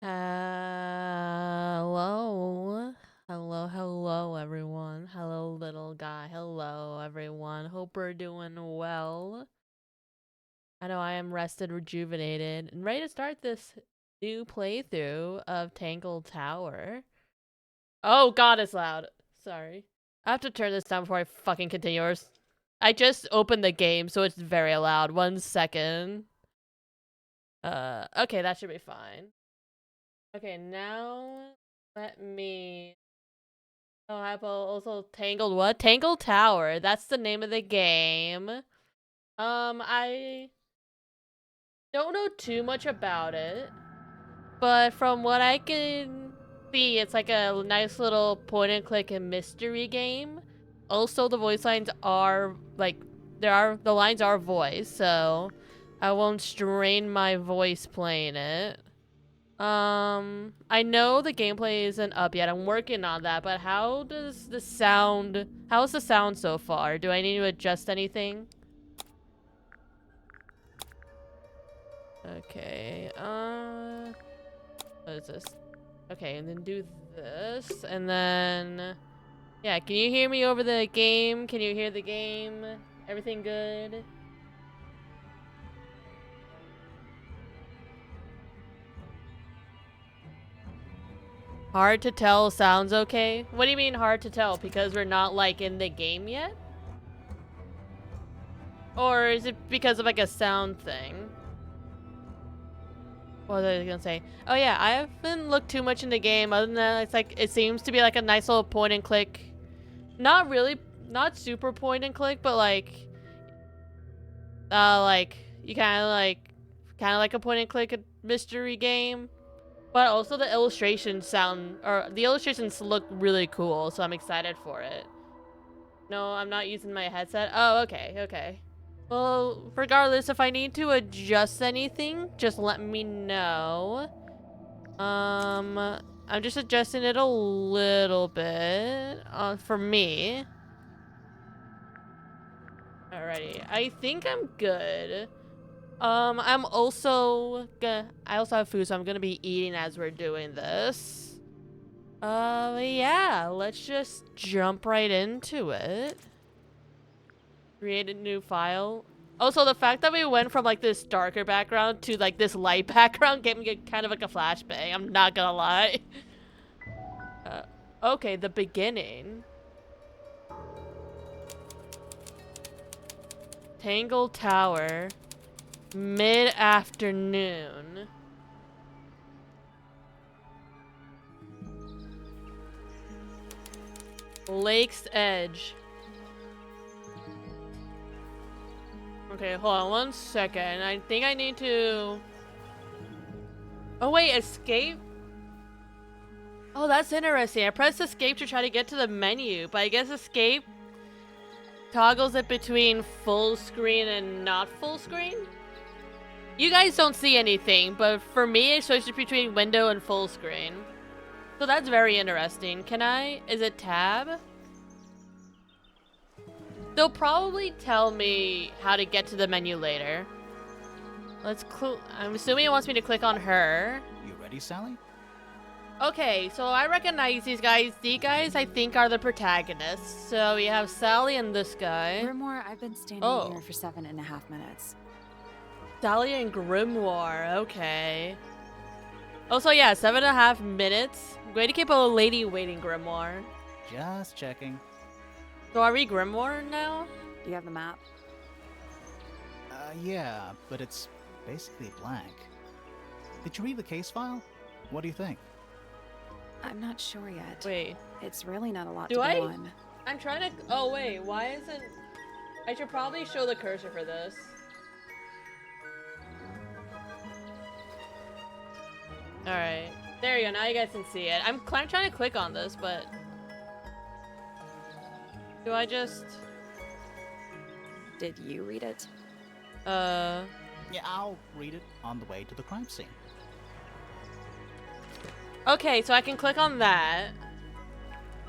Hello. Hello, everyone. Hello, little guy. Hello, everyone. Hope we're doing well. I know I am rested, rejuvenated, and ready to start this new playthrough of Tangled Tower. Oh, God, it's loud. Sorry. I have to turn this down before I fucking continue. I just opened the game, so it's very loud. 1 second. Okay, that should be fine. Okay, now let me. Oh, how about also Tangled what? Tangled Tower. That's the name of the game. I don't know too much about it, but from what I can see, it's like a nice little point and click and mystery game. Also, the voice lines are like the lines are voiced, so I won't strain my voice playing it. I know the gameplay isn't up yet. I'm working on that, but how's the sound so far? Do I need to adjust anything? Okay, what is this? Okay, and then do this, and then, yeah, can you hear me over the game? Can you hear the game? Everything good? Hard to tell sounds okay? What do you mean hard to tell? Because we're not, like, in the game yet? Or is it because of, like, a sound thing? What was I gonna say? Oh yeah, I haven't looked too much in the game other than that it's like, it seems to be like a nice little point and click. Not really, not super point and click, but like, you kinda like a point and click mystery game. But also the illustrations the illustrations look really cool, so I'm excited for it. No, I'm not using my headset. Oh, okay, okay. Well, regardless, if I need to adjust anything, just let me know. I'm just adjusting it a little bit, for me. Alrighty, I think I'm good. I also have food, so I'm gonna be eating as we're doing this. Yeah, let's just jump right into it. Create a new file. Also, the fact that we went from like this darker background to like this light background gave me kind of like a flashbang. I'm not gonna lie. Uh, okay, the beginning. Tangle Tower. Mid-afternoon. Lake's Edge. Okay, hold on 1 second. I think I need to... Oh wait, escape? Oh, that's interesting. I pressed escape to try to get to the menu, but I guess escape toggles it between full screen and not full screen? You guys don't see anything, but for me it switches between window and full screen. So that's very interesting. Is it tab? They'll probably tell me how to get to the menu later. I'm assuming it wants me to click on her. You ready, Sally? Okay, so I recognize these guys. These guys, I think, are the protagonists. So we have Sally and this guy. Grimoire, I've been standing here for 7.5 minutes. Sally and Grimoire, okay. Also, yeah, 7.5 minutes. Way to keep a lady waiting, Grimoire. Just checking. So are we Grimoire now? Do you have the map? Yeah, but it's basically blank. Did you read the case file? What do you think? I'm not sure yet. Wait. It's really not a lot Do to I? go on. I'm trying to... Oh, wait. Why isn't... I should probably show the cursor for this. Alright. There you go. Now you guys can see it. I'm trying to click on this, but... Do I just... Did you read it? Yeah, I'll read it on the way to the crime scene. Okay, so I can click on that.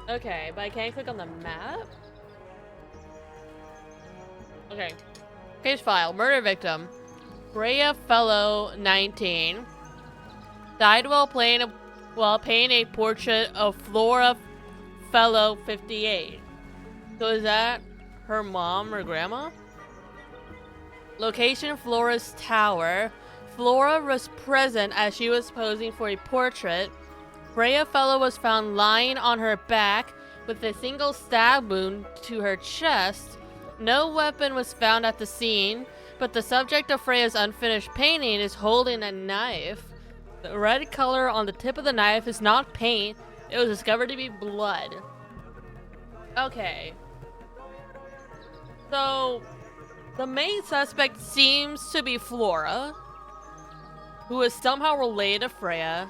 Okay, but I can't click on the map? Okay. Case file. Murder victim. Brea Fellow, 19. Died while painting a portrait of Flora Fellow 58. So is that her mom or grandma? Location: Flora's tower. Flora was present as she was posing for a portrait. Freya Fellow was found lying on her back with a single stab wound to her chest. No weapon was found at the scene, but the subject of Freya's unfinished painting is holding a knife. The red color on the tip of the knife is not paint. It was discovered to be blood. Okay. So, the main suspect seems to be Flora, who is somehow related to Freya.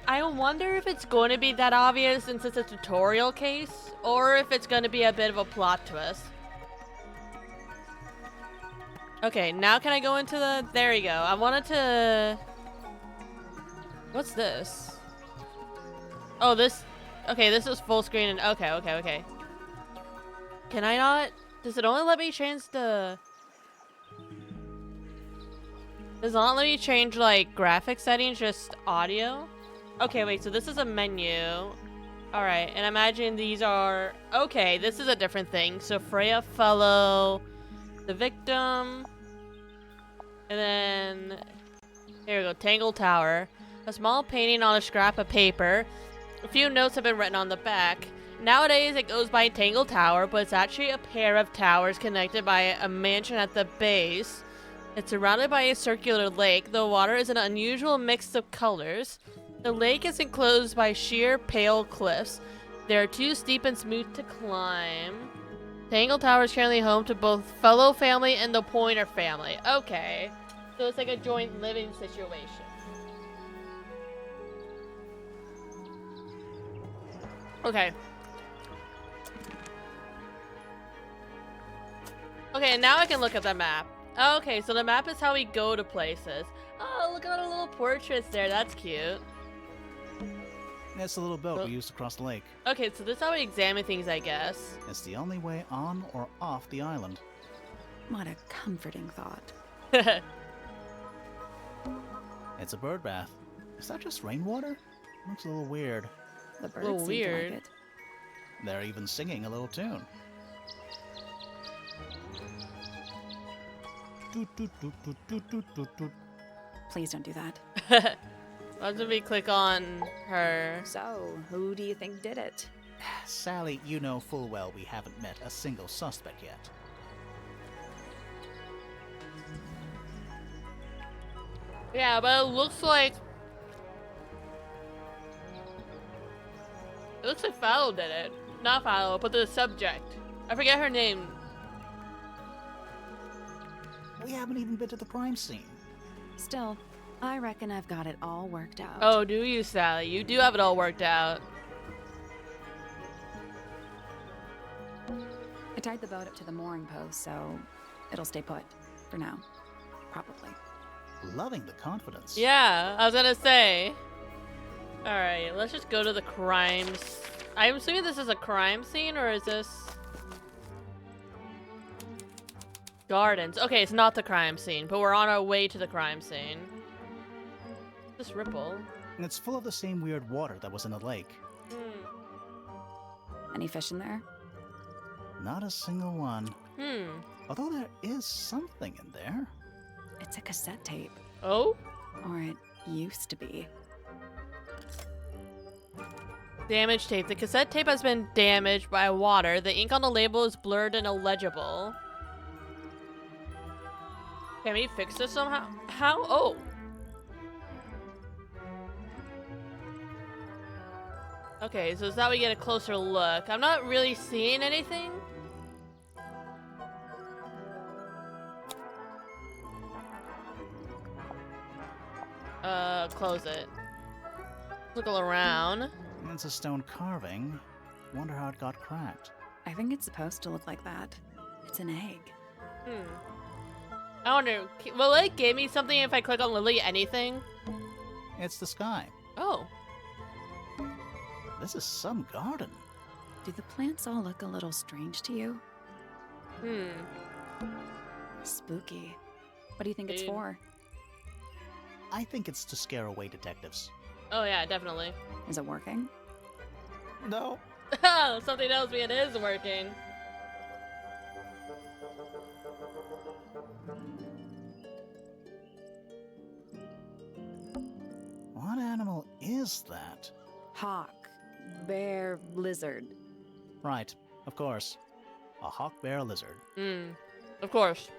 I wonder if it's going to be that obvious since it's a tutorial case, or if it's going to be a bit of a plot twist. Okay, now can I go into the... There we go. I wanted to... What's this? Oh, this... Okay, this is full screen and... Okay. Can I not... Does it only let me change the... Does it not let me change, like, graphic settings, just audio? Okay, wait, so this is a menu. Alright, and imagine these are... Okay, this is a different thing. So Freya Fellow, the victim, and then... Here we go, Tangle Tower. A small painting on a scrap of paper. A few notes have been written on the back. Nowadays, it goes by Tangle Tower, but it's actually a pair of towers connected by a mansion at the base. It's surrounded by a circular lake. The water is an unusual mix of colors. The lake is enclosed by sheer, pale cliffs. They are too steep and smooth to climb. Tangle Tower is currently home to both Fellow family and the Pointer family. Okay. So it's like a joint living situation. Okay. Okay, now I can look at the map. Okay, so the map is how we go to places. Oh, look at all the little portraits there. That's cute. It's a little boat we used to cross the lake. Okay, so this is how we examine things, I guess. It's the only way on or off the island. What a comforting thought. It's a bird bath. Is that just rainwater? Looks a little weird. The birds little seem weird. to like it. They're even singing a little tune. Toot, toot, toot, toot, toot, toot, toot, toot. Please don't do that. Once we click on her. So, who do you think did it? Sally, you know full well we haven't met a single suspect yet. Yeah, but it looks like... It looks like Fallow did it. Not Fallow, but the subject. I forget her name. We haven't even been to the crime scene. Still, I reckon I've got it all worked out. Oh, do you, Sally? You do have it all worked out. I tied the boat up to the mooring post, so it'll stay put. For now. Probably. Loving the confidence. Yeah, I was gonna say. Alright, let's just go to the crimes. I'm assuming this is a crime scene, or is this... Gardens. Okay, it's not the crime scene, but we're on our way to the crime scene. This ripple. And it's full of the same weird water that was in the lake. Any fish in there? Not a single one. Although there is something in there. It's a cassette tape. Oh? Or it used to be. Damaged tape. The cassette tape has been damaged by water. The ink on the label is blurred and illegible. Can we fix this somehow? How? Oh. Okay, so is that we get a closer look. I'm not really seeing anything. Close it. Look all around. It's a stone carving. Wonder how it got cracked. I think it's supposed to look like that. It's an egg. I wonder, will it give me something if I click on literally anything? It's the sky. Oh. This is some garden. Do the plants all look a little strange to you? Hmm. Spooky. What do you think it's Dude. for? I think it's to scare away detectives. Oh yeah, definitely. Is it working? No. Something tells me it is working. What animal is that? Hawk, bear, lizard. Right, of course. A hawk bear lizard. Of course.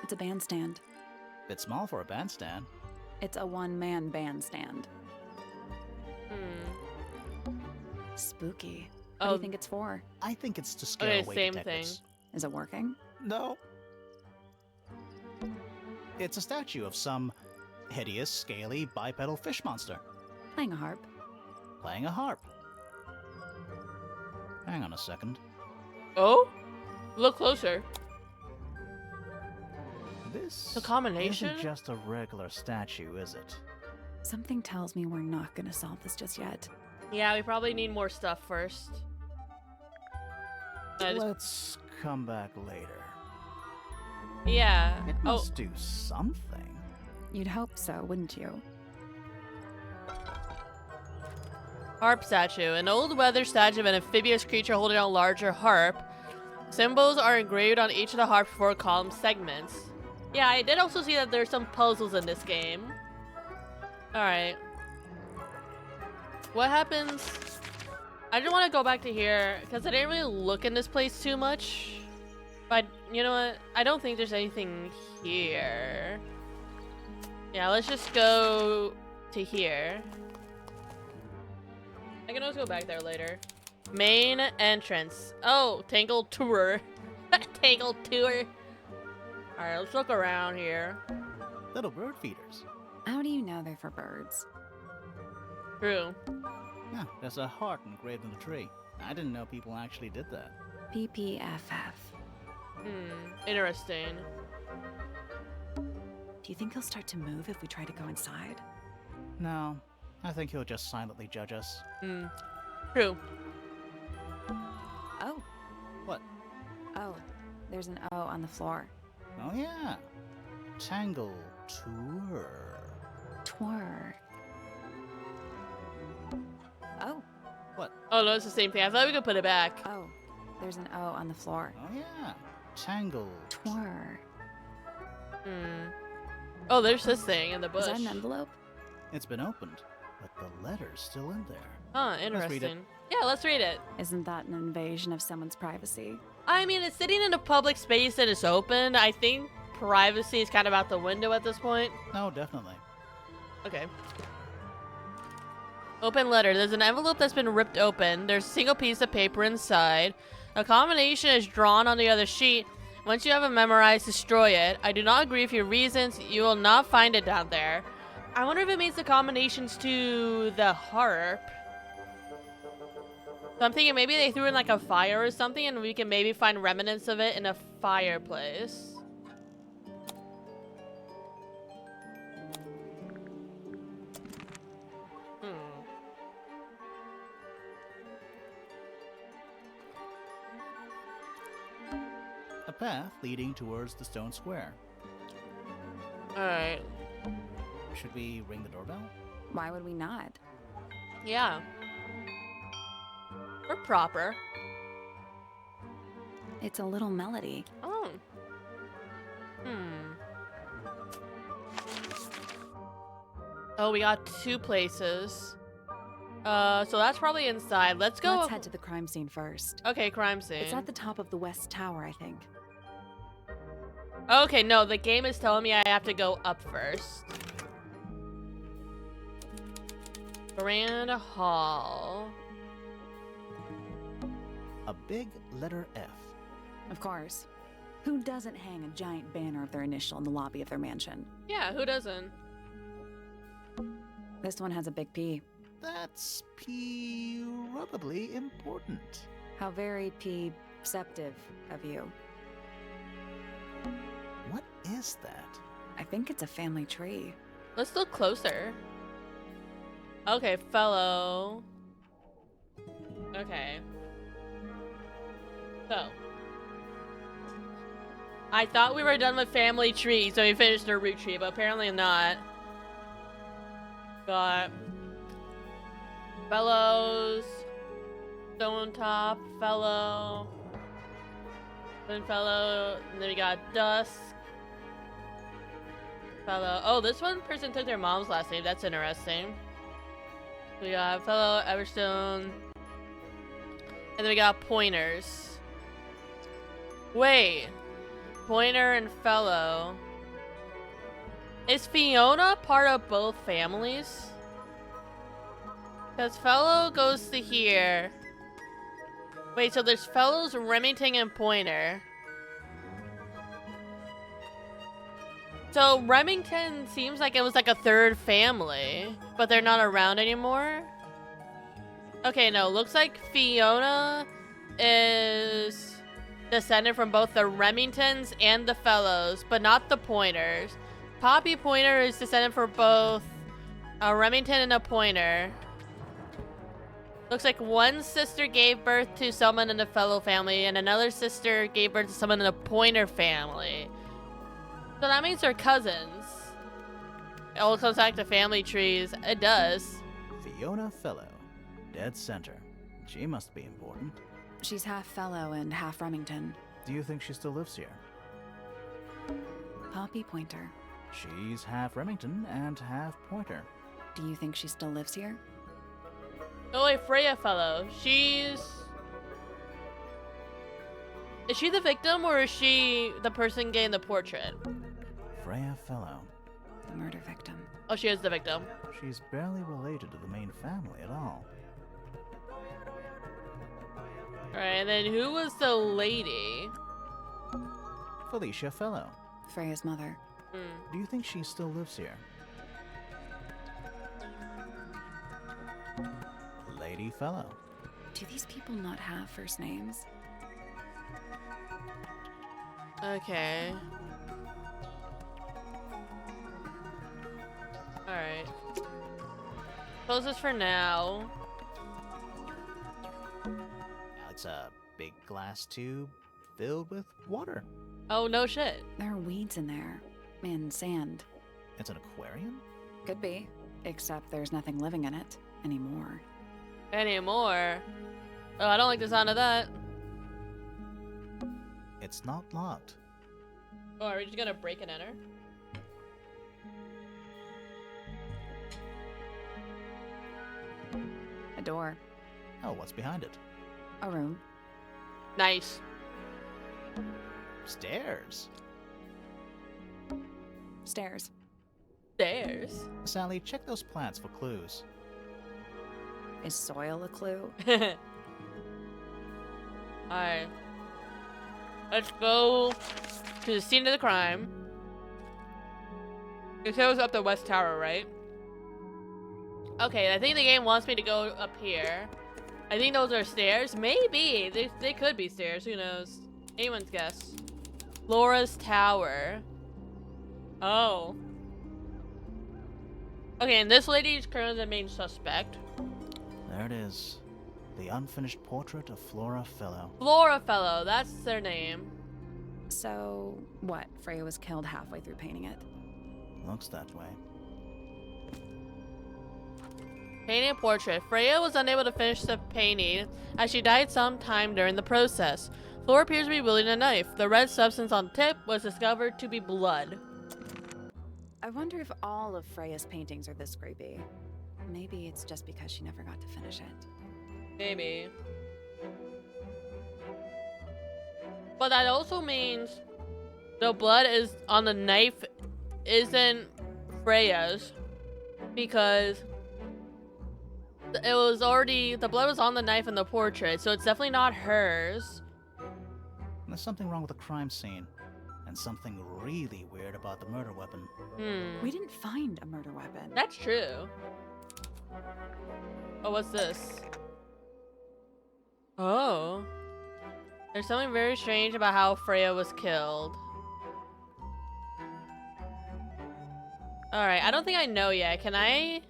It's a bandstand. Bit small for a bandstand. It's a one-man bandstand. Spooky. What do you think it's for? I think it's to scare Okay, away same detectives. Is it working? No. It's a statue of some hideous, scaly, bipedal fish monster Playing a harp. playing a harp. Hang on a second. Oh? Look closer. This The combination? isn't just a regular statue, is it? Something tells me we're not gonna solve this just yet. Yeah, we probably need more stuff first. Let's come back later. Yeah. It must do something. You'd hope so, wouldn't you? Harp statue. An old weather statue of an amphibious creature holding a larger harp. Symbols are engraved on each of the harp's 4 column segments. Yeah, I did also see that there's some puzzles in this game. Alright. What happens? I just want to go back to here, because I didn't really look in this place too much. But, you know what? I don't think there's anything here. Yeah, let's just go to here. I can always go back there later. Main entrance. Oh, Tangled tour. Tangled tour. Alright, let's look around here. Little bird feeders. How do you know they're for birds? True. Yeah, there's a heart engraved in the tree. I didn't know people actually did that. PPFF. Interesting. Do you think he'll start to move if we try to go inside? No, I think he'll just silently judge us. True. Oh. What? Oh, there's an O on the floor. Oh yeah. Tangle tour. Twir. Oh. What? Oh no, it's the same thing. I thought we could put it back. Oh, there's an O on the floor. Oh yeah. Tangle. Twir. Oh, there's this thing in the bush. Is that an envelope? It's been opened, but the letter's still in there. Huh, read it. interesting. Yeah, let's read it. Isn't that an invasion of someone's privacy? I mean, it's sitting in a public space and it's open. I think privacy is kind of out the window at this point. No, definitely. Okay. Open letter. There's an envelope that's been ripped open. There's a single piece of paper inside. A combination is drawn on the other sheet. Once you have it memorized, destroy it. I do not agree with your reasons. You will not find it down there. I wonder if it means the combinations to the harp. So I'm thinking maybe they threw in like a fire or something and we can maybe find remnants of it in a fireplace. A path leading towards the stone square. Alright. Should we ring the doorbell? Why would we not? Yeah. We're proper. It's a little melody. Oh. Oh, we got 2 places. So that's probably inside. Let's go. Let's head to the crime scene first. Okay, crime scene. It's at the top of the west tower, I think. Okay, no, the game is telling me I have to go up first. Grand Hall. A big letter F. Of course. Who doesn't hang a giant banner of their initial in the lobby of their mansion? Yeah, who doesn't? This one has a big P. That's probably important. How very perceptive of you. What is that? I think it's a family tree. Let's look closer. Okay, fellow. Okay. So. I thought we were done with family tree, so we finished our root tree, but apparently not. Got fellows, stone top, fellow, twin fellow, and then we got dusk, fellow. Oh, this one person took their mom's last name. That's interesting. We got fellow, Everstone, and then we got pointers. Wait, pointer and fellow. Is Fiona part of both families? Because fellow goes to here. Wait, so there's fellows, Remington, and Pointer. So Remington seems like it was like a third family, but they're not around anymore. Okay, no, looks like Fiona is descended from both the Remingtons and the fellows, but not the Pointers. Poppy Pointer is descended from both a Remington and a Pointer. Looks like one sister gave birth to someone in the fellow family, and another sister gave birth to someone in the Pointer family. So that means they're cousins. It all comes back to family trees. It does. Fiona Fellow. Dead center. She must be important. She's half fellow and half Remington. Do you think she still lives here? Poppy Pointer. She's half Remington and half Pointer. Do you think she still lives here? Oh wait, Freya fellow. Is she the victim or is she the person getting the portrait? Freya Fellow. The murder victim. Oh, she is the victim. She's barely related to the main family at all. Alright, and then who was the lady? Felicia Fellow. Freya's mother. Do you think she still lives here? Lady Fellow. Do these people not have first names? Okay. Alright. Close this for now. It's a big glass tube filled with water. Oh, no shit. There are weeds in there. And sand. It's an aquarium? Could be. Except there's nothing living in it anymore. Anymore? Oh, I don't like the sound of that. It's not locked. Oh, are we just gonna break and enter? A door. Oh, what's behind it? A room. Nice. Stairs. Stairs. Stairs. Sally, check those plants for clues. Is soil a clue? Alright. Let's go to the scene of the crime. It shows up the West Tower, right? Okay, I think the game wants me to go up here. I think those are stairs. Maybe. They could be stairs. Who knows? Anyone's guess. Laura's Tower. Oh. Okay, and this lady is currently the main suspect. There it is. The unfinished portrait of Flora Fellow. Flora Fellow, that's their name. So, what? Freya was killed halfway through painting it. Looks that way. Painting a portrait. Freya was unable to finish the painting as she died sometime during the process. Flora appears to be wielding a knife. The red substance on the tip was discovered to be blood. I wonder if all of Freya's paintings are this creepy. Maybe it's just because she never got to finish it. Maybe. But that also means the blood is on the knife isn't Freya's because it was already, the blood was on the knife in the portrait, so it's definitely not hers. There's something wrong with the crime scene. And something really weird about the murder weapon. We didn't find a murder weapon. That's true. Oh, what's this? Oh. There's something very strange about how Freya was killed. Alright, I don't think I know yet. Can I?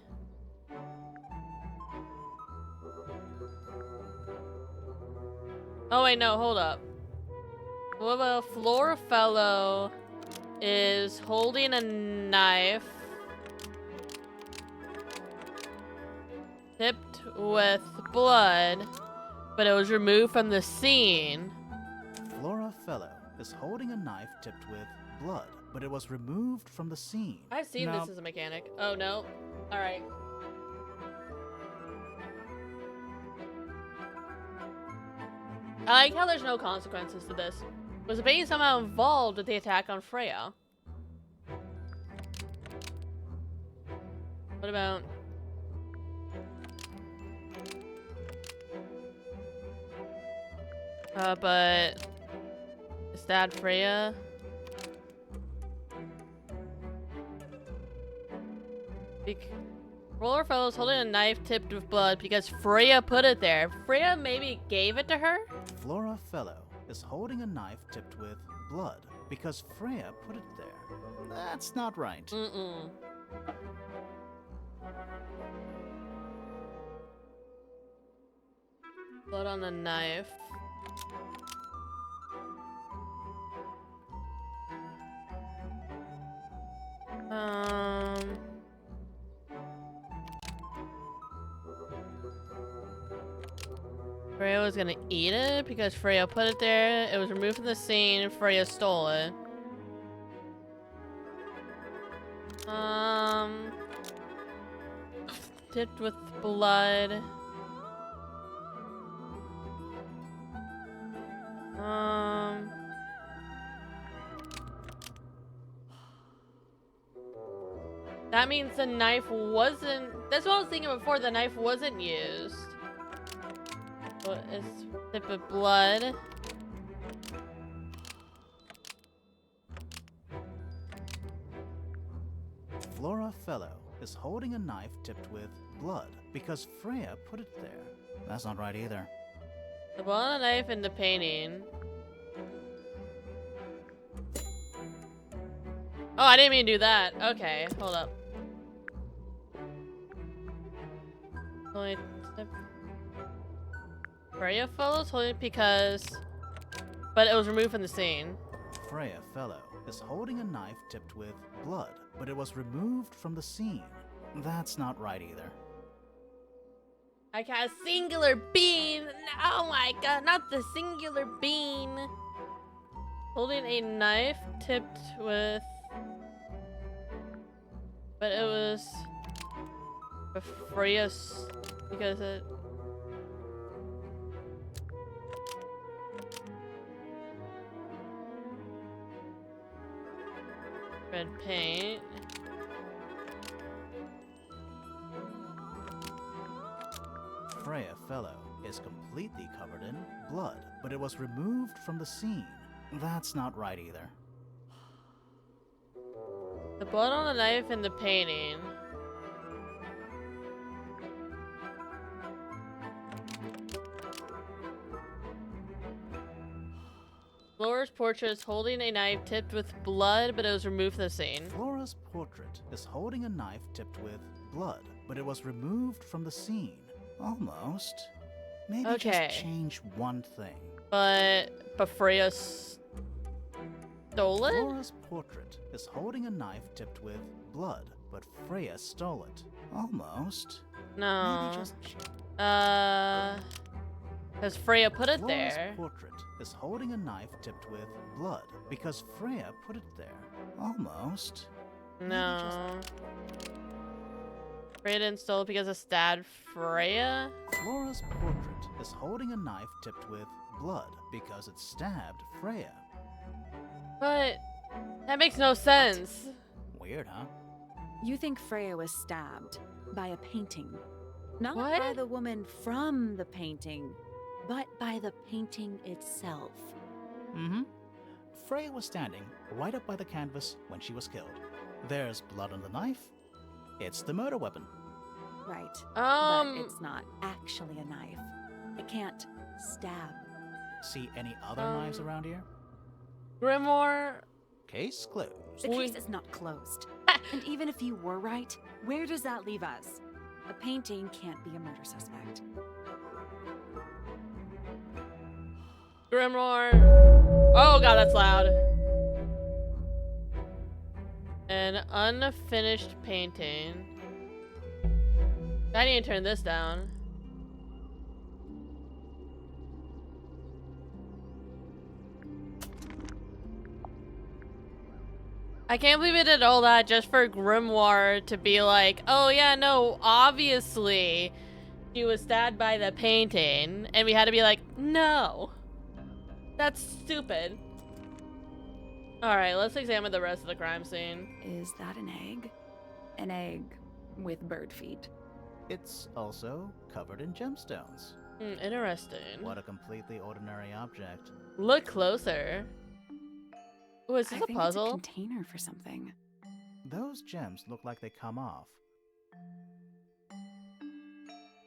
Oh wait, no, hold up. What about floor fellow is holding a knife tipped with blood, but it was removed from the scene. Flora Fellow is holding a knife tipped with blood, but it was removed from the scene. I've seen Now, this as a mechanic. Oh no. Alright. I like how there's no consequences to this. Was the painting somehow involved with the attack on Freya? What about... but... Is that Freya? Roller Fellow's holding a knife tipped with blood because Freya put it there. Freya maybe gave it to her? Flora Fellow is holding a knife tipped with blood because Freya put it there. That's not right. Mm-mm. Blood on the knife. Freya was gonna eat it because Freya put it there. It was removed from the scene and Freya stole it. Tipped with blood. That means the knife wasn't... That's what I was thinking before, the knife wasn't used. What is tipped with blood? Flora Fellow is holding a knife tipped with blood because Freya put it there. That's not right either. The blood on the knife in the painting. Oh, I didn't mean to do that. Okay, hold up. Only Freya follows holding it because... But it was removed from the scene. Freya Fellow is holding a knife tipped with blood, but it was removed from the scene. That's not right either. I cast singular bean. Oh my god, not the singular bean. Holding a knife tipped with... But it was... Freya's... Because it... Red paint. Freya Fellow is completely covered in blood, but it was removed from the scene. That's not right either. The blood on the knife in the painting. Flora's portrait is holding a knife tipped with blood, but it was removed from the scene. Flora's portrait is holding a knife tipped with blood, but it was removed from the scene. Almost. Maybe Okay. just change one thing. But Freya stole it? Flora's portrait is holding a knife tipped with blood, but Freya stole it. Almost. No. Maybe just Because Freya put it Flora's there. portrait is holding a knife tipped with blood because Freya put it there. Almost. No. Freya didn't steal it because it stabbed Freya? Flora's portrait is holding a knife tipped with blood because it stabbed Freya. But that makes no sense. Weird, huh? You think Freya was stabbed by a painting. Not What? by the woman from the painting, but by the painting itself. Mm-hmm. Freya was standing right up by the canvas when she was killed. There's blood on the knife. It's the murder weapon. Right. But Um, it's not actually a knife. It can't stab. See any other knives around here? Grimoire. Case closed. The We- case is not closed. And even if you were right, where does that leave us? A painting can't be a murder suspect. Grimoire. Oh god, that's loud. An unfinished painting. I need to turn this down. I can't believe it did all that just for Grimoire to be like, oh yeah, no, obviously she was stabbed by the painting. And we had to be like, no. That's stupid. Alright, let's examine the rest of the crime scene. Is that an egg? An egg with bird feet. It's also covered in gemstones. Interesting. What a completely ordinary object. Look closer. Oh, is this I a think puzzle? it's a container for something. Those gems look like they come off.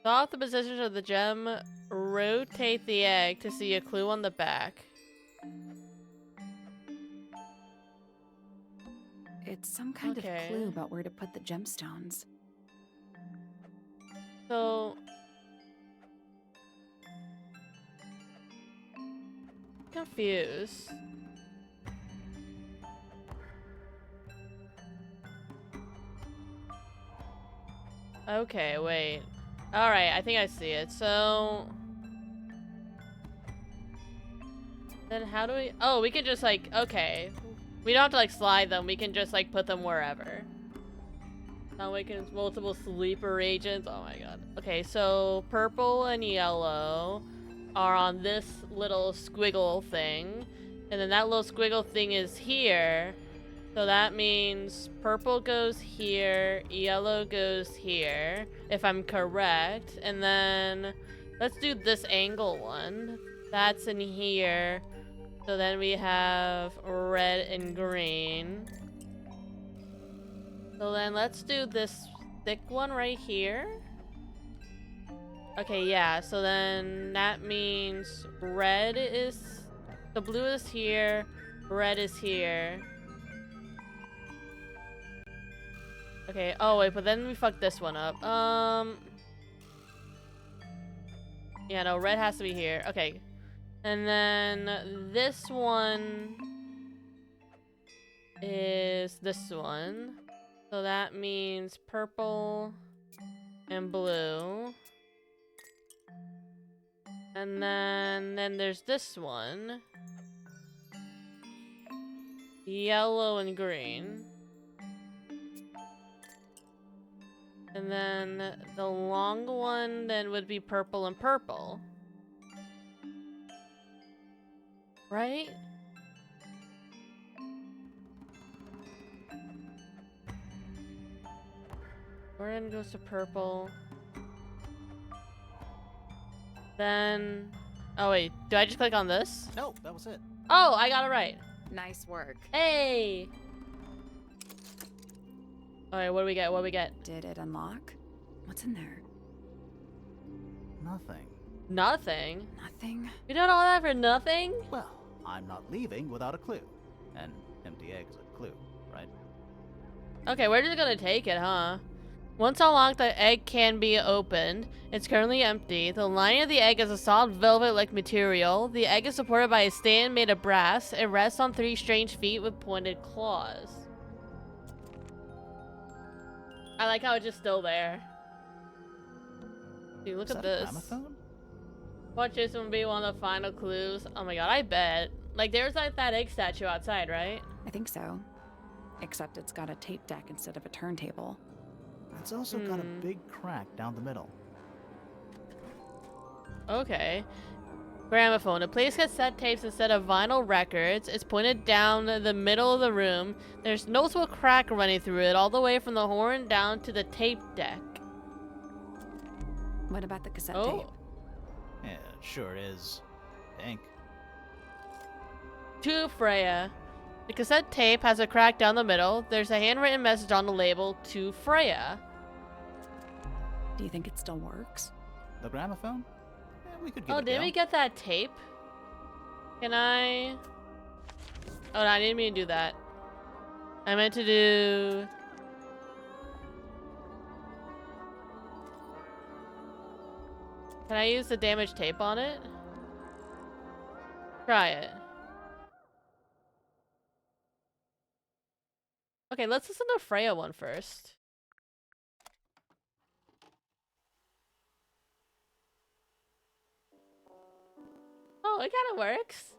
Off the position of the gem, rotate the egg to see a clue on the back. It's some kind Okay. of clue about where to put the gemstones. So... confused. Okay, wait. Alright, I think I see it. So... then how do we... oh, we can just like... okay. We don't have to like slide them. We can just like put them wherever. Now we can... multiple sleeper agents. Oh my god. Okay, so purple and yellow are on this little squiggle thing. And then that little squiggle thing is here. So that means purple goes here, yellow goes here, if I'm correct. And then let's do this angle one. That's in here. So then we have red and green. So then let's do this thick one right here. Okay, yeah, so then that means red is... the blue is here, red is here. Okay, oh wait, but then we fucked this one up. Yeah, no, red has to be here. Okay. And then this one is this one. So that means purple and blue. And then there's this one. Yellow and green. And then the long one then would be purple and purple. Right? Orange goes to purple. Then... oh wait, do I just click on this? No, that was it. Oh, I got it right. Nice work. Hey! Alright, what do we get? What do we get? Did it unlock? What's in there? Nothing. Nothing. Nothing? We did all that for nothing? Well, I'm not leaving without a clue. An empty egg is a clue, right? Okay, we're just gonna take it, huh? Once unlocked, the egg can be opened. It's currently empty. The lining of the egg is a solid velvet-like material. The egg is supported by a stand made of brass. It rests on 3 strange feet with pointed claws. I like how it's just still there. Dude, look Is at that a this. gramophone? Watch this one be one of the final clues. Oh my god, I bet. Like, there's like that egg statue outside, right? I think so. Except it's got a tape deck instead of a turntable. It's also got a big crack down the middle. Okay. Gramophone. It plays cassette tapes instead of vinyl records. It's pointed down the middle of the room. There's noticeable crack running through it all the way from the horn down to the tape deck. What about the cassette Oh. tape? Yeah, it sure is. Pink. To Freya. The cassette tape has a crack down the middle. There's a handwritten message on the label, to Freya. Do you think it still works? The gramophone? We could give Oh, it a did go. we get that tape? Can I... oh, no, I didn't mean to do that. I meant to do... can I use the damaged tape on it? Try it. Okay, let's listen to Freya one first. Oh, it kind of works.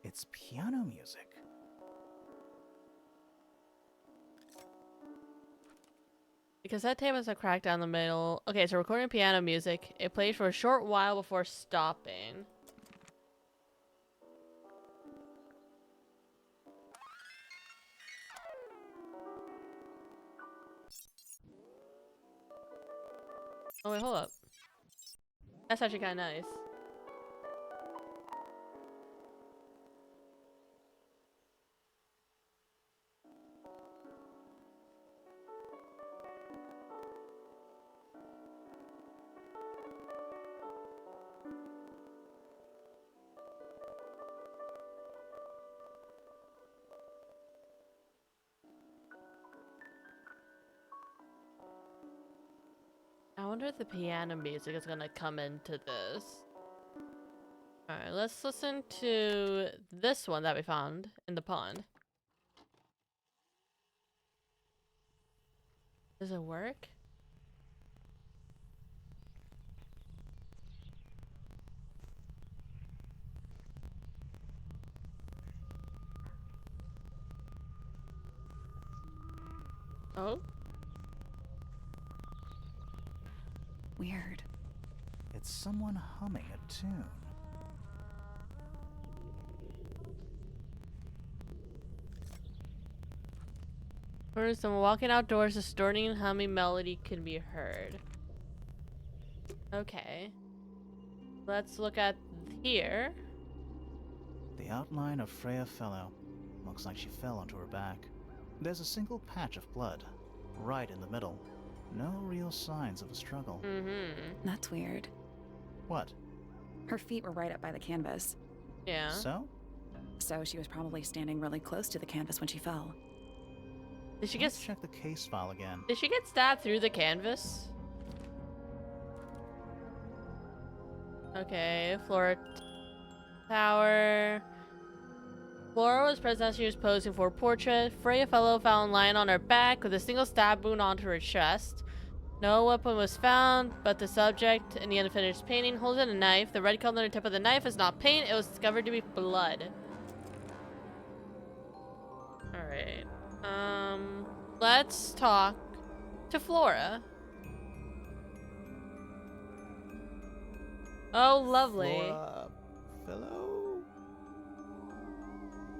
It's piano music. Because that tape has a crack down the middle. Okay, so recording piano music. It plays for a short while before stopping. Oh wait, hold up. That's actually kind of nice. I wonder if the piano music is gonna come into this. Alright, let's listen to this one that we found in the pond. Does it work? Oh? Weird. It's someone humming a tune. First, when walking outdoors, a distorting and humming melody can be heard. Okay. Let's look at here. The outline of Freya Fellow. Looks like she fell onto her back. There's a single patch of blood, right in the middle. No real signs of a struggle. That's weird. What? Her feet were right up by the canvas, Yeah. So? so she was probably standing really close to the canvas when she fell. Did she Let's get check the case file again. Did she get stabbed through the canvas? Okay, Flora Tower. Flora was present as she was posing for a portrait. Freya Fellow found lying on her back with a single stab wound onto her chest. No weapon was found, but the subject in the unfinished painting holds a knife. The red color on the tip of the knife is not paint. It was discovered to be blood. Alright. Let's talk to Flora. Oh, lovely. Flora Fellow?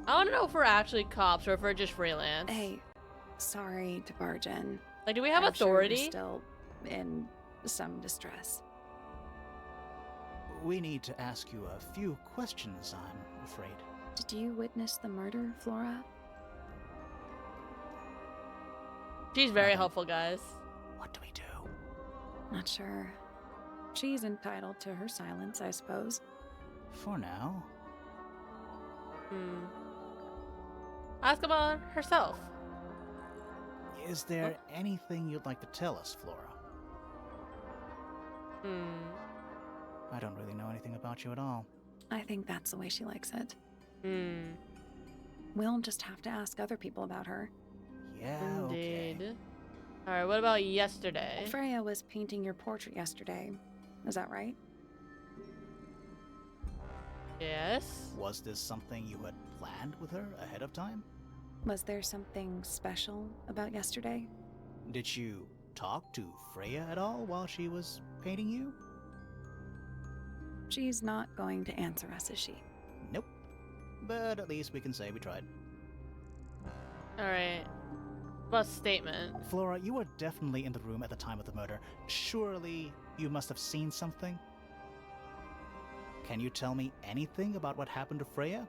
I want to know if we're actually cops or if we're just freelance. Hey, sorry to barge in. Like, do we have I'm authority? Sure you're still in some distress. We need to ask you a few questions, I'm afraid. Did you witness the murder, Flora? She's very Nothing. helpful, guys. What do we do? Not sure. She's entitled to her silence, I suppose. For now. Ask about herself. Is there anything you'd like to tell us, Flora? I don't really know anything about you at all. I think that's the way she likes it. Hmm. We'll just have to ask other people about her. Yeah, Indeed. okay. Alright, what about yesterday? Freya was painting your portrait yesterday. Is that right? Yes. Was this something you had planned with her ahead of time? Was there something special about yesterday? Did you talk to Freya at all while she was painting you? She's not going to answer us, is she? Nope. But at least we can say we tried. Alright. What statement? Flora, you were definitely in the room at the time of the murder. Surely you must have seen something? Can you tell me anything about what happened to Freya?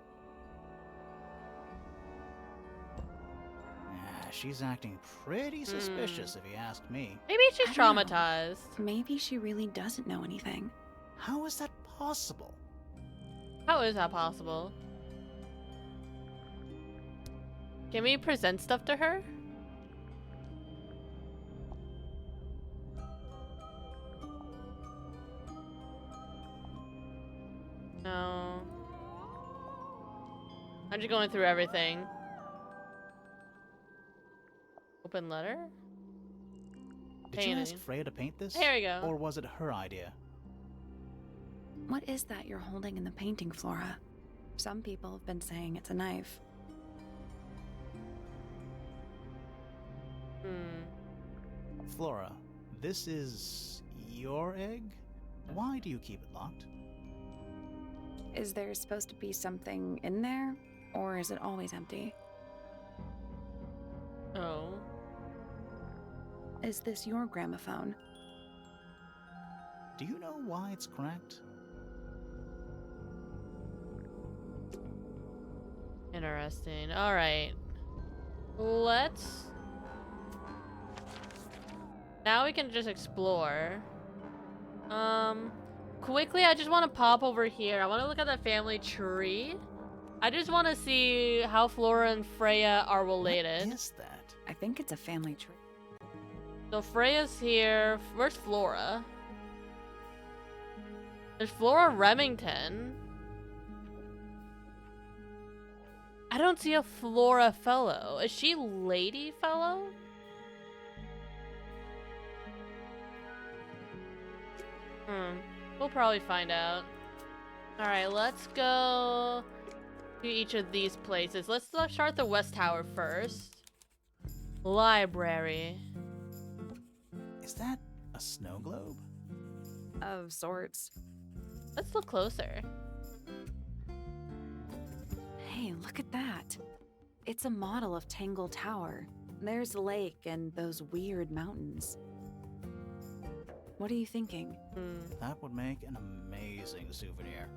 She's acting pretty suspicious if you ask me. Maybe she's I don't know. traumatized. Maybe she really doesn't know anything. How is that possible? How is that possible? Can we present stuff to her? No. I'm just going through everything. Open letter? Did you ask Painting. Freya to paint this? Here we go. Or was it her idea? What is that you're holding in the painting, Flora? Some people have been saying it's a knife. Flora, this is your egg? Why do you keep it locked? Is there supposed to be something in there? Or is it always empty? Oh. Is this your gramophone? Do you know why it's cracked? Interesting. Alright. Let's... Now we can just explore. Quickly, I just want to pop over here. I want to look at the family tree. I just want to see how Flora and Freya are related. What is that? I think it's a family tree. So Freya's here. Where's Flora? There's Flora Remington. I don't see a Flora Fellow. Is she Lady Fellow? We'll probably find out. Alright, let's go to each of these places. Let's start the West Tower first. Library. Is that a snow globe? Of sorts. Let's look closer. Hey, look at that. It's a model of Tangle Tower. There's the lake and those weird mountains. What are you thinking? That would make an amazing souvenir.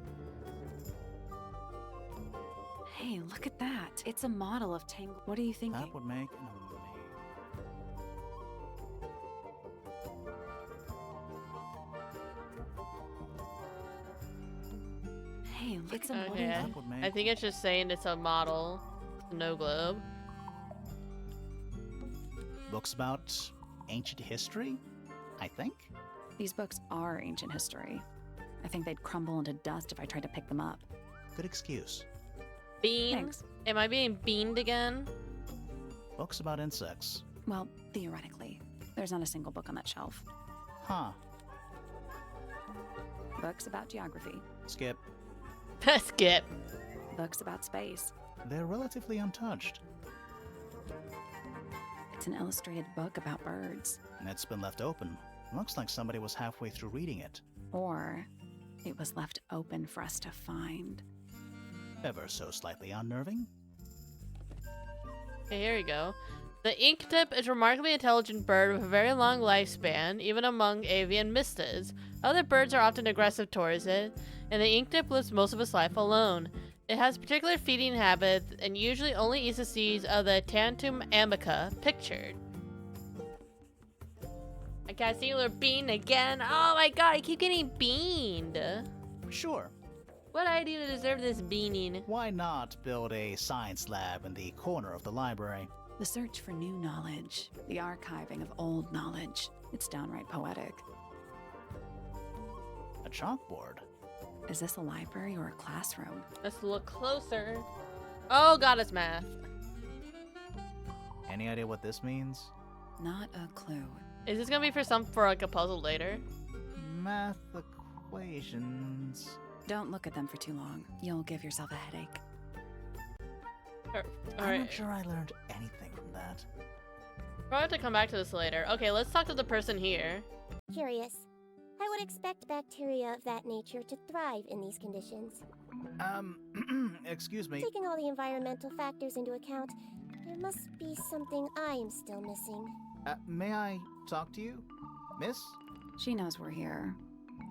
Hey, look at that. It's a model of Tangle. What are you thinking? That would make an Hey, look It's at okay. what are you That would make I think it's just saying it's a model. Snow globe. books about ancient history, I think. These books are ancient history. I think they'd crumble into dust if I tried to pick them up. Good excuse. Bean? Thanks. Am I being beamed again? Books about insects. Well, theoretically. There's not a single book on that shelf. Huh. Books about geography. Skip. Skip. Books about space. They're relatively untouched. It's an illustrated book about birds. And it's been left open. Looks like somebody was halfway through reading it. Or it was left open for us to find. Ever so slightly unnerving. Okay, here we go. The inktip is a remarkably intelligent bird with a very long lifespan, even among avian mistas. Other birds are often aggressive towards it, and the inktip lives most of its life alone. It has particular feeding habits and usually only eats the seeds of the Tantum amica pictured. I got singular bean again. Oh my god, I keep getting beaned. Sure. What I do to deserve this beaning? Why not build a science lab in the corner of the library? The search for new knowledge, the archiving of old knowledge. It's downright poetic. A chalkboard. Is this a library or a classroom? Let's look closer. Oh god, it's math. Any idea what this means? Not a clue. Is this gonna be for like a puzzle later? Math equations. Don't look at them for too long. You'll give yourself a headache. I'm Alright. not sure I learned anything from that. We'll have to come back to this later. Okay, let's talk to the person here. Curious. I would expect bacteria of that nature to thrive in these conditions. Excuse me. Taking all the environmental factors into account, there must be something I am still missing. May I talk to you? Miss? She knows we're here.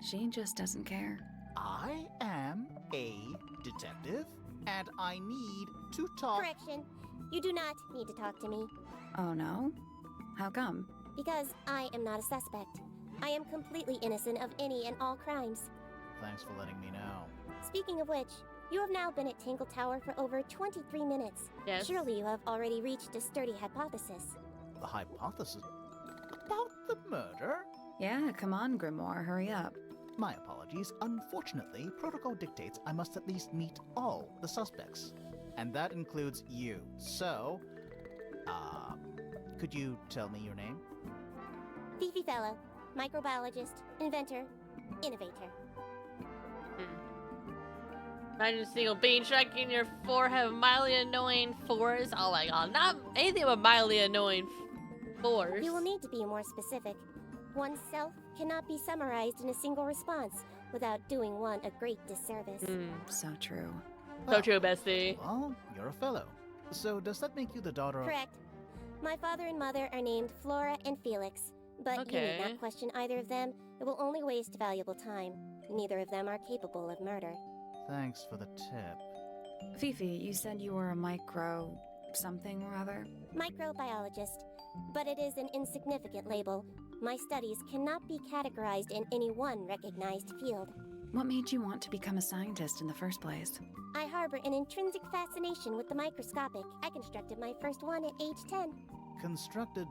She just doesn't care. I am a detective, and I need to talk. Correction. You do not need to talk to me, Oh no? How come? because I am not a suspect. I am completely innocent of any and all crimes. Thanks for letting me know. Speaking of which, you have now been at Tangle Tower for over 23 minutes. Yes. Surely you have already reached a sturdy hypothesis. The hypothesis about the murder? Yeah, come on, Grimoire, hurry up. My apologies. Unfortunately, protocol dictates I must at least meet all the suspects. And that includes you. So, could you tell me your name? Fifi Fellow, microbiologist, inventor, innovator. Imagine seeing a bean striking your forehead with mildly annoying force. Oh my god, not anything but mildly annoying force. You will need to be more specific. Oneself cannot be summarized in a single response without doing one a great disservice. So true. So true, bestie. Well, you're a fellow. So does that make you the daughter of... Correct. My father and mother are named Flora and Felix, but you Okay. need not question either of them. It will only waste valuable time. Neither of them are capable of murder. Thanks for the tip. Fifi, you said you were a micro... something or other? Microbiologist, but it is an insignificant label. My studies cannot be categorized in any one recognized field. What made you want to become a scientist in the first place? I harbor an intrinsic fascination with the microscopic. I constructed my first one at age 10. Constructed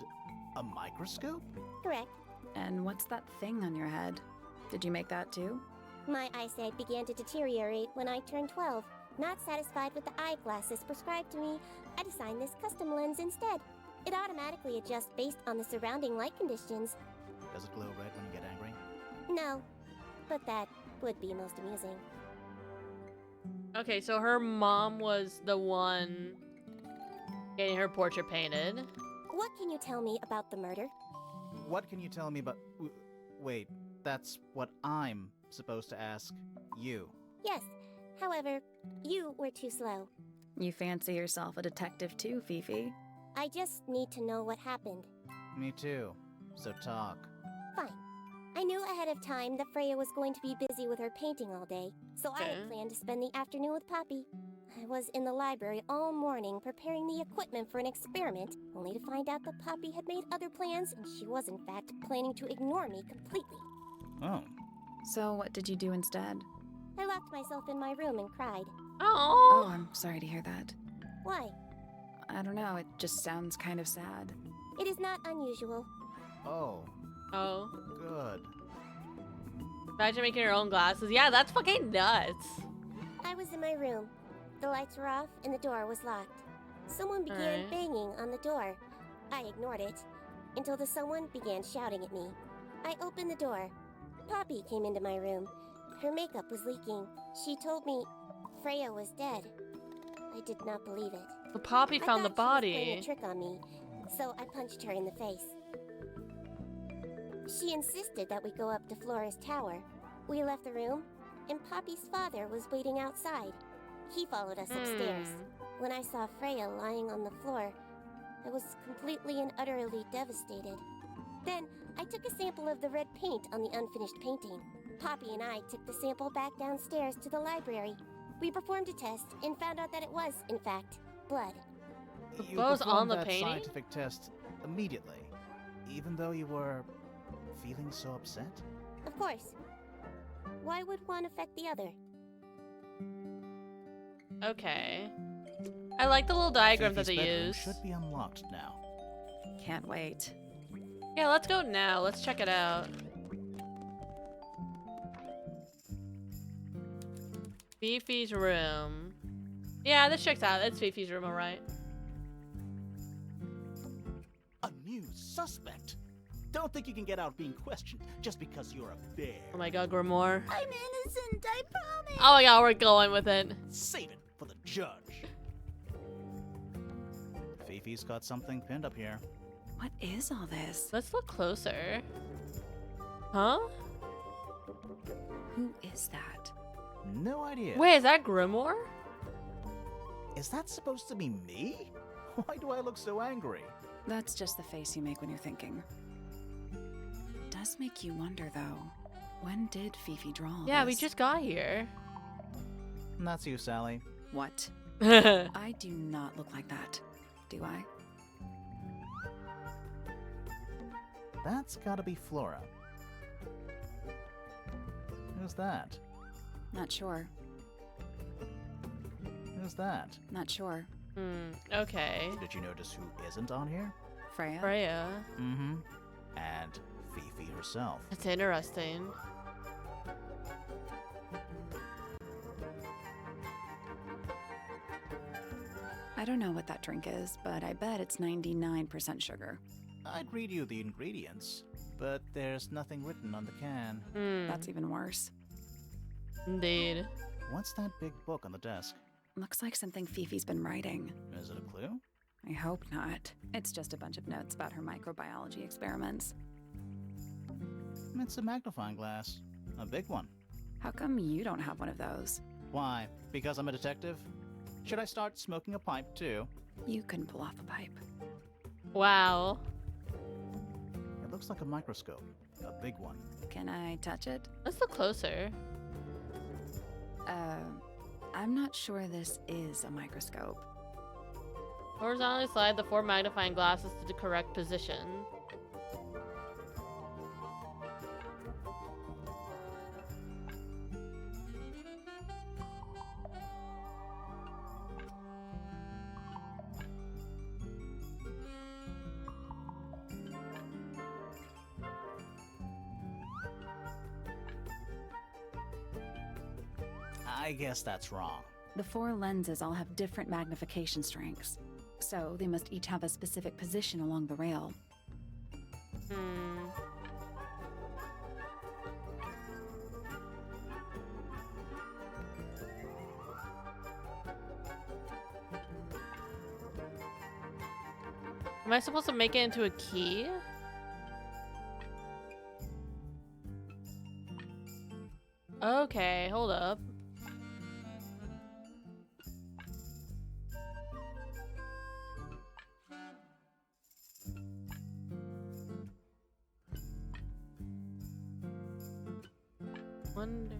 a microscope? Correct. And what's that thing on your head? Did you make that too? My eyesight began to deteriorate when I turned 12. Not satisfied with the eyeglasses prescribed to me, I designed this custom lens instead. It automatically adjusts based on the surrounding light conditions. Does it glow red when you get angry? No, but that would be most amusing. Okay, so her mom was the one getting her portrait painted. What can you tell me about the murder? What can you tell me about... Wait, that's what I'm supposed to ask you. Yes, however, you were too slow. You fancy yourself a detective too, Fifi. I just need to know what happened. Me too. So talk. Fine. I knew ahead of time that Freya was going to be busy with her painting all day, so I Okay. had planned to spend the afternoon with Poppy. I was in the library all morning preparing the equipment for an experiment, only to find out that Poppy had made other plans and she was in fact planning to ignore me completely. Oh. So what did you do instead? I locked myself in my room and cried. Oh, Oh, I'm sorry to hear that. Why? I don't know, it just sounds kind of sad. It is not unusual. Oh. oh. Good. Imagine making your own glasses. Yeah, that's fucking nuts. I was in my room. The lights were off and the door was locked. Someone began Alright. banging on the door. I ignored it until the someone began shouting at me. I opened the door. Poppy came into my room. Her makeup was leaking. She told me Freya was dead. I did not believe it. The Poppy I found the thought she was playing body. a trick on me, so I punched her in the face. She insisted that we go up to Flora's tower. We left the room, and Poppy's father was waiting outside. He followed us upstairs. When I saw Freya lying on the floor, I was completely and utterly devastated. Then, I took a sample of the red paint on the unfinished painting. Poppy and I took the sample back downstairs to the library. We performed a test and found out that it was, in fact, blood. The You bow's on performed the that painting? scientific test immediately, even though you were feeling so upset? Of course. Why would one affect the other? Okay. I like the little diagram that Fifi's they bedroom use. should be unlocked now. Can't wait. Yeah, let's go now. Let's check it out. Fifi's room. Yeah, this checks out. It's Fifi's room, alright. A new suspect? Don't think you can get out being questioned just because you're a bear. Oh my god, Grimoire. I'm innocent, I promise. Oh my god, we're going with it. Save it for the judge. Fifi's got something pinned up here. What is all this? Let's look closer. Huh? Who is that? No idea. Wait, is that Grimoire? Is that supposed to be me? Why do I look so angry? That's just the face you make when you're thinking. Does make you wonder, though. When did Fifi draw all Yeah, we this? just got here. And that's you, Sally. What? Oh I do not look like that. Do I? That's gotta be Flora. Who's that? Not sure. Who's that? Not sure. Okay. Did you notice who isn't on here? Freya? Freya. Mm-hmm. And Fifi herself. That's interesting. I don't know what that drink is, but I bet it's 99% sugar. I'd read you the ingredients, but there's nothing written on the can. That's even worse. Indeed. What's that big book on the desk? Looks like something Fifi's been writing. Is it a clue? I hope not. It's just a bunch of notes about her microbiology experiments. It's a magnifying glass. A big one. How come you don't have one of those? Why? Because I'm a detective? Should I start smoking a pipe too? You can pull off a pipe. Wow. It looks like a microscope. A big one. Can I touch it? Let's look closer. I'm not sure this is a microscope. Horizontally slide the 4 magnifying glasses to the correct position. I guess that's wrong. The 4 lenses all have different magnification strengths, so they must each have a specific position along the rail. Am I supposed to make it into a key? Okay, hold up. Wonder.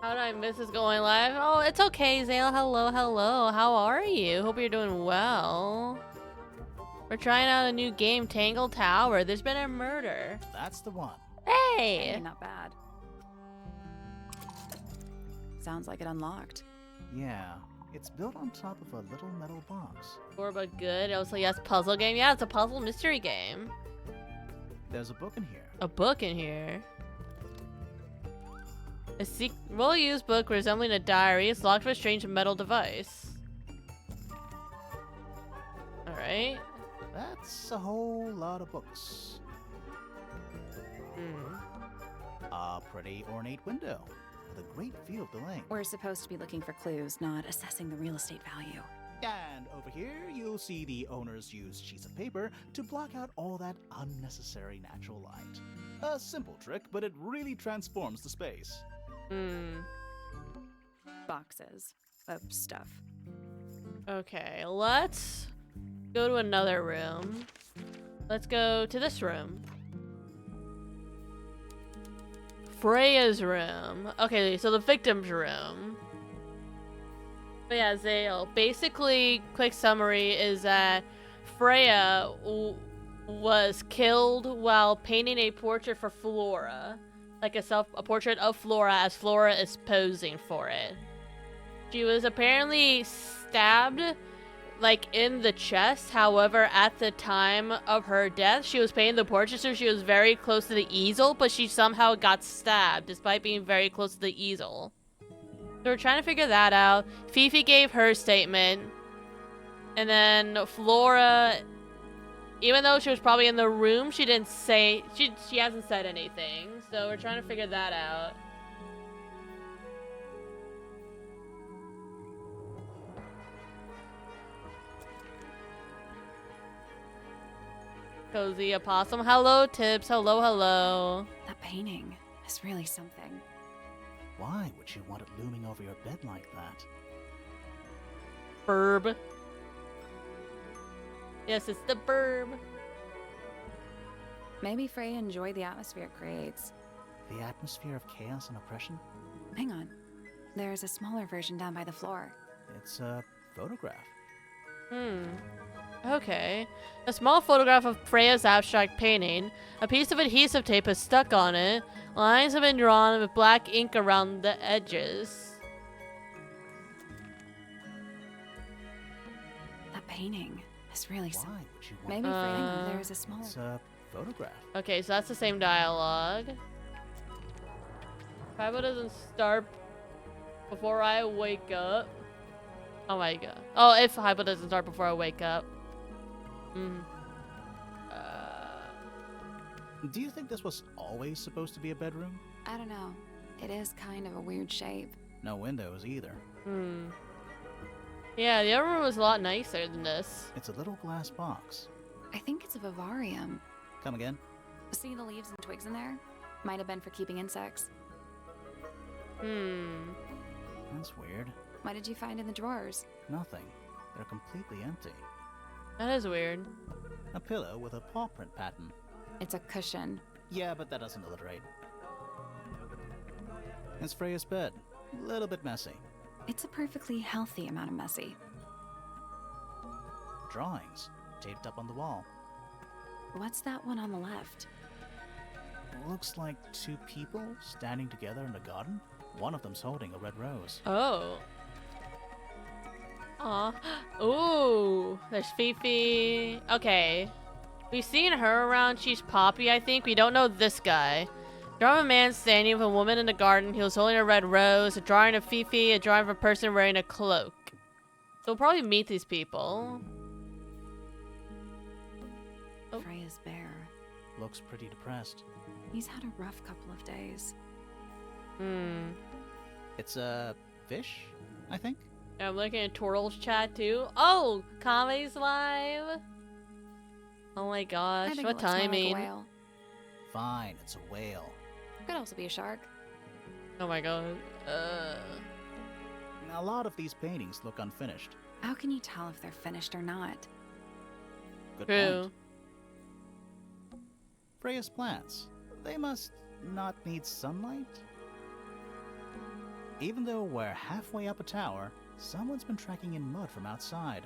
How did I miss this going live? Oh, it's okay, Zale. Hello, hello. How are you? Hope you're doing well. We're trying out a new game, Tangle Tower. There's been a murder. That's the one. Hey! Hey, not bad. Sounds like it unlocked. Yeah, it's built on top of a little metal box. Poor but good. Also, yes, puzzle game. Yeah, it's a puzzle mystery game. There's a book in here. A book in here. A well-used book resembling a diary. It's locked with a strange metal device. Alright. That's a whole lot of books. A pretty ornate window with a great view of the lake. We're supposed to be looking for clues, not assessing the real estate value. And over here, you'll see the owners use sheets of paper to block out all that unnecessary natural light. A simple trick, but it really transforms the space. Boxes of stuff. Okay, let's go to another room. Let's go to this room. Freya's room. Okay, so the victim's room. But yeah, Zale. Basically, quick summary is that Freya was killed while painting a portrait for Flora. Like a portrait of Flora as Flora is posing for it. She was apparently stabbed like in the chest. However, at the time of her death, she was painting the portrait, so she was very close to the easel, but she somehow got stabbed despite being very close to the easel. So we're trying to figure that out. Fifi gave her statement. And then Flora, even though she was probably in the room, she didn't say, she hasn't said anything. So we're trying to figure that out. Cozy Opossum. Hello, Tips. Hello, hello. That painting is really something. Why would you want it looming over your bed like that? Burb. Yes, it's the burb. Maybe Freya enjoyed the atmosphere it creates. The atmosphere of chaos and oppression? Hang on. There's a smaller version down by the floor. It's a photograph. Okay. A small photograph of Freya's abstract painting. A piece of adhesive tape is stuck on it. Lines have been drawn with black ink around the edges. That painting is really Why would you want Maybe for Tangle, there's a small. It's a photograph. Okay, so that's the same dialogue. Bible doesn't start before I wake up. Oh my god. Oh, if Hypo doesn't start before I wake up. Do you think this was always supposed to be a bedroom? I don't know. It is kind of a weird shape. No windows either. Yeah, the other room was a lot nicer than this. It's a little glass box. I think it's a vivarium. Come again? See the leaves and twigs in there? Might have been for keeping insects. That's weird. What did you find in the drawers? Nothing. They're completely empty. That is weird. A pillow with a paw print pattern. It's a cushion. Yeah, but that doesn't alliterate. It's Freya's bed. A little bit messy. It's a perfectly healthy amount of messy. Drawings taped up on the wall. What's that one on the left? Looks like two people standing together in a garden. One of them's holding a red rose. Oh. Aw. Ooh. There's Fifi. Okay. We've seen her around. She's Poppy, I think. We don't know this guy. Drawing of a man standing with a woman in the garden. He was holding a red rose. A drawing of Fifi. A drawing of a person wearing a cloak. So we'll probably meet these people. Oh. Freya's bear. Looks pretty depressed. He's had a rough couple of days. It's a fish, I think. I'm looking at Tortle's chat too. Oh! Comedy's live! Oh my I gosh, think what it looks more like a timing. whale. Fine, it's a whale. Could also be a shark. Oh my god. A lot of these paintings look unfinished. How can you tell if they're finished or not? Good True. point. Freya's plants. They must not need sunlight? Even though we're halfway up a tower, someone's been tracking in mud from outside.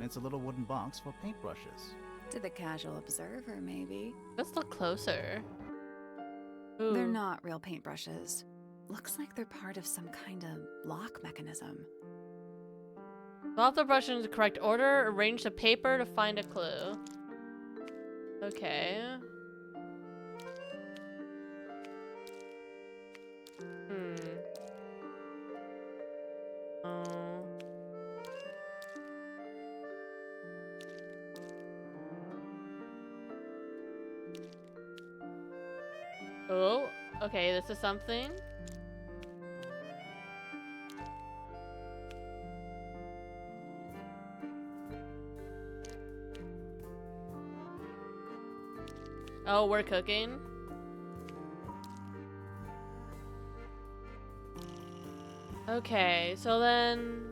It's a little wooden box for paintbrushes. To the casual observer, maybe. Let's look closer. Ooh. They're not real paintbrushes. Looks like they're part of some kind of lock mechanism. Flop the brush into the correct order. Arrange the paper to find a clue. Okay. Oh, okay, this is something. Oh, we're cooking. Okay, so then...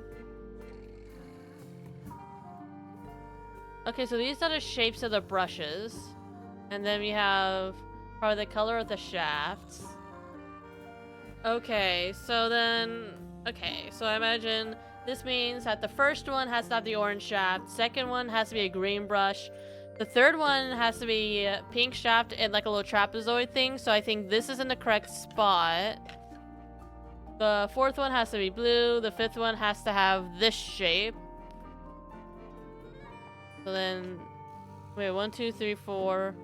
Okay, so these are the shapes of the brushes. And then we have probably the color of the shafts. Okay, so then... Okay, so I imagine this means that the first one has to have the orange shaft. Second one has to be a green brush. The third one has to be a pink shaft and like a little trapezoid thing. So I think this is in the correct spot. The fourth one has to be blue. The fifth one has to have this shape. So then, wait, 1, 2, 3, 4.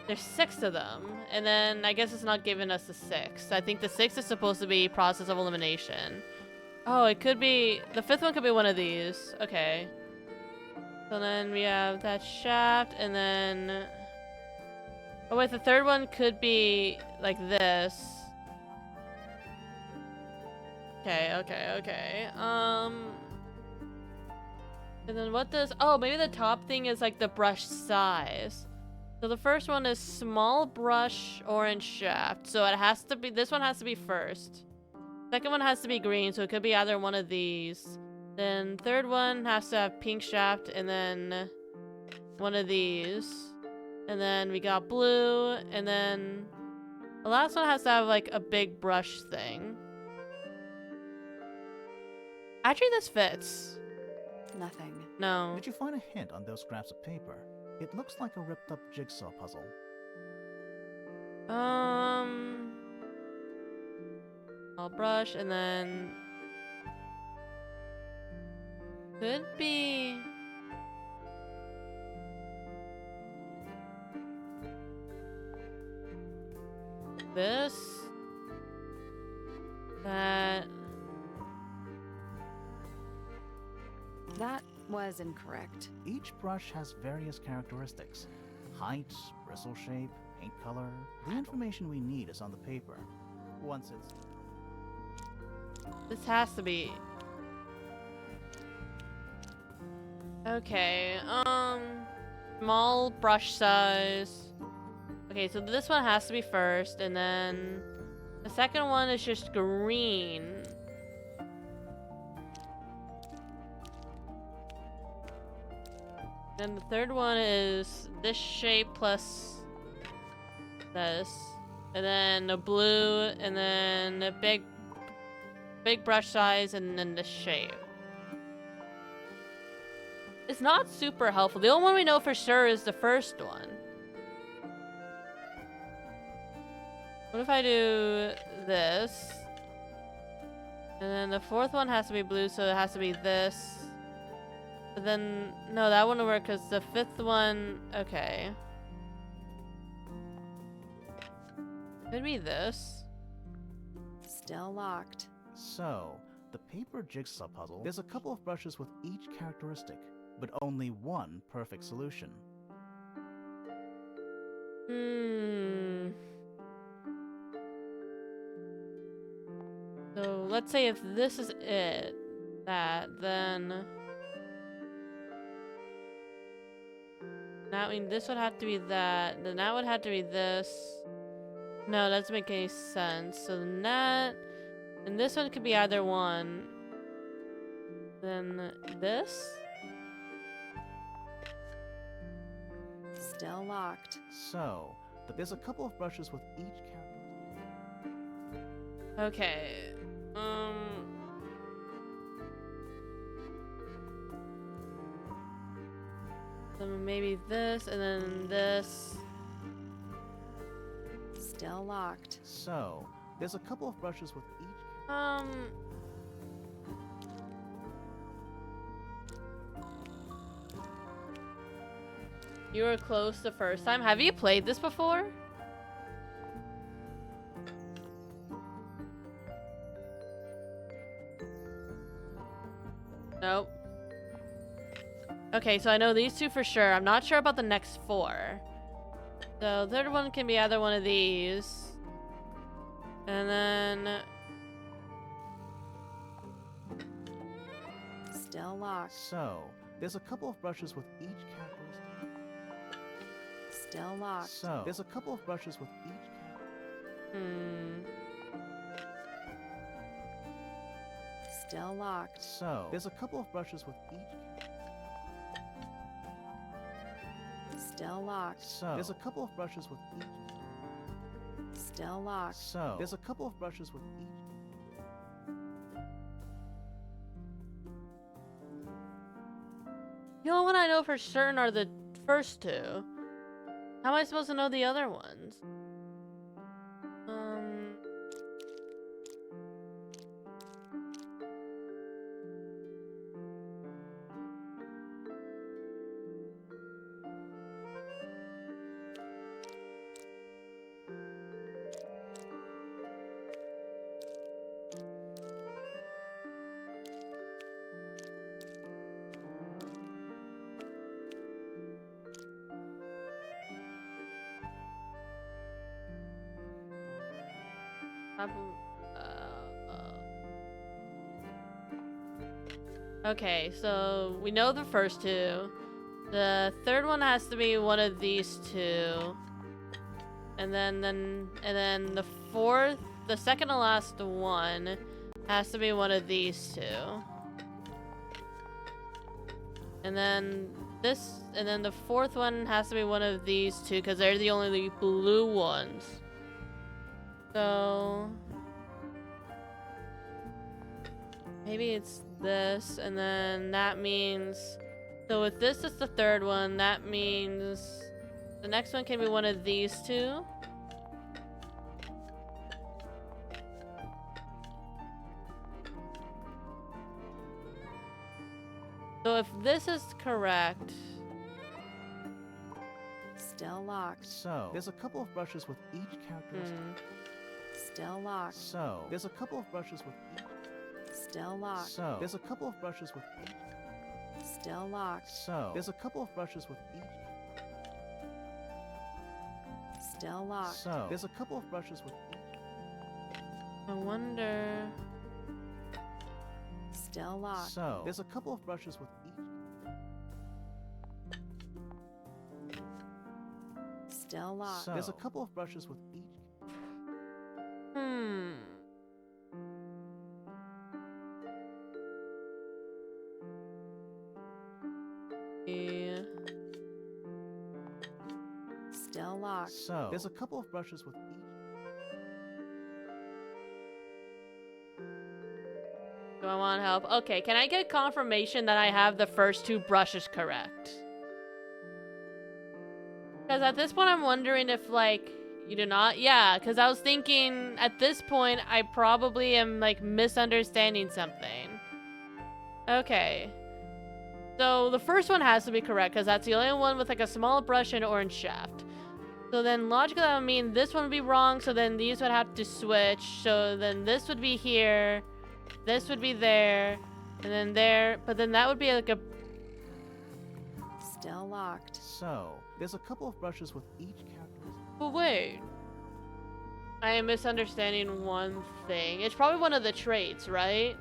There's 6 of them. And then I guess it's not giving us the 6th. I think the 6th is supposed to be process of elimination. Oh, it could be, the 5th one could be one of these. Okay. So then we have that shaft and then, oh wait, the third one could be like this. Okay. And then what does... Oh, maybe the top thing is like the brush size. So the first one is small brush orange shaft. So it has to be... This one has to be first. Second one has to be green, so it could be either one of these. Then third one has to have pink shaft and then one of these. And then we got blue. And then the last one has to have like a big brush thing. Actually, this fits. Nothing. No. Did you find a hint on those scraps of paper? It looks like a ripped up jigsaw puzzle. I'll brush and then could be this, that. That was incorrect. Each brush has various characteristics. Height, bristle shape, paint color. The information we need is on the paper. Once it's... This has to be. Okay, small brush size. Okay, so this one has to be first, and then the second one is just green. Then the third one is this shape plus this. And then a blue, and then a big brush size, and then this shape. It's not super helpful. The only one we know for sure is the first one. What if I do this? And then the fourth one has to be blue, so it has to be this. But then, no, that wouldn't work because the fifth one, okay. Could be this. Still locked. So, the paper jigsaw puzzle, there's a couple of brushes with each characteristic, but only one perfect solution. So let's say if this is it, then that means this would have to be that, then that would have to be this. No, that doesn't make any sense. So then that, and this one could be either one. Then this? Still locked. So, there's a couple of brushes with each characteristic. Okay. So maybe this, and then this. Still locked. So, there's a couple of brushes with each... You were close the first time. Have you played this before? Nope. Okay, so I know these two for sure. I'm not sure about the next four. So, third one can be either one of these. And then... Still locked. So, there's a couple of brushes with each characteristic. Still locked. So, there's a couple of brushes with each characteristic. Still locked. So, there's a couple of brushes with each... Still locked. So, there's a couple of brushes with each... Still locked. So, there's a couple of brushes with each... The only one I know for certain are the first two. How am I supposed to know the other ones? Okay, so we know the first two. The third one has to be one of these two. And then the fourth, the second to last one has to be one of these two. And then this, and then the fourth one has to be one of these two because they're the only blue ones. So maybe it's this, and then that means... So if this is the third one, that means the next one can be one of these two. So if this is correct... Still locked. So, there's a couple of brushes with each characteristic. Still locked. So, there's a couple of brushes with each. Still locked. So, there's a couple of brushes with each. Still locked. So, there's a couple of brushes with each. Still locked. So, there's a couple of brushes with each. I wonder... Still locked. So, there's a couple of brushes with each. Still locked. So, there's a couple of brushes with each. Yeah. Still locked. So, there's a couple of brushes with each. Do I want help? Okay, can I get confirmation that I have the first two brushes correct? Because at this point I'm wondering if, like, you do not? Yeah, because I was thinking at this point I probably am, like, misunderstanding something. Okay. So the first one has to be correct because that's the only one with, like, a small brush and orange shaft. So then logically that would mean this one would be wrong, so then these would have to switch. So then this would be here. This would be there, and then there, but then that would be like a... Still locked. So, there's a couple of brushes with each characteristic. But wait. I am misunderstanding one thing. It's probably one of the traits, right?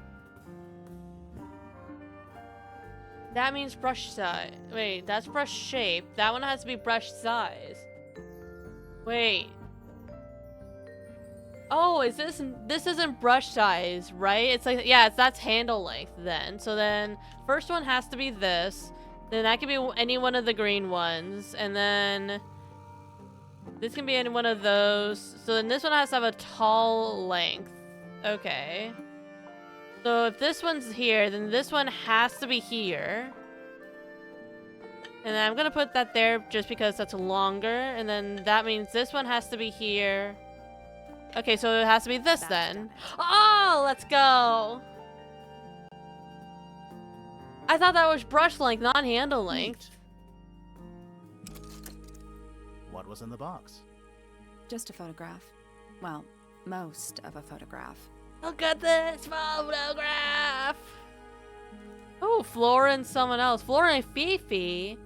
That means brush size. Wait, that's brush shape. That one has to be brush size. Wait. Oh, is this isn't brush size, right? It's like, yeah, that's handle length then. So then first one has to be this. Then that can be any one of the green ones. And then this can be any one of those. So then this one has to have a tall length. Okay. So if this one's here, then this one has to be here. And then I'm gonna put that there just because that's longer. And then that means this one has to be here. Okay, so it has to be this then. Oh, let's go. I thought that was brush length, not handle length. What was in the box? Just a photograph. Well, most of a photograph. Look at this photograph. Oh, Flora and someone else. Flora and Fifi.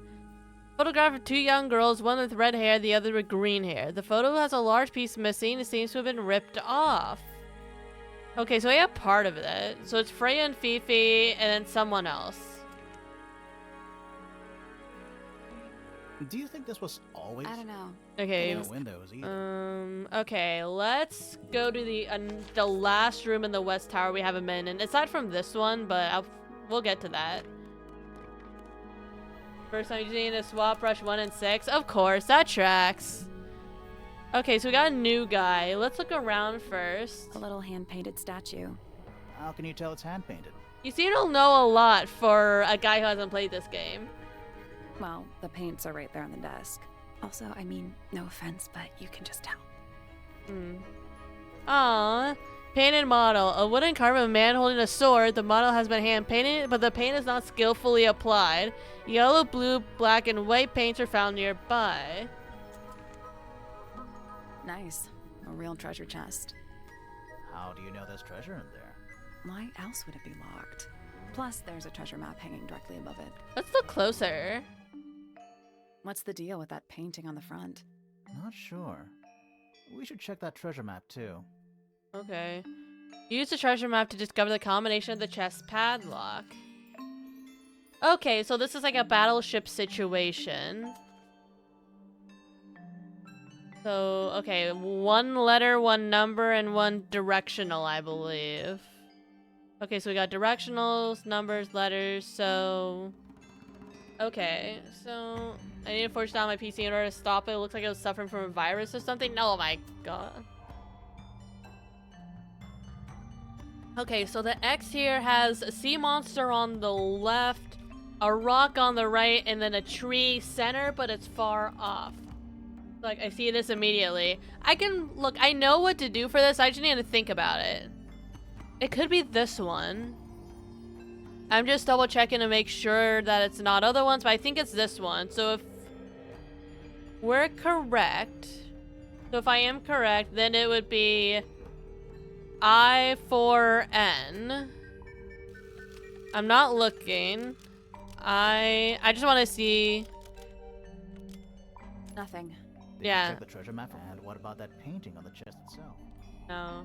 Photograph of two young girls, one with red hair, the other with green hair. The photo has a large piece missing. It seems to have been ripped off. Okay, so we have part of it. So it's Freya and Fifi, and then someone else. Do you think this was always? I don't know. Okay. No windows either. Okay, let's go to the last room in the West Tower we haven't been in. Aside from this one, but we'll get to that. First time using a swap brush 1 and 6. Of course, that tracks. Okay, so we got a new guy. Let's look around first. A little hand-painted statue. How can you tell it's hand painted? You seem to know a lot for a guy who hasn't played this game. Well, the paints are right there on the desk. Also, I mean, no offense, but you can just tell. Aww. Painted model. A wooden carving of a man holding a sword. The model has been hand painted, but the paint is not skillfully applied. Yellow, blue, black, and white paints are found nearby. Nice. A real treasure chest. How do you know there's treasure in there? Why else would it be locked? Plus, there's a treasure map hanging directly above it. Let's look closer. What's the deal with that painting on the front? Not sure. We should check that treasure map too. Okay. Use the treasure map to discover the combination of the chest padlock. Okay, so this is like a battleship situation. So, okay, 1 letter, 1 number, and 1 directional, I believe. Okay, so we got directionals, numbers, letters, so... Okay, so... I need to force down my PC in order to stop it. It looks like it was suffering from a virus or something. Oh my god. Okay, so the X here has a sea monster on the left, a rock on the right, and then a tree center, but it's far off. Like, I see this immediately. I can, look, I know what to do for this, I just need to think about it. It could be this one. I'm just double checking to make sure that it's not other ones, but I think it's this one. So if we're correct, so if I am correct, then it would be I4N. I'm not looking. I just want to see. Nothing. Yeah. Check the treasure map, and what about that painting on the chest itself? No.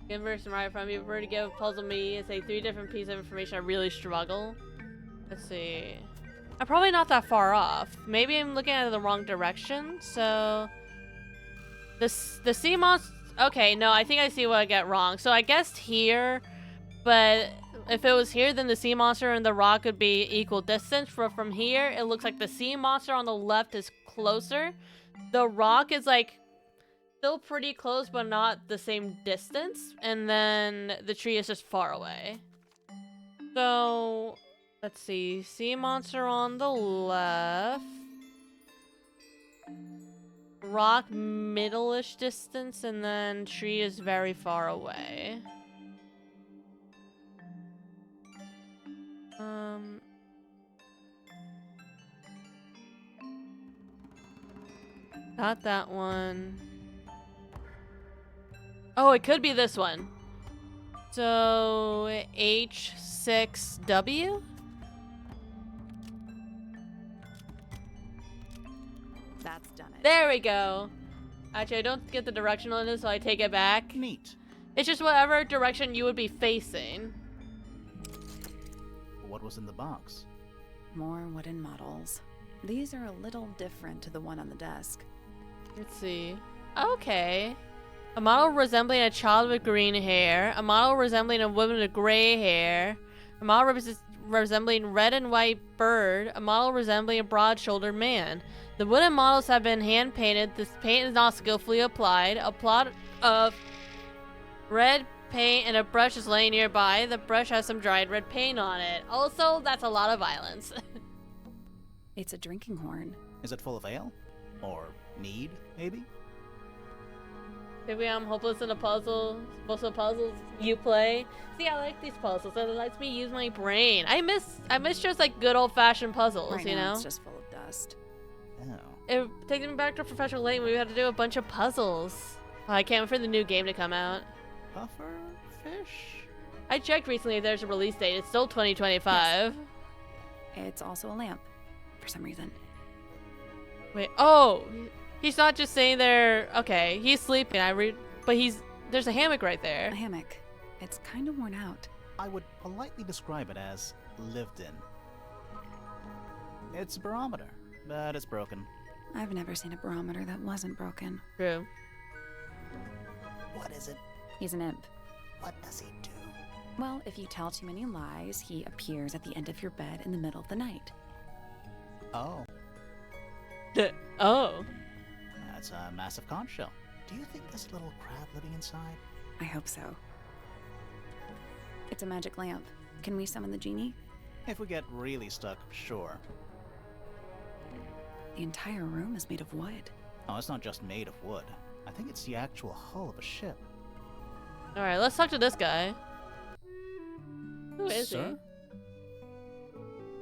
Give verse right from you. If we're to give a puzzle me and say 3 different pieces of information, I really struggle. Let's see. I'm probably not that far off. Maybe I'm looking at it the wrong direction. So the sea monster. Okay, no, I think I see what I get wrong. So I guessed here, but if it was here, then the sea monster and the rock would be equal distance. From here, it looks like the sea monster on the left is closer. The rock is like still pretty close, but not the same distance. And then the tree is just far away. So let's see. Sea monster on the left. Rock middle-ish distance, and then tree is very far away. Not that one. Oh, it could be this one. So H6W? That's done it. There we go. Actually, I don't get the direction on this, so I take it back. Neat. It's just whatever direction you would be facing. What was in the box? More wooden models. These are a little different to the one on the desk. Let's see. Okay. A model resembling a child with green hair. A model resembling a woman with gray hair. A model resembling red and white bird. A model resembling a broad-shouldered man. The wooden models have been hand-painted. This paint is not skillfully applied. A plot of red paint and a brush is laying nearby. The brush has some dried red paint on it. Also, that's a lot of violence. It's a drinking horn. Is it full of ale? Or mead, maybe? Maybe I'm hopeless in a puzzle. Most of the puzzles you play. See, I like these puzzles. It lets me use my brain. I miss just like good old-fashioned puzzles, Right you now know? it's just full of dust. Oh. It takes me back to Professional Layton. We had to do a bunch of puzzles. Oh, I can't wait for the new game to come out. Puffer fish? I checked recently if there's a release date. It's still 2025. It's also a lamp, for some reason. Wait, oh! He's not just sitting there. Okay, he's sleeping. But there's a hammock right there. A hammock. It's kind of worn out. I would politely describe it as lived in. It's a barometer, but it's broken. I've never seen a barometer that wasn't broken. True. What is it? He's an imp. What does he do? Well, if you tell too many lies, he appears at the end of your bed in the middle of the night. Oh, Oh. that's a massive conch shell. Do you think there's a little crab living inside? I hope so. It's a magic lamp. Can we summon the genie? If we get really stuck, sure. The entire room is made of wood. Oh, it's not just made of wood. I think it's the actual hull of a ship. Alright, let's talk to this guy. Who is Sir?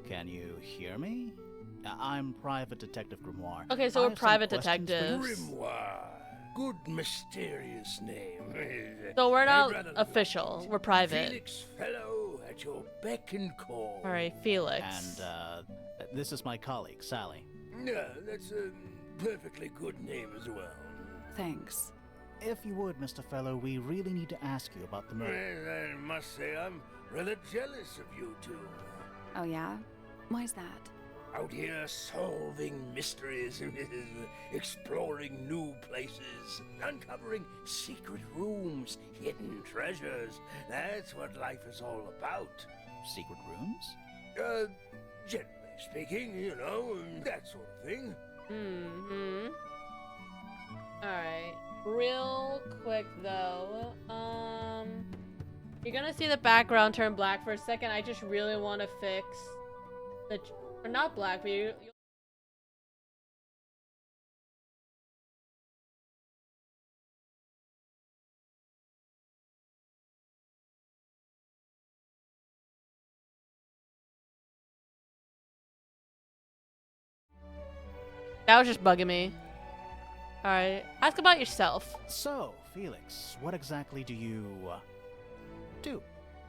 Can you hear me? I'm Private Detective Grimoire. he? Okay, so I we're have some private questions for you. detectives. Grimoire. Good mysterious name. So we're My not brother official. We're private. Felix Fellow at your beck and call. Alright, Felix. And, this is my colleague, Sally. No, that's a perfectly good name as well. Thanks. If you would, Mr. Fellow, we really need to ask you about the Well, murder. I must say I'm rather jealous of you two. Oh yeah? Why's that? Out here solving mysteries, exploring new places, uncovering secret rooms, hidden treasures. That's what life is all about. Secret rooms? Generally speaking, you know, that sort of thing. Mm-hmm. Alright. Real quick though. You're gonna see the background turn black for a second. I just really want to fix the, or not black, but you that was just bugging me. Alright, ask about yourself. So, Felix, what exactly do you do?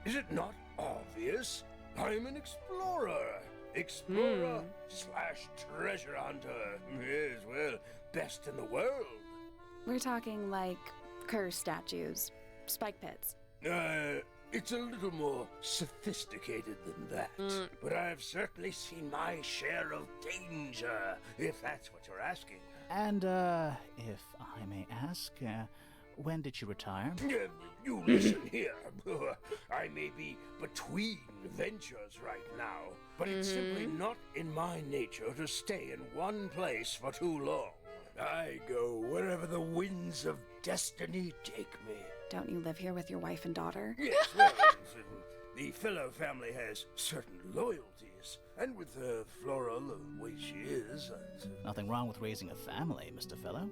Is it not obvious? I'm an explorer. Explorer slash treasure hunter. Yes, well, best in the world. We're talking like curse statues, spike pits. It's a little more sophisticated than that. But I've certainly seen my share of danger, if that's what you're asking. And, if I may ask, when did you retire? You listen here. I may be between ventures right now, but it's simply not in my nature to stay in one place for too long. I go wherever the winds of destiny take me. Don't you live here with your wife and daughter? Yes, well, the fellow family has certain loyalties, and with Flora the way she is, Nothing wrong with raising a family, Mr. Fellow.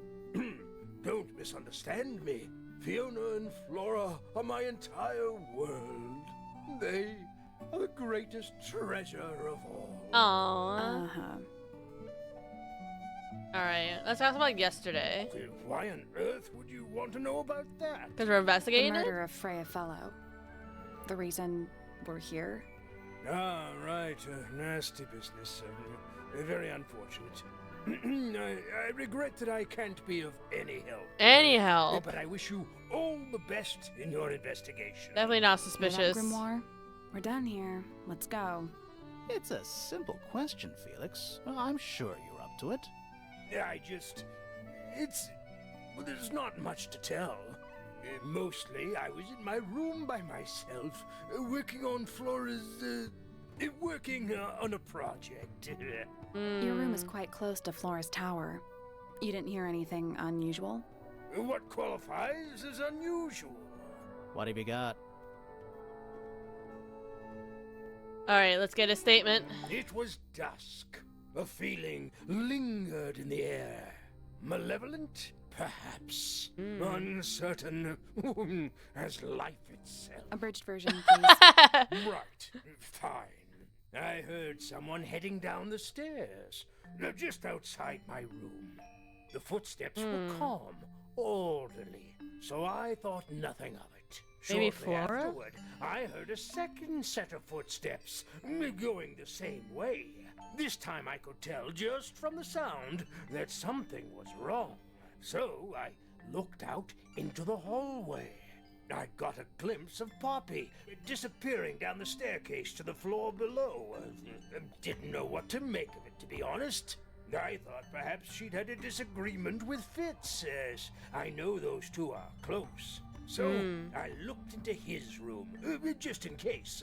don't misunderstand me. Fiona and Flora are my entire world. They are the greatest treasure of all. Aww. Uh-huh. Alright, let's talk about yesterday. Why on earth would you want to know about that? Because we're The investigating it? murder of Freya Fellow. The reason we're here? Ah, right. Nasty business. Very unfortunate. I regret that I can't be of any help. Any help? But I wish you all the best in your investigation. Definitely not Hear that, suspicious. Grimoire? We're done here. Let's go. It's a simple question, Felix. Well, I'm sure you're up to it. Well, there's not much to tell. Mostly, I was in my room by myself, working on Flora's, working on a project. Your room is quite close to Flora's tower. You didn't hear anything unusual? What qualifies as unusual? What have you got? Alright, let's get a statement. It was dusk. A feeling lingered in the air. Malevolent, perhaps. Uncertain, as life itself. Abridged version, please. Right, fine. I heard someone heading down the stairs, just outside my room. The footsteps were calm, orderly, so I thought nothing of it. Maybe Shortly Flora? afterward, I heard a second set of footsteps, going the same way. This time I could tell just from the sound that something was wrong. So I looked out into the hallway. I got a glimpse of Poppy disappearing down the staircase to the floor below. Didn't know what to make of it, to be honest. I thought perhaps she'd had a disagreement with Fitz, as I know those two are close. So I looked into his room, just in case,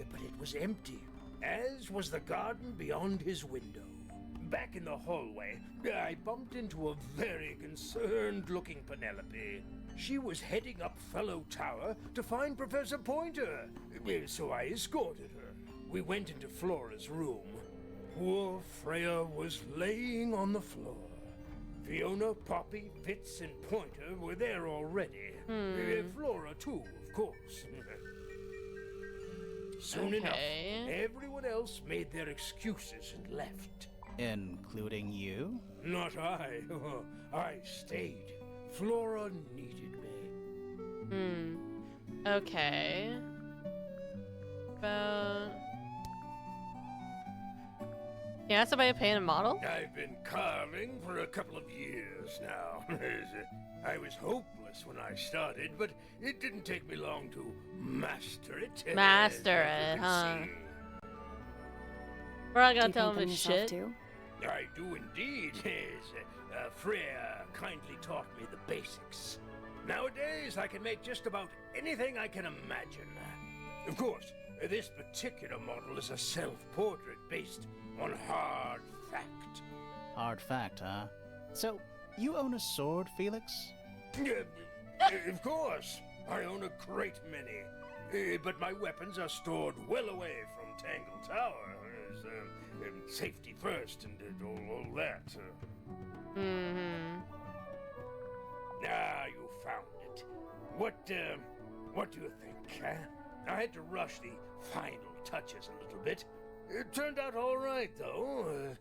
but it was empty, as was the garden beyond his window. Back in the hallway, I bumped into a very concerned-looking Penelope. She was heading up Fellow Tower to find Professor Pointer, so I escorted her. We went into Flora's room. Poor Freya was laying on the floor. Fiona, Poppy, Fitz, and Pointer were there already. Flora, too, of course. Soon enough, everyone else made their excuses and left. Including you? Not I. I stayed. Flora needed me. Okay. About... Yeah, somebody paint a model? I've been carving for a couple of years now. I was hopeless when I started, but it didn't take me long to master it. Master as it, you huh? can see. We're not Do gonna you tell paint him them his yourself shit. too? I do indeed. Freya kindly taught me the basics. Nowadays, I can make just about anything I can imagine. Of course, this particular model is a self-portrait based on hard fact. Hard fact, huh? So, you own a sword, Felix? Of course, I own a great many. But my weapons are stored well away from Tangle Tower. Safety first and all that. Mm-hmm. Ah, you found it. What do you think, huh? I had to rush the final touches a little bit. It turned out all right, though.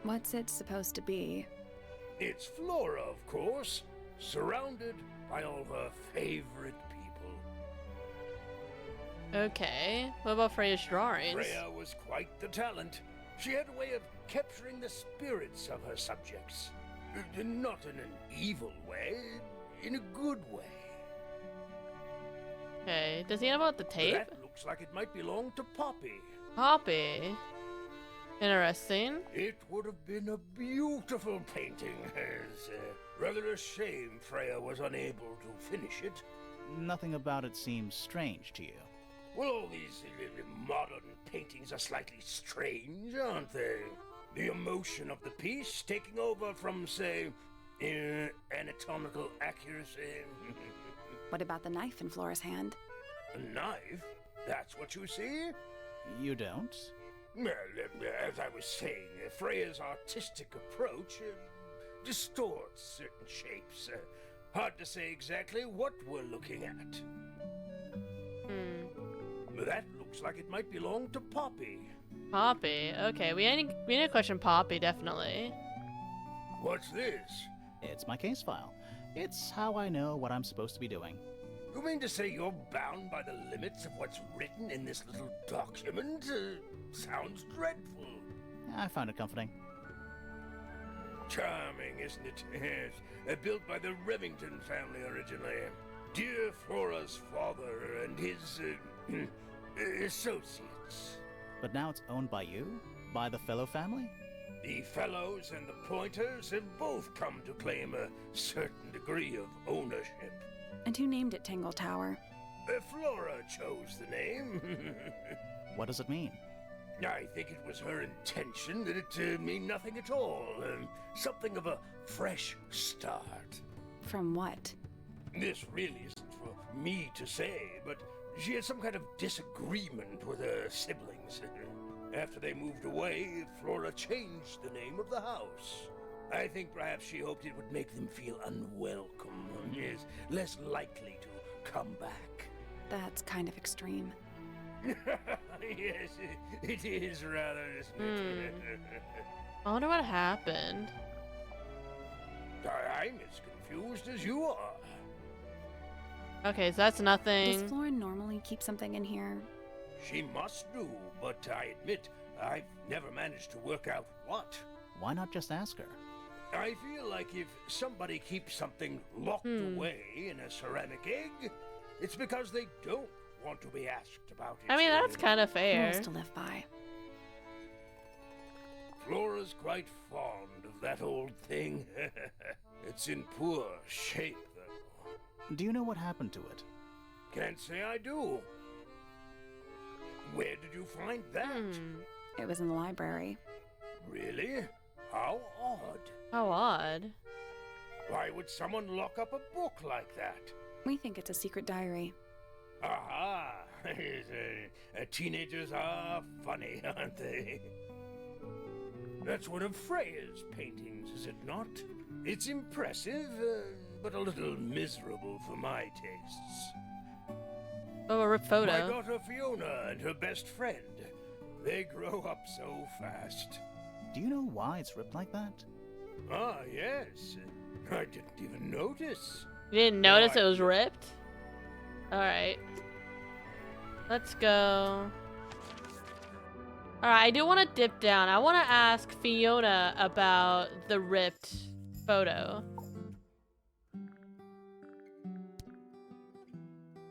What's it supposed to be? It's Flora, of course, surrounded by all her favorite people. Okay. What about Freya's drawings? Freya was quite the talent. She had a way of capturing the spirits of her subjects. Not in an evil way, in a good way. Okay. Does he know about the tape? That looks like it might belong to Poppy. Poppy. Interesting. It would have been a beautiful painting. It's rather a shame Freya was unable to finish it. Nothing about it seems strange to you. Well, all these modern paintings are slightly strange, aren't they? The emotion of the piece taking over from, say, anatomical accuracy. What about the knife in Flora's hand? A knife? That's what you see? You don't? Well, as I was saying, Freya's artistic approach distorts certain shapes. Hard to say exactly what we're looking at. That looks like it might belong to Poppy. Poppy. Okay, we need to question Poppy, definitely. What's this? It's my case file. It's how I know what I'm supposed to be doing. You mean to say you're bound by the limits of what's written in this little document? Sounds dreadful. I find it comforting. Charming, isn't it? Yes. Built by the Remington family originally. Dear Flora's father and his associates. But now it's owned by you? By the Fellow family? The Fellows and the Pointers have both come to claim a certain degree of ownership. And who named it Tangle Tower? Flora chose the name. What does it mean? I think it was her intention that it mean nothing at all. Something of a fresh start. From what? This really isn't for me to say, but she had some kind of disagreement with her siblings. After they moved away, Flora changed the name of the house. I think perhaps she hoped it would make them feel unwelcome, yes, less likely to come back. That's kind of extreme. Yes, it is rather, isn't it? I wonder what happened. I'm as confused as you are. Okay, so that's nothing. Does Flora normally keep something in here? She must do, but I admit I've never managed to work out what. Why not just ask her? I feel like if somebody keeps something locked away in a ceramic egg, it's because they don't want to be asked about it. I mean, that's kind of fair. Rules to live by. Flora's quite fond of that old thing. It's in poor shape, though. Do you know what happened to it? Can't say I do. Where did you find that? It was in the library. Really? How odd. How odd. Why would someone lock up a book like that? We think it's a secret diary. Aha! Teenagers are funny, aren't they? That's one of Freya's paintings, is it not? It's impressive, but a little miserable for my tastes. Oh, a ripped photo. My daughter Fiona and her best friend. They grow up so fast. Do you know why it's ripped like that? Ah, yes. I didn't even notice. You didn't notice Why? it was ripped? Alright. Let's go. Alright, I do want to dip down. I want to ask Fiona about the ripped photo.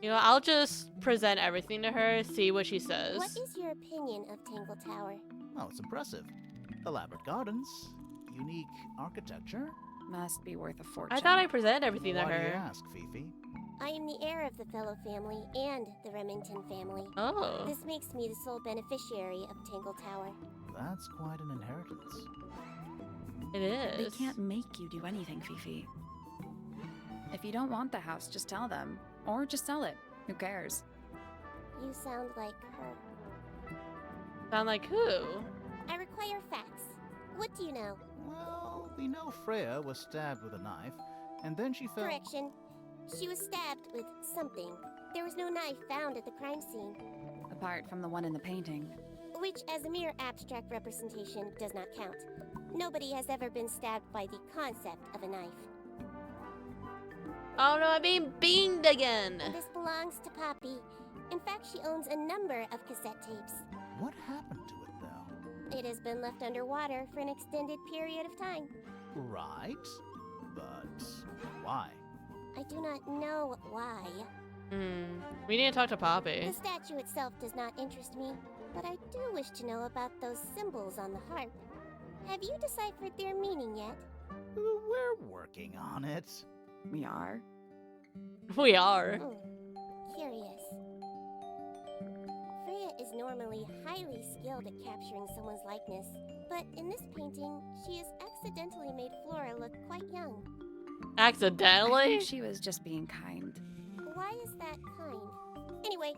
You know, I'll just present everything to her, see what she says. What is your opinion of Tangle Tower? Oh, it's impressive. Elaborate gardens, unique architecture. Must be worth a fortune. I thought I presented everything to Why do you her. ask, Fifi? I am the heir of the Fellow family and the Remington family. Oh. This makes me the sole beneficiary of Tangle Tower. That's quite an inheritance. It They is. can't make you do anything, Fifi. If you don't want the house, just tell them. Or just sell it. Who cares? You sound like her. Sound like who? I require facts. What do you know? Well, we know Freya was stabbed with a knife, and then she fell. Correction. She was stabbed with something. There was no knife found at the crime scene, Apart from the one in the painting. which, as a mere abstract representation, does not count. Nobody has ever been stabbed by the concept of a knife. Oh no, I'm being beamed again. This belongs to Poppy. In fact, she owns a number of cassette tapes. What happened to it, though? It has been left underwater for an extended period of time. Right, but why? I do not know why. We need to talk to Poppy. The statue itself does not interest me, but I do wish to know about those symbols on the harp. Have you deciphered their meaning yet? We're working on it. We are? We are. Curious. Freya is normally highly skilled at capturing someone's likeness, but in this painting, she has accidentally made Flora look quite young. I Accidentally? think she was just being kind. Why is that kind? Anyway,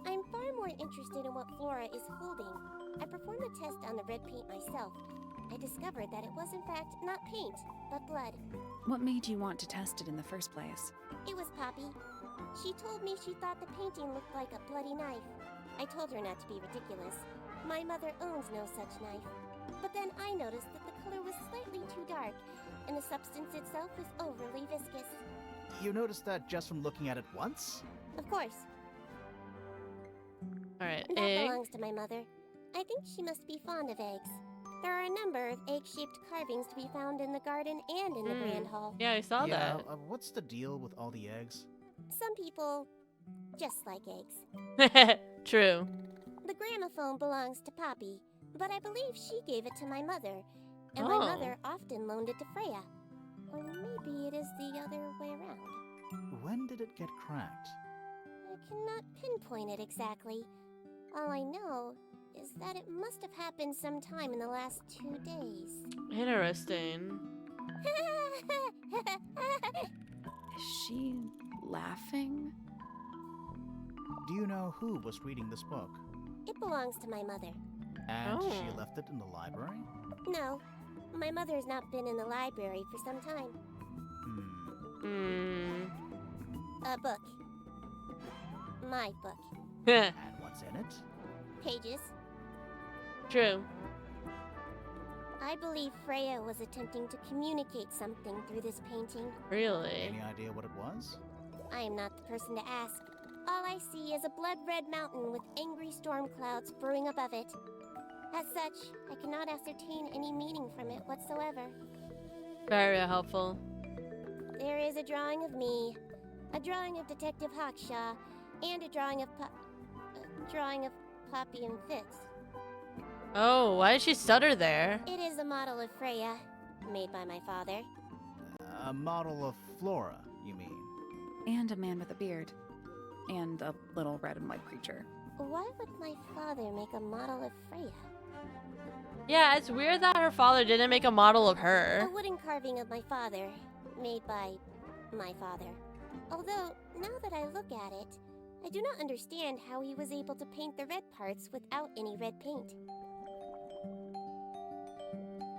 I'm far more interested in what Flora is holding. I performed a test on the red paint myself. I discovered that it was in fact not paint, but blood. What made you want to test it in the first place? It was Poppy. She told me she thought the painting looked like a bloody knife. I told her not to be ridiculous. My mother owns no such knife. But then I noticed that the color was slightly too dark, and the substance itself was overly viscous. You noticed that just from looking at it once? Of course, Alright, that egg. belongs to my mother. I think she must be fond of eggs. There are a number of egg-shaped carvings to be found in the garden and in the Grand Hall. Yeah, I saw Yeah, what's the deal with all the eggs? Some people just like eggs. that. True. The gramophone belongs to Poppy, but I believe she gave it to my mother, and my Oh. mother often loaned it to Freya. Or maybe it is the other way around. When did it get cracked? I cannot pinpoint it exactly. All I know is that it must have happened sometime in the last 2 days. Interesting. Is she laughing? Do you know who was reading this book? It belongs to my mother. And Oh. she left it in the library? No, my mother has not been in the library for some time. A book. My book. And what's in it? Pages. True. I believe Freya was attempting to communicate something through this painting. Really? Any idea what it was? I am not the person to ask. All I see is a blood-red mountain with angry storm clouds brewing above it. As such, I cannot ascertain any meaning from it whatsoever. Very helpful. There is a drawing of me, a drawing of Detective Hawkshaw, and a drawing of Poppy and Fitz. Oh, why did she stutter there? It is a model of Freya, made by my father. A model of Flora, you mean? And a man with a beard. And a little red and white creature. Why would my father make a model of Freya? Yeah, it's weird that her father didn't make a model of A her. wooden carving of my father, made by my father. Although, now that I look at it, I do not understand how he was able to paint the red parts without any red paint.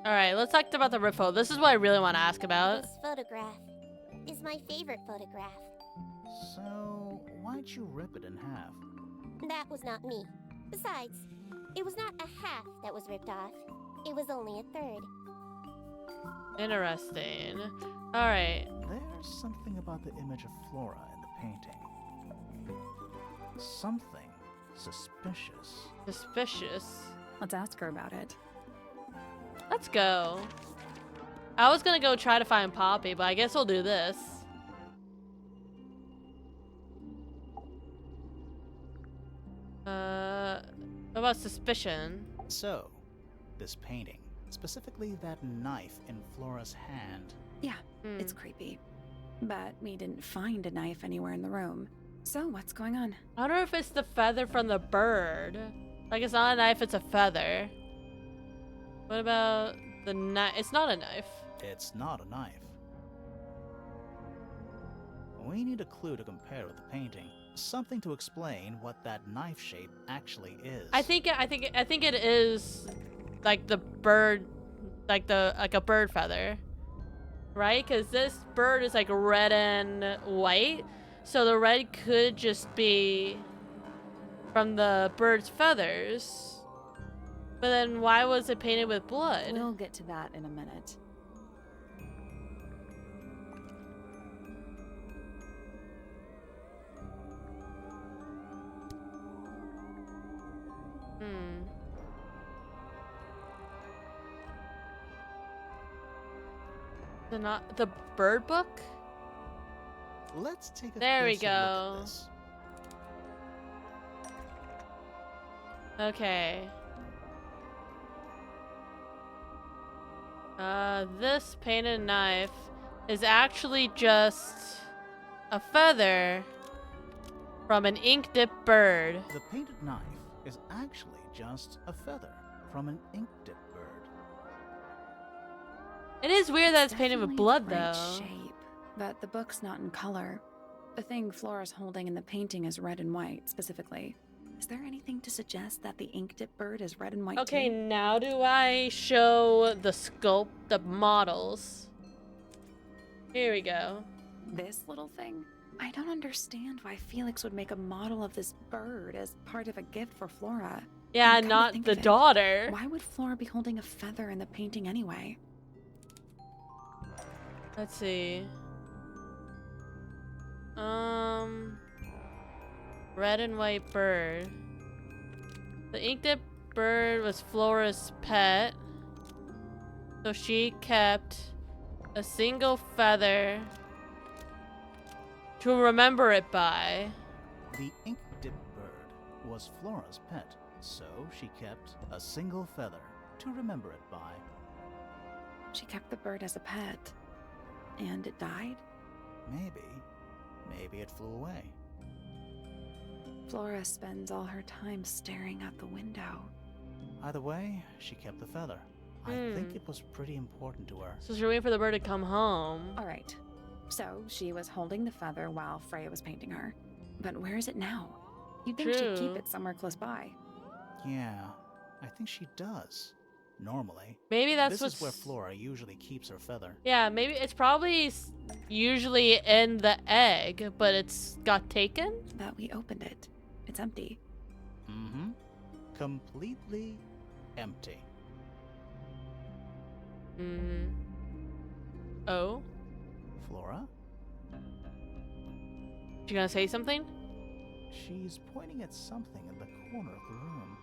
Alright, let's talk about the repo. This is what I really want to ask about. This photograph is my favorite photograph. So, why'd you rip it in half? That was not me. Besides, it was not a half that was ripped off. It was only a third. Interesting. Alright. There's something about the image of Flora in the painting. Something suspicious. Suspicious. Let's ask her about it. Let's go. I was gonna go try to find Poppy, but I guess we'll do this. What about suspicion? So, this painting, specifically that knife in Flora's hand. Yeah, it's creepy. But we didn't find a knife anywhere in the room. So what's going on? I wonder if it's the feather from the bird. Like, it's not a knife, it's a feather. What about the knife? It's not a knife. It's not a knife. We need a clue to compare with the painting. Something to explain what that knife shape actually is. I think it is like the bird, like a bird feather, right? Because this bird is like red and white, so the red could just be from the bird's feathers. But then why was it painted with blood? We'll get to that in a minute. The bird book? Let's take a There we closer look go. at this. Okay. This painted knife is actually just a feather from an ink dip bird. The painted knife is actually just a feather from an ink dip bird. It is weird that it's painted with Definitely blood, the right though. shape, but the book's not in color. The thing Flora's holding in the painting is red and white, specifically. Is there anything to suggest that the ink dip bird is red and white Okay, too? now do I show the sculpt, the models? Here we go. This little thing? I don't understand why Felix would make a model of this bird as part of a gift for Flora. Yeah, And come to not think the of it, daughter. Why would Flora be holding a feather in the painting anyway? Let's see. Red and white bird. The ink dip bird was Flora's pet, so she kept a single feather to remember it by. The ink dip bird was Flora's pet, so she kept a single feather to remember it by. She kept the bird as a pet. And it died? Maybe it flew away. Flora spends all her time staring out the window. Either way, she kept the feather. I think it was pretty important to her. So she's waiting for the bird to come home. All right. So she was holding the feather while Freya was painting her. But where is it now? You'd think she'd keep True. it somewhere close by. Yeah, I think she does. Normally. Maybe that's This what's is where Flora usually keeps her feather. Yeah, maybe it's probably usually in the egg, but it's got taken. But we opened it. It's empty. Mm-hmm. Completely empty. Oh, Flora? you gonna say something? She's pointing at something in the corner of the room.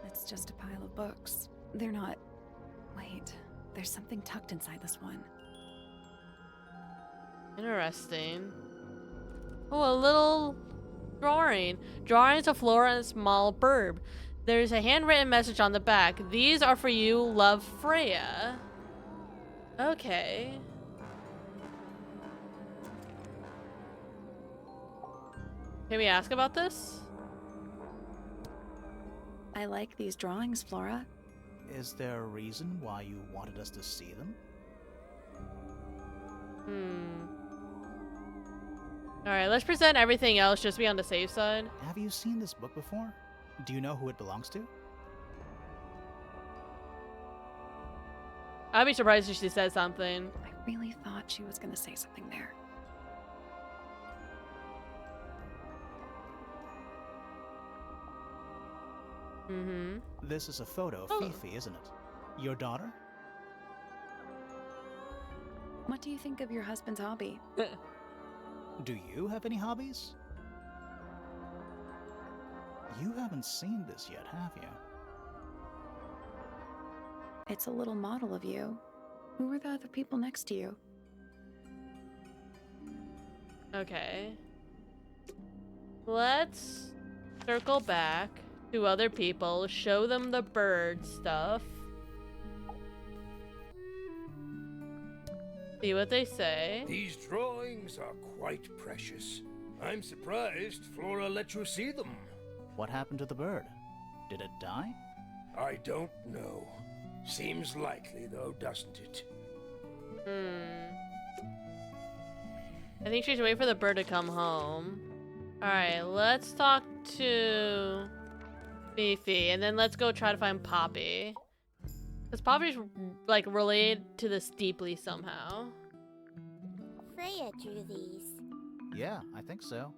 It's just a pile of books. They're not... Wait, there's something tucked inside this one. Interesting. Oh, a little drawing. Drawings of Flora and a small bird. There's a handwritten message on the back. These are for you, love, Freya. Okay. Can we ask about this? I like these drawings, Flora. Is there a reason why you wanted us to see them? Alright, let's present everything else, just be on the safe side. Have you seen this book before? Do you know who it belongs to? I'd be surprised if she said something. I really thought she was gonna say something there. This is a photo of Oh. Fifi, isn't it? Your daughter? What do you think of your husband's hobby? Do you have any hobbies? You haven't seen this yet, have you? It's a little model of you. Who were the other people next to you? Okay. Let's circle back to other people, show them the bird stuff. See what they say. These drawings are quite precious. I'm surprised Flora let you see them. What happened to the bird? Did it die? I don't know. Seems likely, though, doesn't it? I think she's waiting for the bird to come home. Alright, let's talk to Fifi, and then let's go try to find Poppy. Because Poppy's, like, related to this deeply somehow. Freya drew these, Yeah, I think so.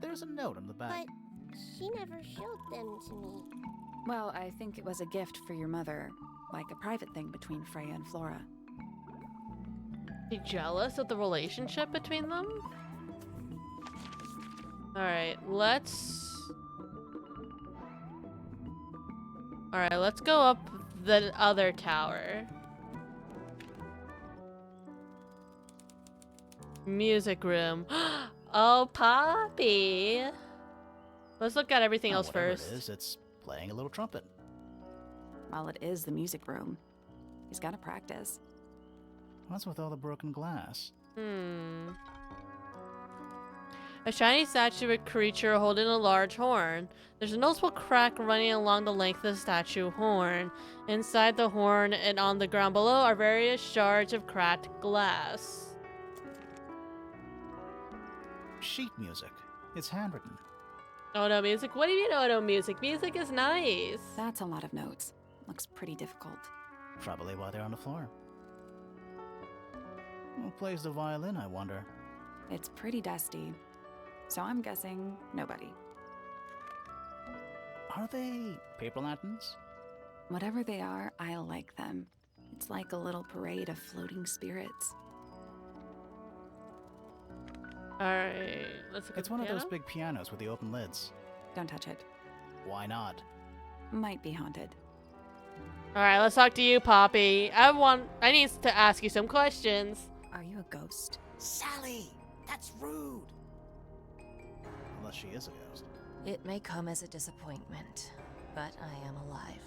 There's a note on the back. but she never showed them to me. Well, I think it was a gift for your mother, like a private thing between Freya and Flora. Is she jealous of the relationship between them? Alright, let's go up the other tower. Music room. Oh, Poppy! Let's look at everything else Whatever first. it is, it's playing a little trumpet. Well, it is the music room. He's gotta practice. What's with all the broken glass? A shiny statue of a creature holding a large horn. There's a noticeable crack running along the length of the statue horn. Inside the horn and on the ground below are various shards of cracked glass. Sheet music. It's handwritten. Oh no, music? What do you mean, oh no, music? Music is nice. That's a lot of notes. Looks pretty difficult. Probably why they're on the floor. Who plays the violin, I wonder? It's pretty dusty. So I'm guessing nobody. Are they paper lanterns? Whatever they are, I like them. It's like a little parade of floating spirits. Alright, let's look at It's the one of piano. those big pianos with the open lids. Don't touch it. Why not? Might be haunted. Alright, let's talk to you, Poppy. I need to ask you some questions. Are you a ghost? Sally! That's rude! Unless she is a ghost. It may come as a disappointment, but I am alive.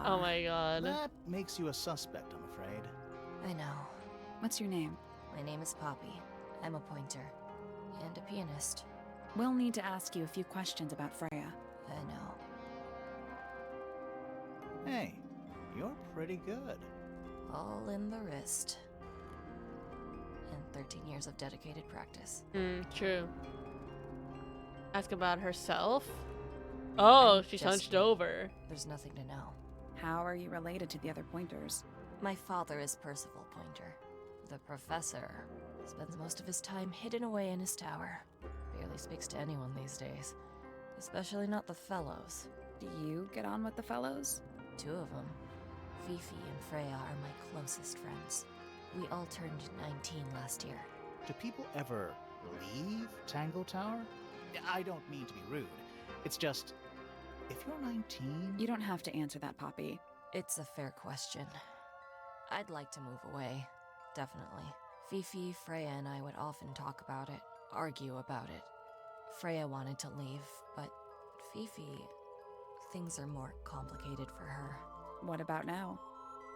Oh my god. That makes you a suspect, I'm afraid. I know. What's your name? My name is Poppy. I'm a pointer. And a pianist. We'll need to ask you a few questions about Freya. I know. Hey, you're pretty good. All in the wrist. And 13 years of dedicated practice. True. Ask about herself? Oh, I'm she's just hunched me. over. There's nothing to know. How are you related to the other pointers? My father is Percival Pointer. The professor spends most of his time hidden away in his tower. Barely speaks to anyone these days. Especially not the fellows. Do you get on with the fellows? 2 of them. Fifi and Freya are my closest friends. We all turned 19 last year. Do people ever leave Tangle Tower? I don't mean to be rude. It's just, if you're 19... You don't have to answer that, Poppy. It's a fair question. I'd like to move away. Definitely. Fifi, Freya, and I would often talk about it, argue about it. Freya wanted to leave, but Fifi... Things are more complicated for her. What about now?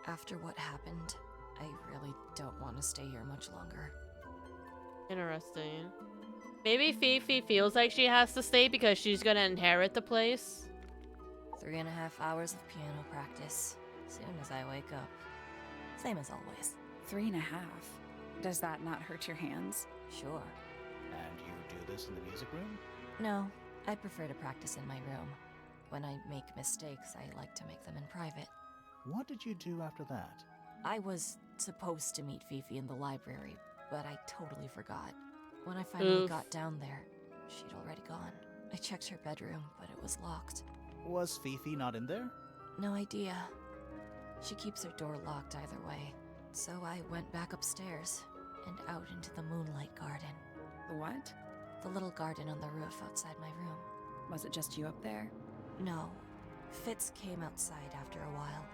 After what happened, I really don't want to stay here much longer. Interesting. Maybe Fifi feels like she has to stay because she's gonna inherit the place. 3.5 hours of piano practice. Soon as I wake up. Same as always. 3.5. Does that not hurt your hands? Sure. And you do this in the music room? No, I prefer to practice in my room. When I make mistakes, I like to make them in private. What did you do after that? I was supposed to meet Fifi in the library, but I totally forgot. When I finally Oof. got down there, she'd already gone. I checked her bedroom, but it was locked. Was Fifi not in there? No idea. She keeps her door locked either way. So I went back upstairs and out into the moonlight garden. The what? The little garden on the roof outside my room. Was it just you up there? No. Fitz came outside after a while.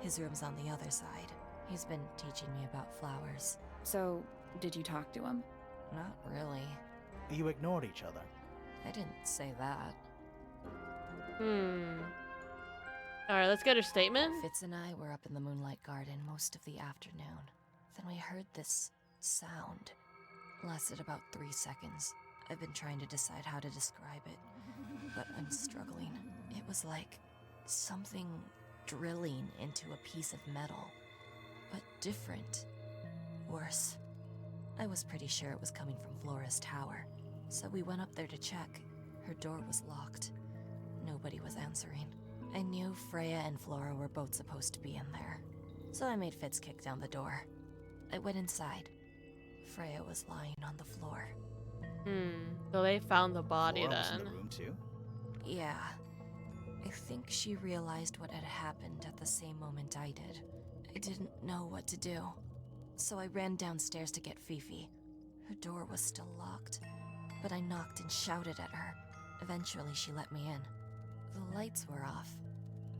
His room's on the other side. He's been teaching me about flowers. So, did you talk to him? Not really. You ignored each other. I didn't say that. Alright, let's get her statement. Fitz and I were up in the moonlight garden most of the afternoon. Then we heard this sound. Lasted about 3 seconds. I've been trying to decide how to describe it, but I'm struggling. It was like something drilling into a piece of metal, but different. Worse. I was pretty sure it was coming from Flora's tower. So we went up there to check. Her door was locked. Nobody was answering. I knew Freya and Flora were both supposed to be in there. So I made Fitz kick down the door. I went inside. Freya was lying on the floor. So they found the body Flora was in then. the room too? Yeah. I think she realized what had happened at the same moment I did. I didn't know what to do. So I ran downstairs to get Fifi. Her door was still locked, but I knocked and shouted at her. Eventually she let me in. The lights were off,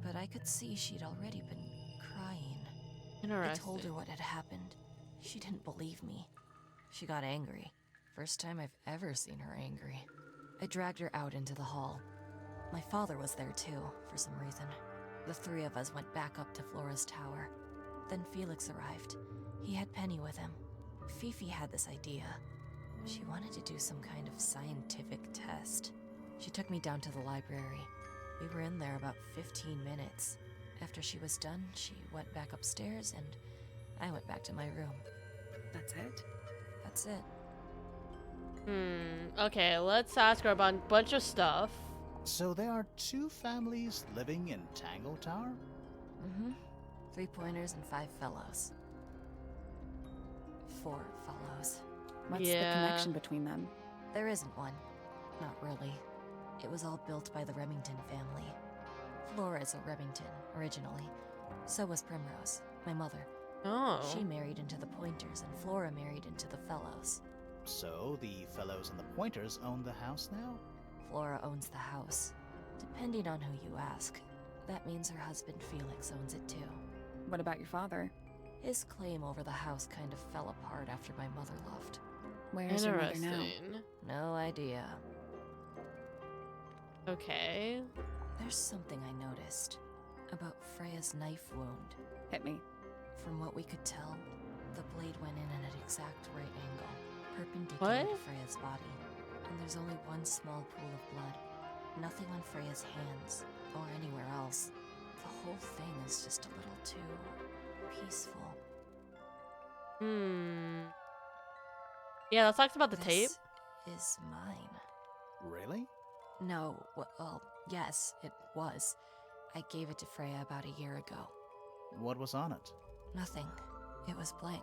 but I could see she'd already been crying. I Interesting. told her what had happened. She didn't believe me. She got angry. First time I've ever seen her angry. I dragged her out into the hall. My father was there too, for some reason. The three of us went back up to Flora's tower. Then Felix arrived. He had Penny with him. Fifi had this idea. She wanted to do some kind of scientific test. She took me down to the library. We were in there about 15 minutes. After she was done, she went back upstairs and I went back to my room. That's it? That's it. Okay, let's ask her about a bunch of stuff. So there are 2 families living in Tangle Tower? 3 pointers and 5 fellows. 4 fellows. What's the Yeah. connection between them? There isn't one. Not really. It was all built by the Remington family. Flora is a Remington, originally. So was Primrose, my mother. Oh. She married into the Pointers, and Flora married into the Fellows. So the fellows and the pointers own the house now? Flora owns the house. Depending on who you ask, that means her husband Felix owns it too. What about your father? His claim over the house kind of fell apart after my mother left. Where's your mother now? Interesting. No idea. Okay. There's something I noticed about Freya's knife wound. Hit me. From what we could tell, the blade went in at an exact right angle, perpendicular to What? Freya's body. And there's only one small pool of blood. Nothing on Freya's hands, or anywhere else. The whole thing is just a little too peaceful. Yeah, let's talk about the tape. This is mine. Really? No, well, yes, it was. I gave it to Freya about a year ago. What was on it? Nothing. It was blank.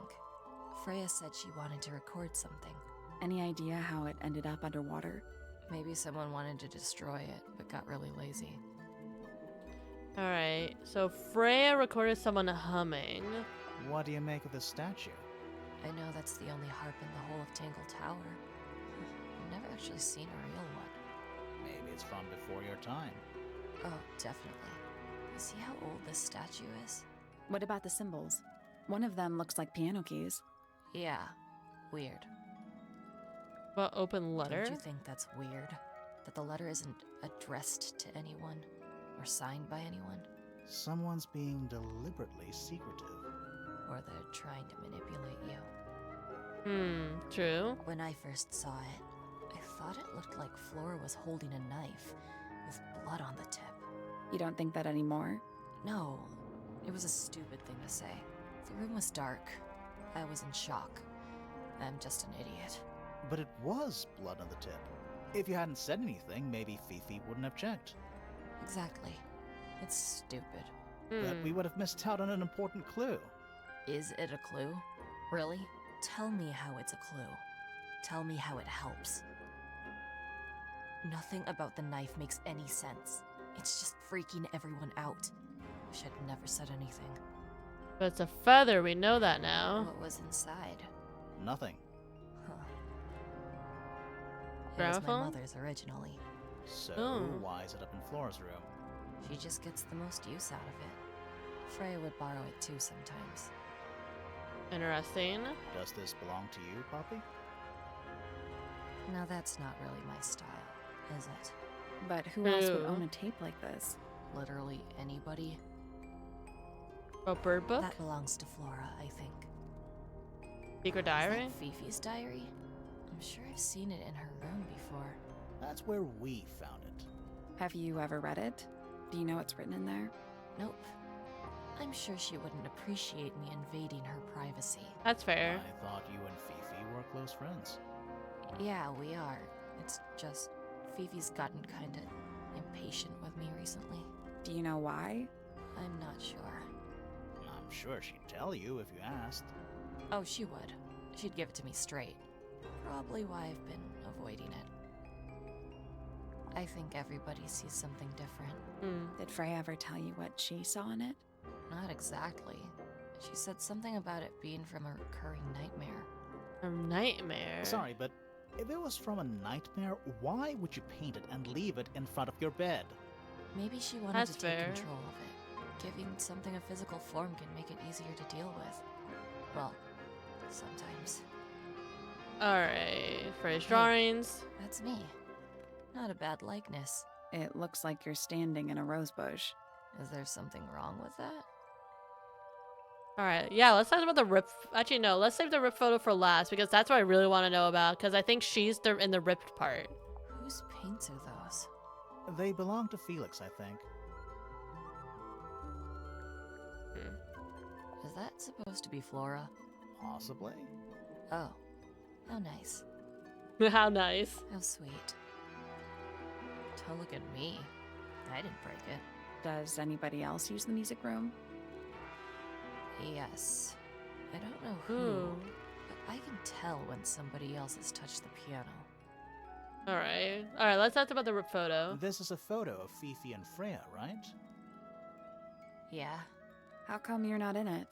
Freya said she wanted to record something. Any idea how it ended up underwater? Maybe someone wanted to destroy it, but got really lazy. Alright, so Freya recorded someone humming. What do you make of the statue? I know that's the only harp in the whole of Tangle Tower. I've never actually seen a real one. Maybe it's from before your time. Oh, definitely. See how old this statue is? What about the symbols? One of them looks like piano keys. Yeah, weird. What open letter? Don't you think that's weird? That the letter isn't addressed to anyone? Or signed by anyone? Someone's being deliberately secretive. Or they're trying to manipulate you? True. When I first saw it, I thought it looked like Flora was holding a knife, with blood on the tip. You don't think that anymore? No, it was a stupid thing to say. The room was dark. I was in shock. I'm just an idiot. But it was blood on the tip. If you hadn't said anything, maybe Fifi wouldn't have checked. Exactly. It's stupid. But we would have missed out on an important clue. Is it a clue? Really? Tell me how it's a clue. Tell me how it helps. Nothing about the knife makes any sense. It's just freaking everyone out. Wish I'd never said anything. But it's a feather, we know that now. What was inside? Nothing. Huh. It was my Gramophone? mother's originally. So, Oh. why is it up in Flora's room? She just gets the most use out of it. Freya would borrow it too sometimes. Interesting. Does this belong to you, Poppy? Now that's not really my style, is it? But who else would Ew. own a tape like this? Literally anybody? A bird book? That belongs to Flora, I think. Secret Is diary? that Fifi's diary? I'm sure I've seen it in her room before. That's where we found it. Have you ever read it? Do you know what's written in there? Nope. I'm sure she wouldn't appreciate me invading her privacy. That's fair. I thought you and Fifi were close friends. Yeah, we are. It's just Fifi's gotten kinda impatient with me recently. Do you know why? I'm not sure. I'm sure she'd tell you if you asked. Oh, she would. She'd give it to me straight. Probably why I've been avoiding it. I think everybody sees something different. Did Freya ever tell you what she saw in it? Not exactly. She said something about it being from a recurring nightmare. A nightmare. Sorry, but if it was from a nightmare, why would you paint it and leave it in front of your bed? Maybe she wanted That's to take fair. control of it. Giving something a physical form can make it easier to deal with. Well, sometimes. Alright, Freya's drawings. That's me. Not a bad likeness. It looks like you're standing in a rose bush. Is there something wrong with that? Alright, yeah, let's talk about the rip. Actually, no, let's save the rip photo for last because that's what I really want to know about because I think she's in the ripped part. Whose paints are those? They belong to Felix, I think. Is that supposed to be Flora? Possibly. Oh. How nice. How nice. How sweet. Don't look at me. I didn't break it. Does anybody else use the music room? Yes. I don't know who, Ooh. but I can tell when somebody else has touched the piano. Alright. Alright, let's talk about the rip photo. This is a photo of Fifi and Freya, right? Yeah, How come you're not in it?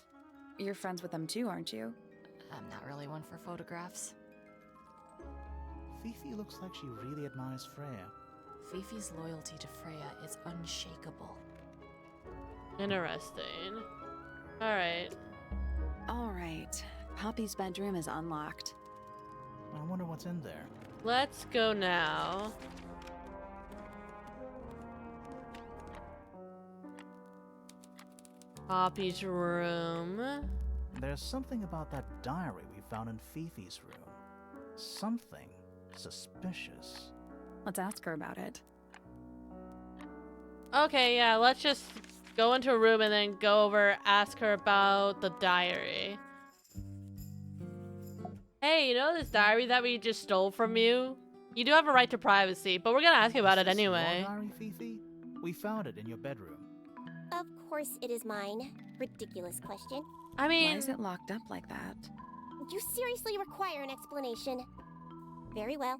You're friends with them too, aren't you? I'm not really one for photographs. Fifi looks like she really admires Freya. Fifi's loyalty to Freya is unshakable. Interesting. Alright. Alright. Poppy's bedroom is unlocked. I wonder what's in there. Let's go now. Poppy's room. There's something about that diary we found in Fifi's room. Something suspicious. Let's ask her about it. Okay, yeah, let's just go into a room and then go over, ask her about the diary. Hey, you know this diary that we just stole from you? You do have a right to privacy, but we're gonna ask you about it Is this anyway. your diary, Fifi? We found it in your bedroom. Of course it is mine. Ridiculous question. I mean, Why is it locked up like that? You seriously require an explanation. Very well.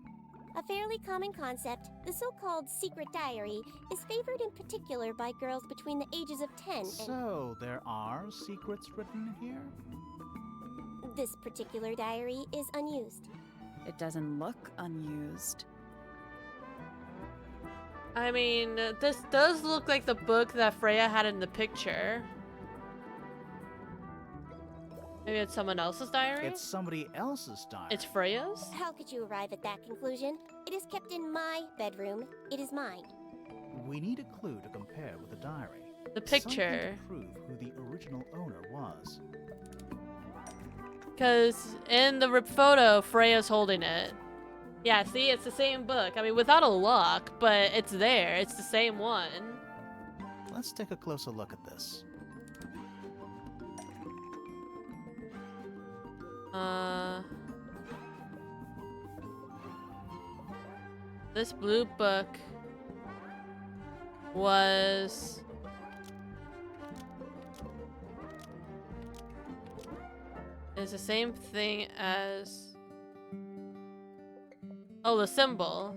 A fairly common concept, the so-called secret diary, is favored in particular by girls between the ages of 10 and... So, there are secrets written in here? This particular diary is unused. It doesn't look unused. I mean, this does look like the book that Freya had in the picture. Maybe it's someone else's diary? It's somebody else's diary. It's Freya's? How could you arrive at that conclusion? It is kept in my bedroom. It is mine. We need a clue to compare with the diary. The picture. Something to prove who the original owner was. Because in the rip photo, Freya's holding it. Yeah, see, it's the same book. I mean, without a lock, but it's there. It's the same one. Let's take a closer look at this. This blue book was... It's the same thing as... Oh, the symbol.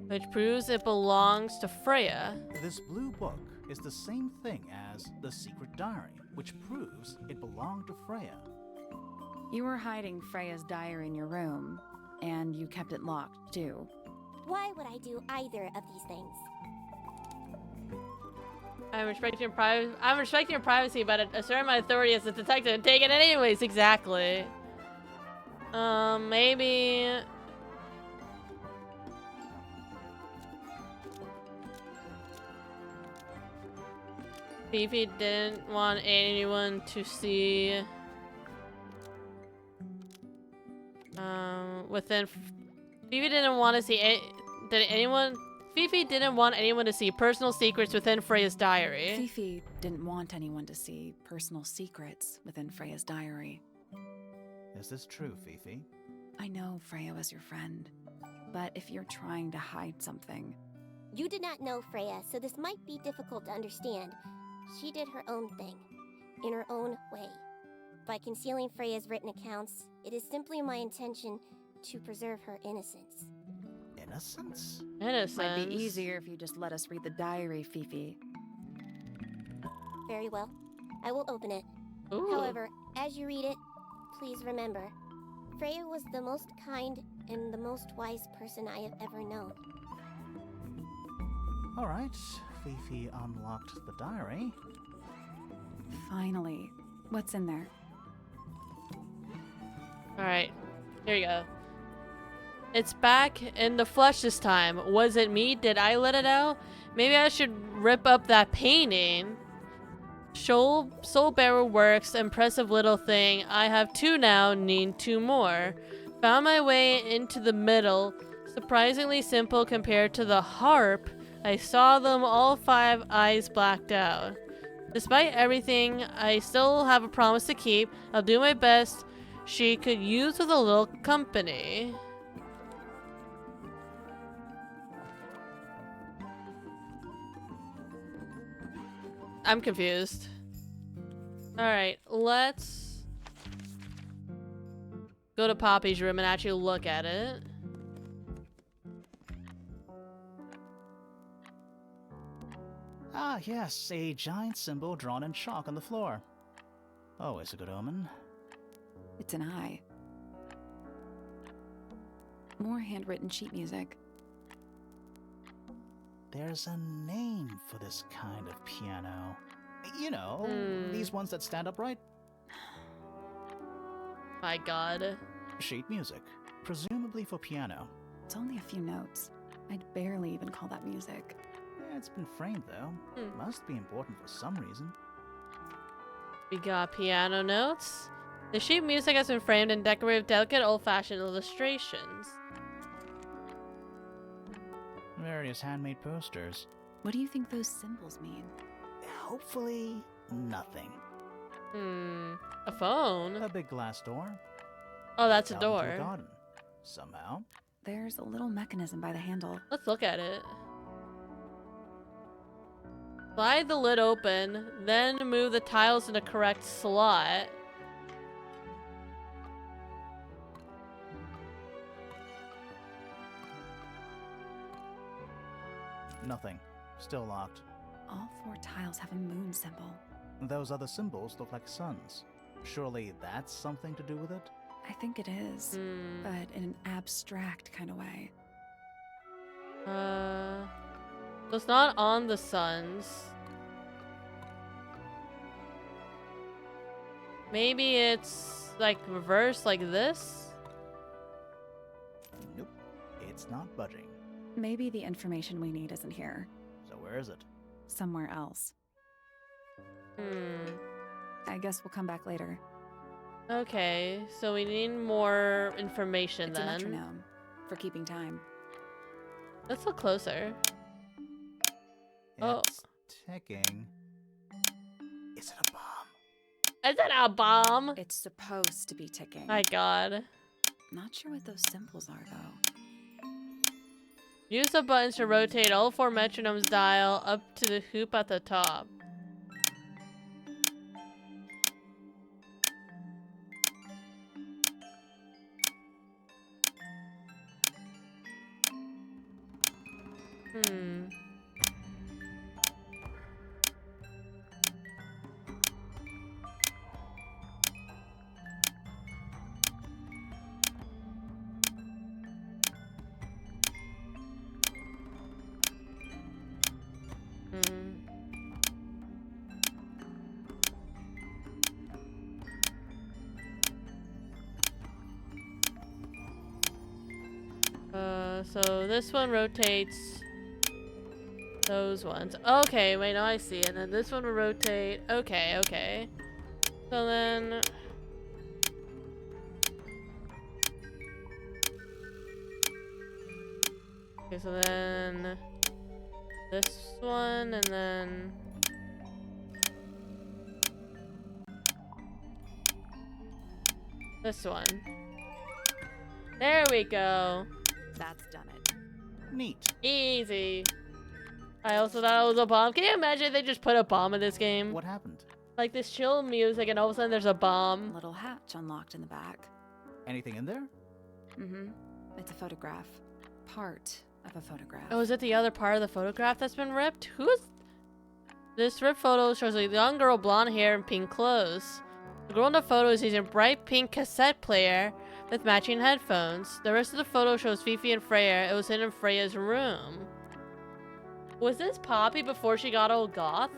Which proves it belongs to Freya. This blue book is the same thing as the secret diary, which proves it belonged to Freya. You were hiding Freya's diary in your room, and you kept it locked too. Why would I do either of these things? I'm respecting your privacy, but asserting my authority as a detective and taking it anyways. Exactly. Maybe. Fifi didn't want anyone to see. Fifi didn't want to see. Did anyone? Fifi didn't want anyone to see personal secrets within Freya's diary. Fifi didn't want anyone to see personal secrets within Freya's diary. Is this true, Fifi? I know Freya was your friend, but if you're trying to hide something... You did not know Freya, so this might be difficult to understand. She did her own thing, in her own way. By concealing Freya's written accounts, it is simply my intention to preserve her innocence. Innocence? Innocence. Might be easier if you just let us read the diary, Fifi. Very well. I will open it. Ooh. However, as you read it, please remember, Freya was the most kind and the most wise person I have ever known. Alright, Fifi unlocked the diary. Finally. What's in there? Alright, here you go. It's back in the flesh this time. Was it me? Did I let it out? Maybe I should rip up that painting. Soul Bearer works. Impressive little thing. I have 2 now, need 2 more. Found my way into the middle. Surprisingly simple compared to the harp. I saw them, all 5 eyes blacked out. Despite everything, I still have a promise to keep. I'll do my best. She could use with a little company. I'm confused. Alright, let's go to Poppy's room and actually look at it. Ah, yes, a giant symbol drawn in chalk on the floor. Always a good omen. It's an eye. More handwritten sheet music. There's a name for this kind of piano. You know, these ones that stand upright. My god. Sheet music, presumably for piano. It's only a few notes. I'd barely even call that music. It's been framed, though. Must be important for some reason. We got piano notes. The sheet music has been framed and decorated with delicate old-fashioned illustrations. Various handmade posters. What do you think those symbols mean? Hopefully, nothing. A phone? A big glass door. Oh, that's a Out into door. a garden. Somehow. There's a little mechanism by the handle. Let's look at it. Slide the lid open, then move the tiles in the correct slot. Nothing. Still locked. All 4 tiles have a moon symbol. Those other symbols look like suns. Surely that's something to do with it? I think it is, but in an abstract kind of way. So it's not on the suns. Maybe it's like reversed like this? Nope. It's not budging. Maybe the information we need isn't here. So where is it? Somewhere else. I guess we'll come back later. Okay, so we need more information It's a then. metronome for keeping time. Let's look closer. Oh. It's ticking. Is it a bomb? Is it a bomb? It's supposed to be ticking. My god. Not sure what those symbols are, though. Use the buttons to rotate all 4 metronomes dial up to the hoop at the top. So this one rotates those ones. Okay, wait, now I see. And then this one will rotate. Okay, okay. So then... Okay, so then... this one, and then this one. There we go. That's done it. Neat. Easy. I also thought it was a bomb. Can you imagine if they just put a bomb in this game? What happened? Like this chill music and all of a sudden there's a bomb. Little hatch unlocked in the back. Anything in there? Mm-hmm. It's a photograph. Part of a photograph. Oh, is it the other part of the photograph that's been ripped? Who's... This ripped photo shows a young girl, blonde hair, and pink clothes. The girl in the photo is using a bright pink cassette player with matching headphones. The rest of the photo shows Fifi and Freya. It was in Freya's room. Was this Poppy before she got all goth?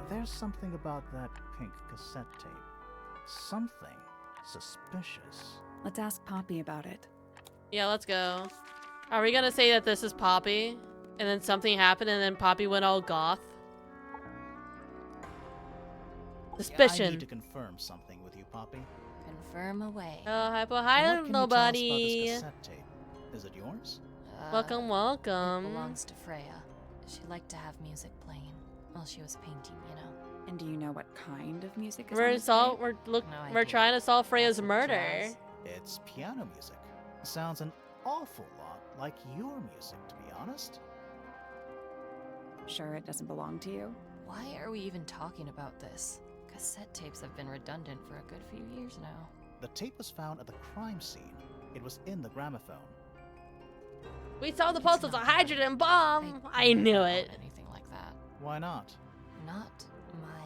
There's something about that pink cassette tape. Something suspicious. Let's ask Poppy about it. Yeah, let's go. Are we gonna say that this is Poppy? And then something happened and then Poppy went all goth? I Suspicion. need to confirm something with you, Poppy. Confirm away. Oh, hi, What hi, can you tell us about nobody. this cassette tape? Is it yours? Welcome, It welcome. belongs to Freya. She liked to have music playing while she was painting, you know. And do you know what kind of music is on We're this tape? we're No we're idea. trying to solve Freya's Acid murder. jazz. It's piano music. Sounds an awful lot like your music, to be honest. Sure it doesn't belong to you? Why are we even talking about this? Cassette tapes have been redundant for a good few years now. The tape was found at the crime scene. It was in the gramophone. We saw the pulse of a hydrogen bomb. I never knew thought it. Anything like that. Why not? Not my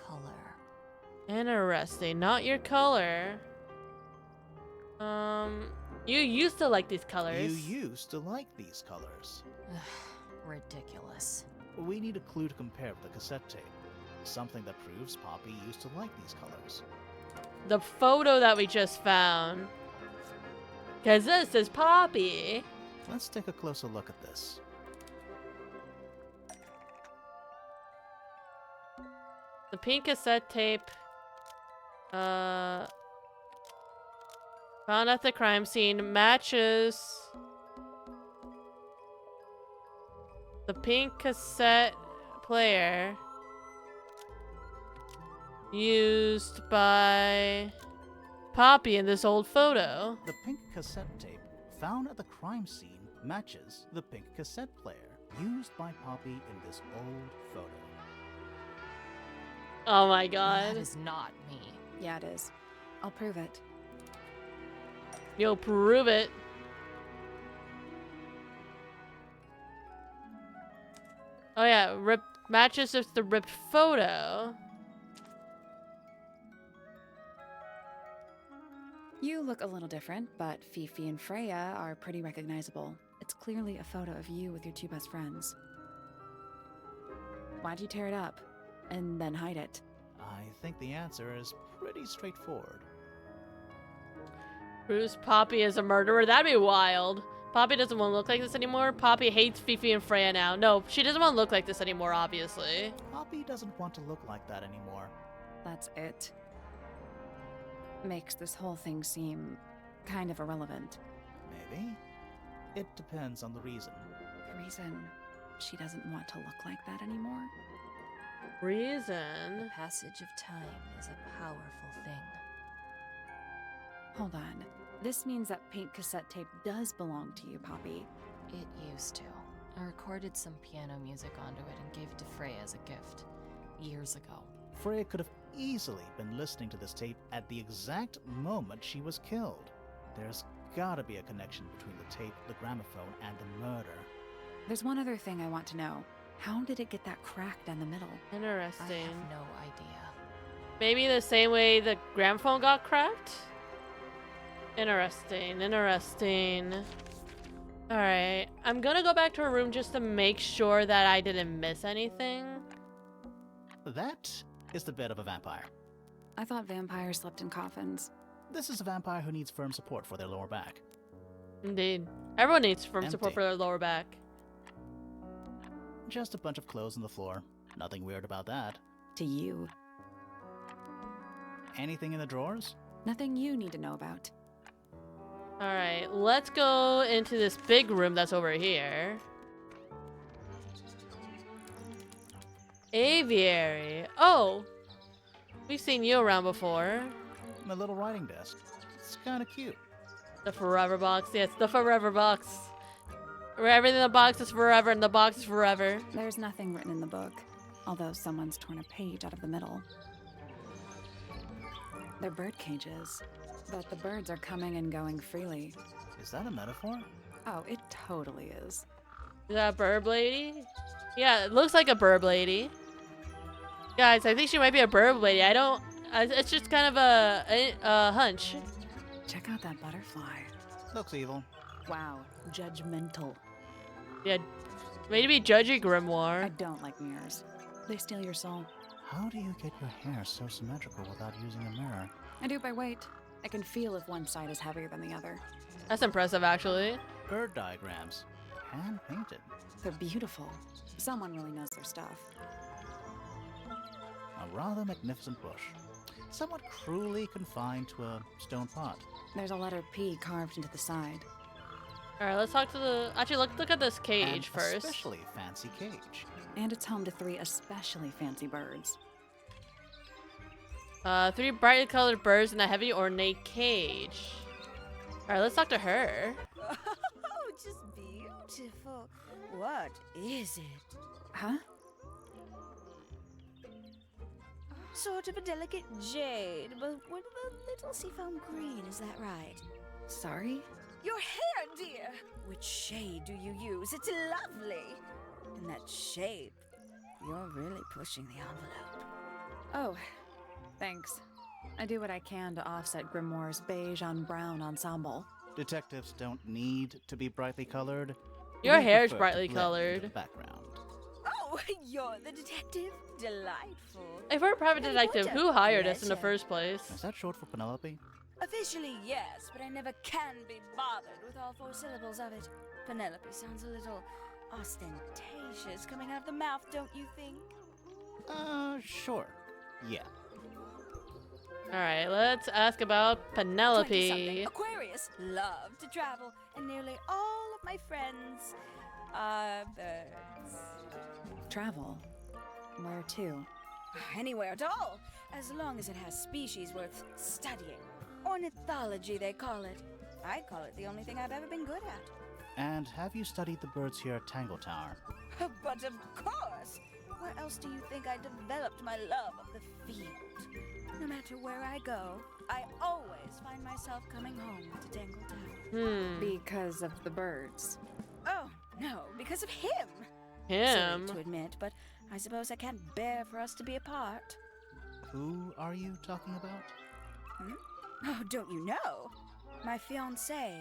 color. Interesting. Not your color. You used to like these colors. You used to like these colors. Ridiculous. We need a clue to compare with the cassette tape. Something that proves Poppy used to like these colors. The photo that we just found. Cause this is Poppy. Let's take a closer look at this. The pink cassette tape. Found at the crime scene matches the pink cassette player used by Poppy in this old photo. The pink cassette tape found at the crime scene matches the pink cassette player used by Poppy in this old photo. Oh my That god. is not me. Yeah, it is. I'll prove it. You'll prove it. Oh yeah, matches with the ripped photo. You look a little different, but Fifi and Freya are pretty recognizable. It's clearly a photo of you with your two best friends. Why'd you tear it up? And then hide it? I think the answer is pretty straightforward. Proves Poppy is a murderer. That'd be wild. Poppy doesn't want to look like this anymore. Poppy hates Fifi and Freya now. No, she doesn't want to look like this anymore, obviously. Poppy doesn't want to look like that anymore. That's it. Makes this whole thing seem kind of irrelevant. Maybe. It depends on the reason. The reason she doesn't want to look like that anymore? Reason? Passage of time is a powerful thing. Hold on. This means that pink cassette tape does belong to you, Poppy. It used to. I recorded some piano music onto it and gave it to Freya as a gift. Years ago. Freya could have easily been listening to this tape at the exact moment she was killed. There's gotta be a connection between the tape, the gramophone, and the murder. There's one other thing I want to know. How did it get that crack down the middle? I Interesting. have no idea. Maybe the same way the gramophone got cracked? Interesting, interesting. Alright, I'm gonna go back to her room just to make sure that I didn't miss anything. That is the bed of a vampire. I thought vampires slept in coffins. This is a vampire who needs firm support for their lower back. Indeed. Everyone needs firm support Empty. for their lower back. Just a bunch of clothes on the floor. Nothing weird about that. To you. Anything in the drawers? Nothing you need to know about. Alright, let's go into this big room that's over here. Aviary. Oh, we've seen you around before. My little writing desk. It's kind of cute. The forever box. Yes, the forever box. Where everything in the box is forever and the box is forever. There's nothing written in the book, although someone's torn a page out of the middle. They're bird cages, but the birds are coming and going freely. Is that a metaphor? Oh, it totally is. Is that a burb lady? Yeah, it looks like a burb lady. Guys, I think she might be a burb lady. I don't... it's just kind of a hunch. Check out that butterfly. Looks evil. Wow, judgmental. Yeah, maybe judgy I grimoire. don't like mirrors. They steal your soul. How do you get your hair so symmetrical without using a mirror? I do by weight. I can feel if one side is heavier than the other. That's impressive, actually. Bird diagrams. Hand painted. They're beautiful. Someone really knows their stuff. A rather magnificent bush. Somewhat cruelly confined to a stone pot. There's a letter P carved into the side. All right, let's talk to the... Actually, look at this cage An first. especially fancy cage. And it's home to 3 especially fancy birds. 3 brightly colored birds in a heavy ornate cage. All right, let's talk to her. Oh, just beautiful. What is it? Huh? Sort of a delicate jade, but with a little seafoam green, is that right? Sorry? Your hair, dear! Which shade do you use? It's lovely! In that shape, you're really pushing the envelope. Oh, thanks. I do what I can to offset Grimoire's beige on brown ensemble. Detectives don't need to be brightly colored. Your We hair is prefer to brightly blend into colored. the background. Oh, you're the detective? Delightful. If we're a private Any detective, pointer? who hired us in the Pleasure. first place? Is that short for Penelope? Officially, yes, but I never can be bothered with all 4 syllables of it. Penelope sounds a little ostentatious coming out of the mouth, don't you think? Sure. Yeah. All right, let's ask about 20-something. Penelope. Aquarius, love to travel, and nearly all of my friends are birds. Travel? Where to? Anywhere at all, as long as it has species worth studying. Ornithology, they call it. I call it the only thing I've ever been good at. And have you studied the birds here at Tangle Tower? But of course! Where else do you think I developed my love of the field? No matter where I go, I always find myself coming home to Tangle Tower. Because of the birds. Oh, no, because of him! Him. Silly to admit, but I suppose I can't bear for us to be apart. Who are you talking about? Oh, don't you know? My fiancé,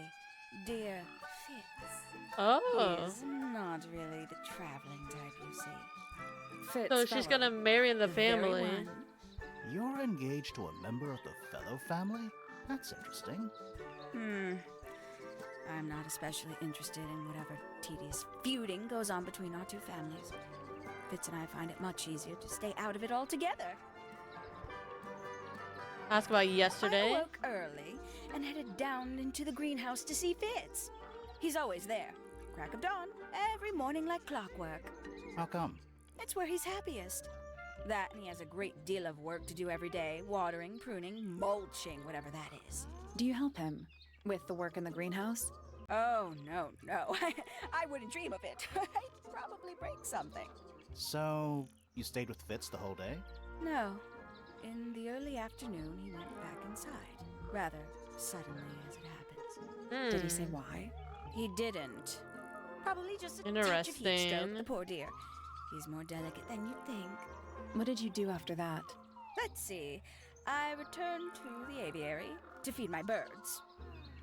dear Fitz. Oh. He's not really the traveling type, you see. Fitz So she's fellow. gonna marry in the very family. one. You're engaged to a member of the Fellow family? That's interesting. I'm not especially interested in whatever tedious feuding goes on between our 2 families. Fitz and I find it much easier to stay out of it altogether. Ask about I yesterday. awoke early and headed down into the greenhouse to see Fitz. He's always there, crack of dawn, every morning like clockwork. How come? It's where he's happiest. That and he has a great deal of work to do every day, watering, pruning, mulching, whatever that is. Do you help him with the work in the greenhouse? Oh, no. I wouldn't dream of it. I'd probably break something. So, you stayed with Fitz the whole day? No. In the early afternoon, he went back inside. Rather suddenly, as it happens. Did he say why? He didn't. Probably just a touch of heat stroke, Interesting. the poor dear. He's more delicate than you'd think. What did you do after that? Let's see. I returned to the aviary to feed my birds.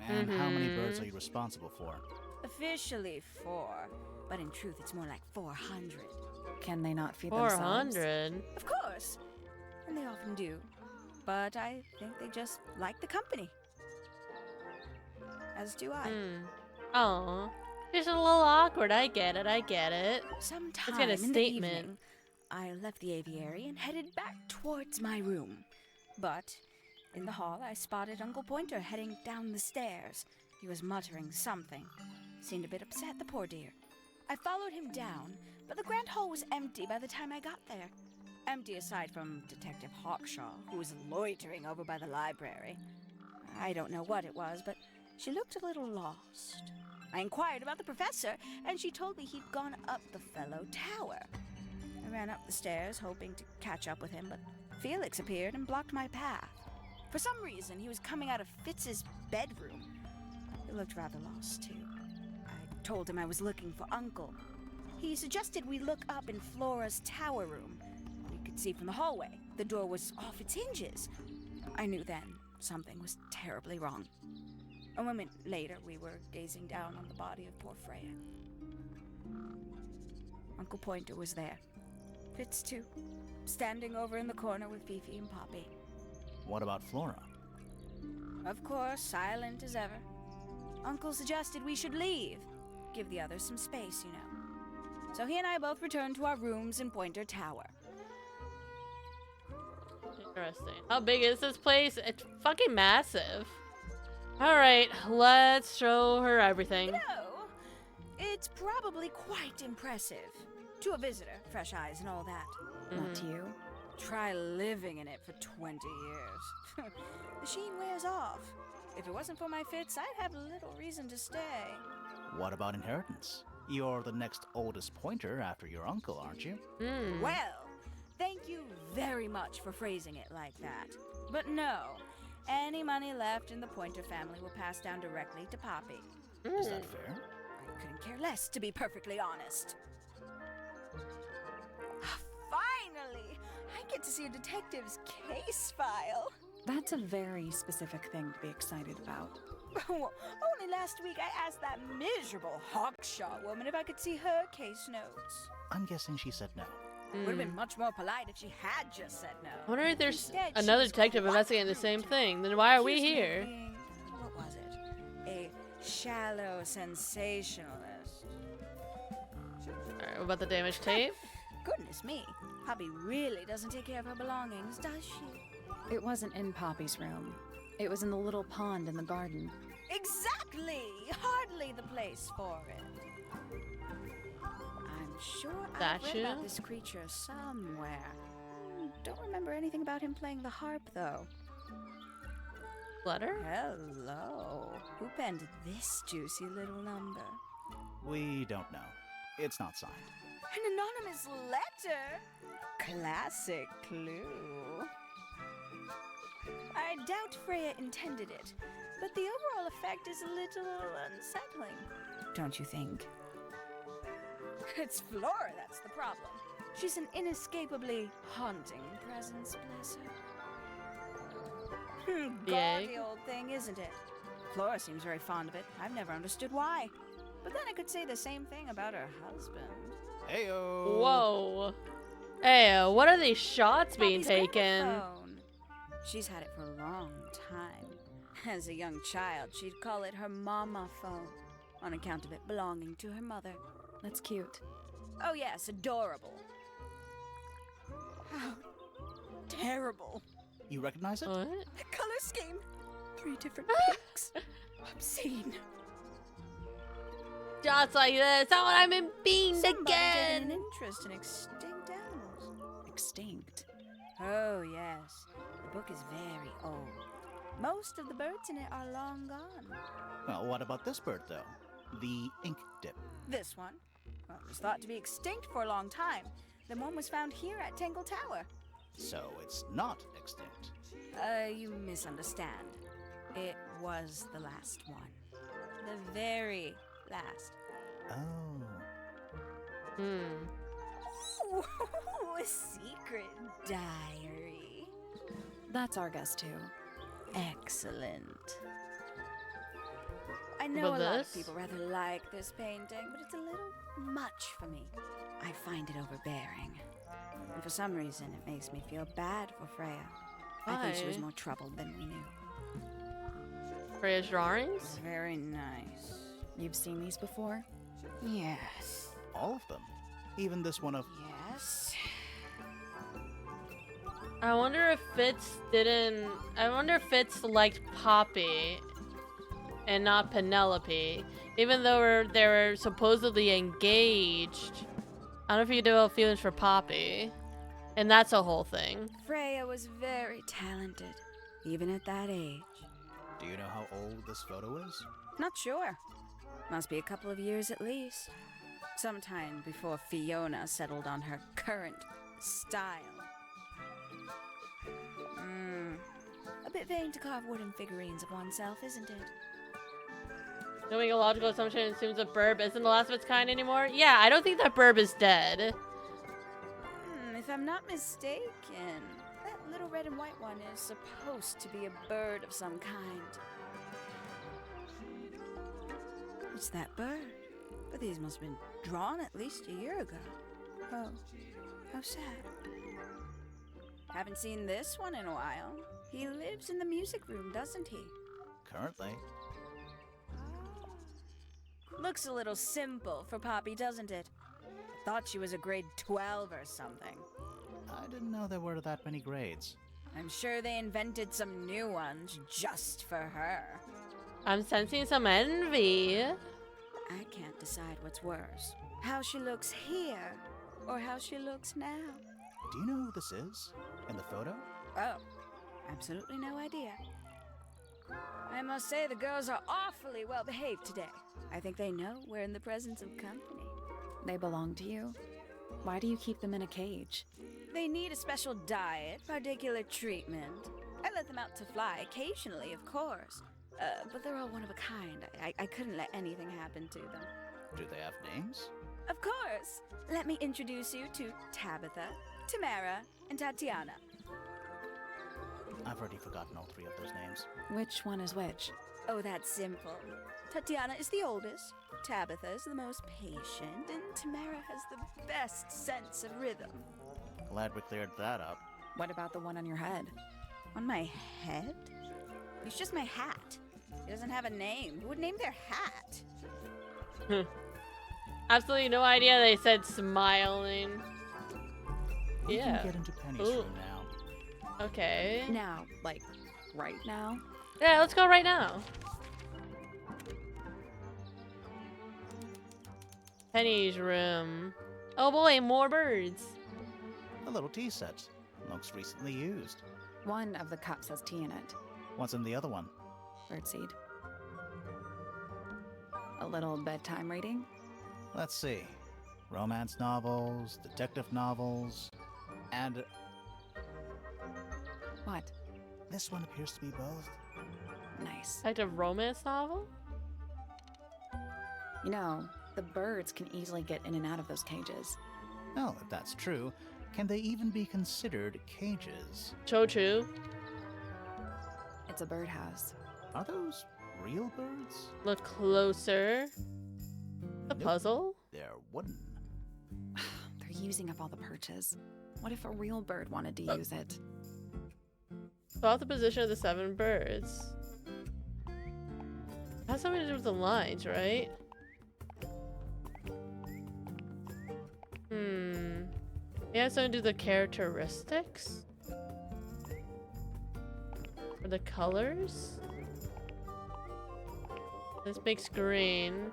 And how many birds are you responsible for? Officially 4, but in truth it's more like 400. Can they not feed themselves? 400. Of course, and they often do. But I think they just like the company. As do I. Oh, it's a little awkward. I get it. Sometime kind of in the statement. evening, I left the aviary and headed back towards my room. But in the hall, I spotted Uncle Pointer heading down the stairs. He was muttering something. Seemed a bit upset, the poor dear. I followed him down, but the grand hall was empty by the time I got there. Empty aside from Detective Hawkshaw, who was loitering over by the library. I don't know what it was, but she looked a little lost. I inquired about the professor, and she told me he'd gone up the fellow tower. I ran up the stairs, hoping to catch up with him, but Felix appeared and blocked my path. For some reason, he was coming out of Fitz's bedroom. He looked rather lost, too. I told him I was looking for Uncle. He suggested we look up in Flora's tower room. We could see from the hallway. The door was off its hinges. I knew then something was terribly wrong. A moment later, we were gazing down on the body of poor Freya. Uncle Pointer was there. Fitz, too, standing over in the corner with Fifi and Poppy. What about Flora? Of course, silent as ever. Uncle suggested we should leave. Give the others some space, you know. So he and I both returned to our rooms in Pointer Tower. Interesting. How big is this place? It's fucking massive. Alright, let's show her everything. You know, it's probably quite impressive. To a visitor, fresh eyes and all that. Not to you. Try living in it for 20 years. The sheen wears off. If it wasn't for my Fitz, I'd have little reason to stay. What about inheritance? You're the next oldest Pointer after your uncle, aren't you? Well, thank you very much for phrasing it like that. But no, any money left in the Pointer family will pass down directly to Poppy. Is that fair? I couldn't care less, to be perfectly honest. Finally! I get to see a detective's case file. That's a very specific thing to be excited about. Only last week I asked that miserable Hawkshaw woman if I could see her case notes. I'm guessing she said no. Would have been much more polite if she had just said no. I wonder if there's Instead, she another was detective quite investigating the rude same to thing. Then why are we accuse me of here? being, what was it? A shallow sensationalist. Alright, what about the damaged tape? Goodness me, Poppy really doesn't take care of her belongings, does she? It wasn't in Poppy's room. It was in the little pond in the garden. Exactly! Hardly the place for it. I'm sure I've read Statue? about this creature somewhere. Don't remember anything about him playing the harp, though. Letter? Hello. Who penned this juicy little number? We don't know. It's not signed. An anonymous letter? Classic clue. I doubt Freya intended it, but the overall effect is a little unsettling. Don't you think? It's Flora that's the problem. She's an inescapably haunting presence, bless her. Gaudy old thing, isn't it? Flora seems very fond of it. I've never understood why. But then I could say the same thing about her husband. Heyo! Whoa. Hey, what are these shots being Poppy's taken? gramophone. She's had it for a long time. As a young child, she'd call it her mama phone, on account of it belonging to her mother. That's cute. Oh yes, adorable. How terrible. You recognize it? What? The color scheme. 3 different pinks. Obscene. Shots like this. I want I'm being Somebody taking again. an interest in extinct animals. Extinct. Oh yes, the book is very old. Most of the birds in it are long gone. Well, what about this bird, though? The ink dip. This one, well, it was thought to be extinct for a long time. Then one was found here at Tangle Tower. So it's not extinct. You misunderstand. It was the last one. The very last. Oh. Hmm. Ooh, a secret diary. That's our guess too. Excellent. I know But a lot this? of people rather like this painting, but it's a little much for me. I find it overbearing. And for some reason, it makes me feel bad for Freya. I think she was Why? more troubled than we knew. Freya's drawings? Very nice. You've seen these before? Yes. All of them. Even this one of... Yes. I wonder if Fitz didn't. I wonder if Fitz liked Poppy. and not Penelope. Even though they were supposedly engaged. I don't know if you develop feelings for Poppy. And that's a whole thing. Freya was very talented, even at that age. Do you know how old this photo is? Not sure. Must be a couple of years at least. Sometime before Fiona settled on her current style. A bit vain to carve wooden figurines of oneself, isn't it? Doing a logical assumption assumes that Burb isn't the last of its kind anymore. Yeah, I don't think that Burb is dead. If I'm not mistaken, that little red and white one is supposed to be a bird of some kind. It's that bird. But these must have been drawn at least a year ago. Oh, how sad. Haven't seen this one in a while. He lives in the music room, doesn't he? Currently. Looks a little simple for Poppy, doesn't it? I thought she was a grade 12 or something. I didn't know there were that many grades. I'm sure they invented some new ones just for her. I'm sensing some envy. I can't decide what's worse. How she looks here, or how she looks now. Do you know who this is? In the photo? Oh, absolutely no idea. I must say the girls are awfully well behaved today. I think they know we're in the presence of company. They belong to you? Why do you keep them in a cage? They need a special diet, particular treatment. I let them out to fly occasionally, of course. But they're all one of a kind. I couldn't let anything happen to them. Do they have names? Of course. Let me introduce you to Tabitha, Tamara, and Tatiana. I've already forgotten all three of those names. Which one is which? Oh, that's simple. Tatiana is the oldest, Tabitha is the most patient, and Tamara has the best sense of rhythm. Glad we cleared that up. What about the one on your head? On my head? It's just my hat. It doesn't have a name. Who would name their hat? Absolutely no idea they said smiling. We Yeah. can get into Penny's Ooh. room now. Okay. Now, like, right now? Yeah, let's go right now. Penny's room. Oh boy, more birds. A little tea set. Looks recently used. One of the cups has tea in it. What's in the other one? Birdseed. A little bedtime reading? Let's see. Romance novels, detective novels, and What? this one appears to be both. Nice. Like a romance novel? You know, the birds can easily get in and out of those cages. Well, if that's true, can they even be considered cages? Cho-chu. It's a birdhouse. Are those real birds? Look closer. The Nope. puzzle? They're wooden. They're using up all the perches. What if a real bird wanted to use it? Spot the position of the 7 birds. Has something to do with the lines, right? It has something to do with the characteristics? Or the colors? This makes green.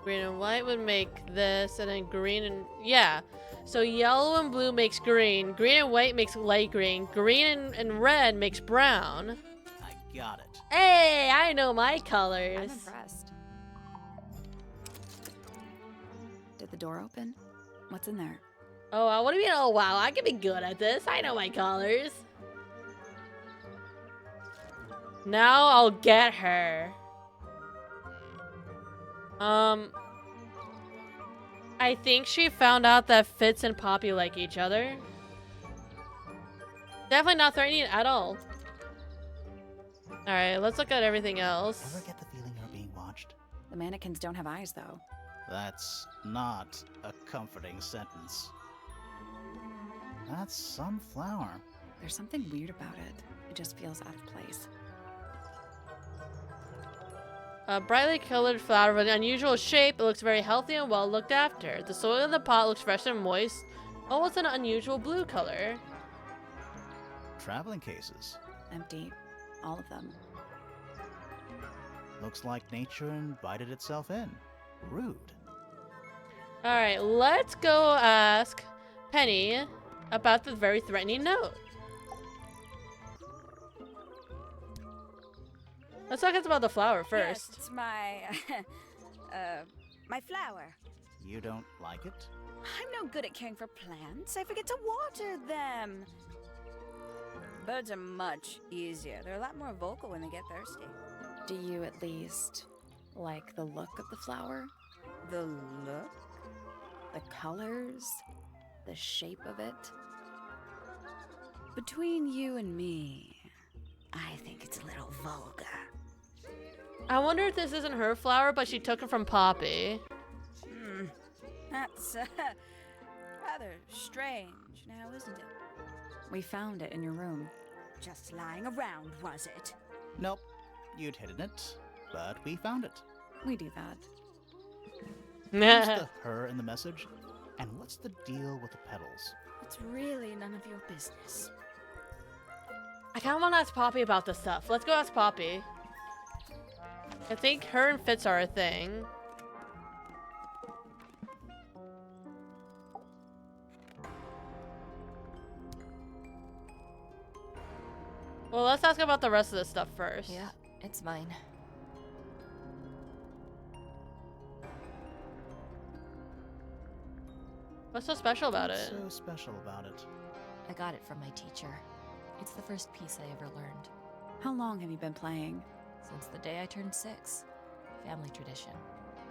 Green and white would make this, and then green and... yeah. So yellow and blue makes green. Green and white makes light green. Green and red makes brown. I got it. Hey, I know my I'm colors. impressed. Did the door open? What's in there? Oh, what do you mean? Oh, wow. I can be good at this. I know my colors. Now I'll get her. I think she found out that Fitz and Poppy like each other. Definitely not threatening at all. Alright, let's look at everything else. Ever get the feeling you're being watched? The mannequins don't have eyes, though. That's not a comforting sentence. That's sunflower. There's something weird about it. It just feels out of place. A brightly colored flower with an unusual shape. It looks very healthy and well looked after. The soil in the pot looks fresh and moist. Almost an unusual blue color. Traveling cases. Empty. All of them. Looks like nature invited itself in. Rude. Alright, let's go ask Penny about the very threatening note. Let's talk about the flower Yes, first. it's my, my flower. You don't like it? I'm no good at caring for plants. I forget to water them. Birds are much easier. They're a lot more vocal when they get thirsty. Do you at least like the look of the flower? The look? The colors? The shape of it? Between you and me, I think it's a little vulgar. I wonder if this isn't her flower, but she took it from Poppy. That's rather strange now, isn't it? We found it in your room. Just lying around, was it? Nope. You'd hidden it, but we found it. We do that. Who's the her in the message? And what's the deal with the petals? It's really none of your business. I kind of want to ask Poppy about this stuff. Let's go ask Poppy. I think her and Fitz are a thing. Well, let's ask about the rest of this stuff first. Yeah, it's mine. What's so special about What's it? so special about it? I got it from my teacher. It's the first piece I ever learned. How long have you been playing? Since the day I turned 6. Family tradition.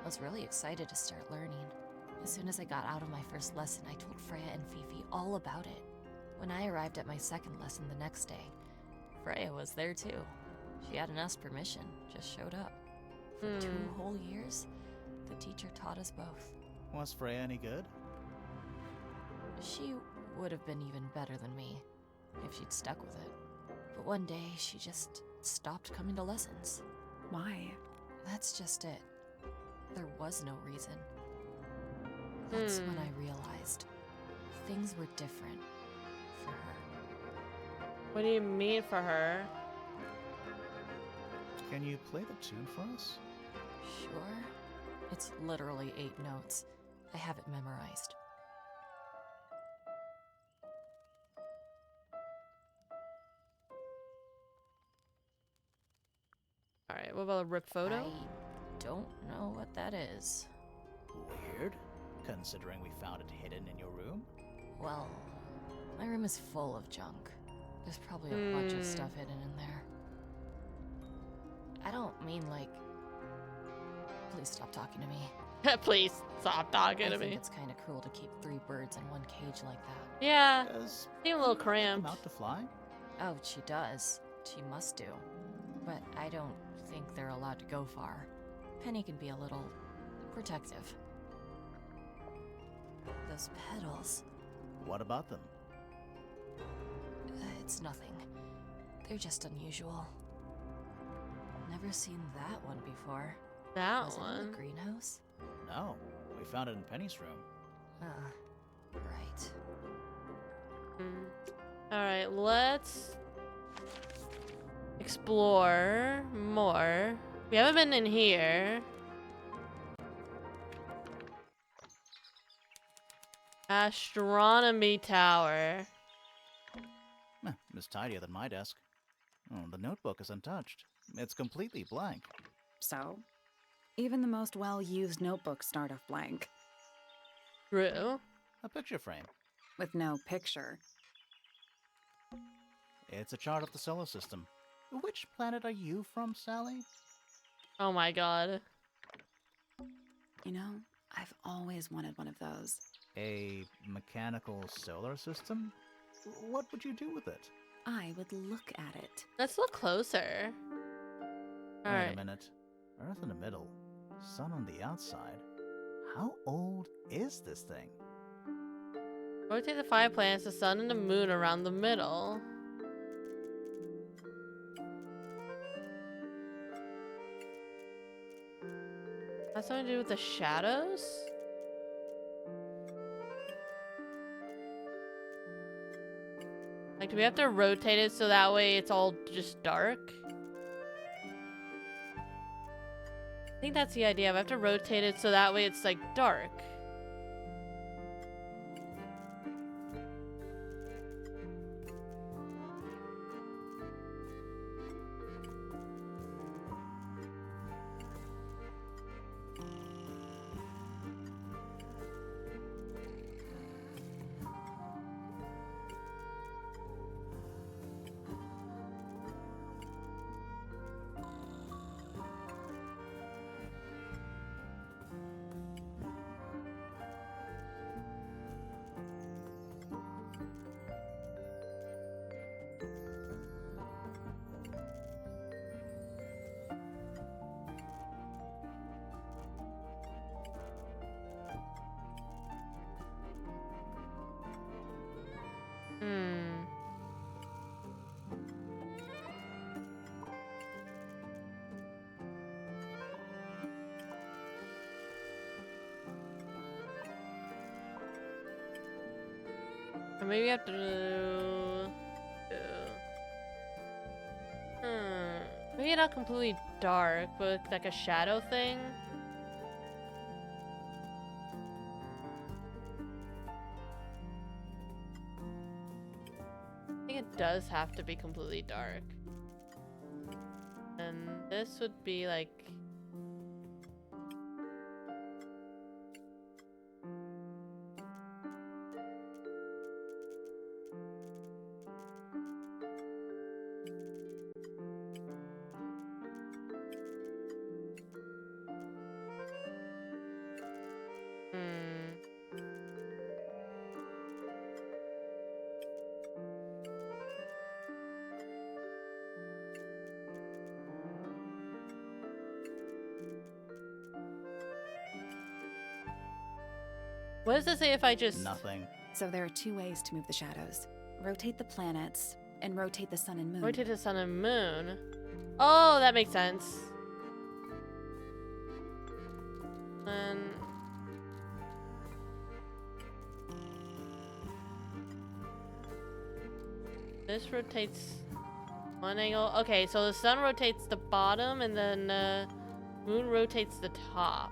I was really excited to start learning. As soon as I got out of my first lesson, I told Freya and Fifi all about it. When I arrived at my second lesson the next day, Freya was there too. She hadn't asked permission, just showed up. For 2 whole years, the teacher taught us both. Was Freya any good? She would have been even better than me, if she'd stuck with it. But one day, she just stopped coming to lessons. Why? That's just it. There was no reason. That's when I realized things were different for her. What do you mean for her? Can you play the tune for us? Sure. It's literally 8 notes. I have it memorized. Alright, what about a rip photo? I don't know what that is. Weird, considering we found it hidden in your room. Well, my room is full of junk. There's probably a bunch of stuff hidden in there. I don't mean like... Please stop talking to me. Please stop talking I to think me. it's kind of cruel to keep 3 birds in one cage like that. Yeah, Does seem a little Freya cramped. come out to fly? Oh, she does. She must do. But I don't think they're allowed to go far. Penny can be a little protective. Those petals, What about them? it's nothing. They're just unusual. Never seen that one before. That Was it in one. the greenhouse? No, we found it in Penny's room. Right. Alright, let's explore more. We haven't been in here. Astronomy tower. It's tidier than my desk. Oh, the notebook is untouched. It's completely blank. So? Even the most well-used notebooks start off blank, True. A picture frame. with no picture. It's a chart of the solar system. Which planet are you from, Sally? Oh my god. You know, I've always wanted one of those. A mechanical solar system? What would you do with it? I would look at it. Let's look closer. Wait a Alright. minute. Earth in the middle, sun on the outside. How old is this thing? Rotate the 5 planets, the sun and the moon around the middle. Has something to do with the shadows? Like, do we have to rotate it so that way it's all just dark? I think that's the idea. I have to rotate it so that way it's like dark. Hmm. Or maybe I have to maybe not completely dark, but like a shadow thing. I think it does have to be completely dark. And this would be like... What does it say if I just... Nothing. So there are two ways to move the shadows. Rotate the planets and rotate the sun and moon. Rotate the sun and moon. Oh, that makes sense. And... this rotates one angle. Okay, so the sun rotates the bottom and then moon rotates the top.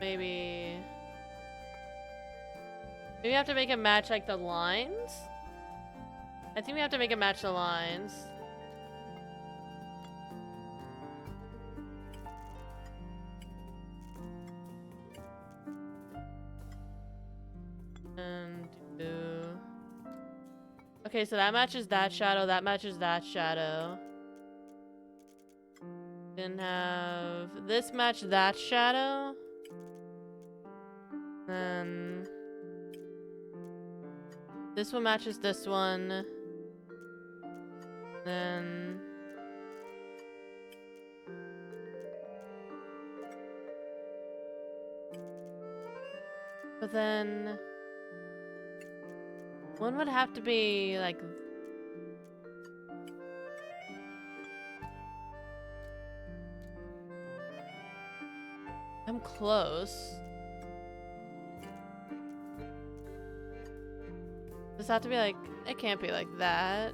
Maybe... maybe we have to make it match like the lines? I think we have to make it match the lines. And do... okay, so that matches that shadow, that matches that shadow. Then have this match that shadow. Then this one matches this one. Then but then one would have to be like I'm close. Does it have to be like... it can't be like that.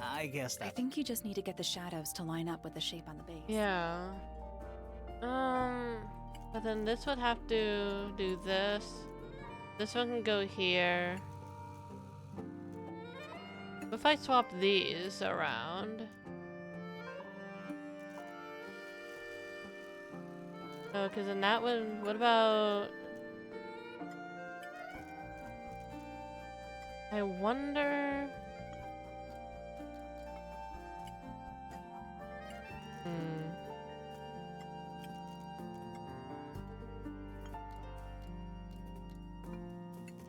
I guess I that. think you just need to get the shadows to line up with the shape on the base. Yeah. But then this would have to do this, This one can go here. What if I swap these around? Oh, because in that one, what about... I wonder...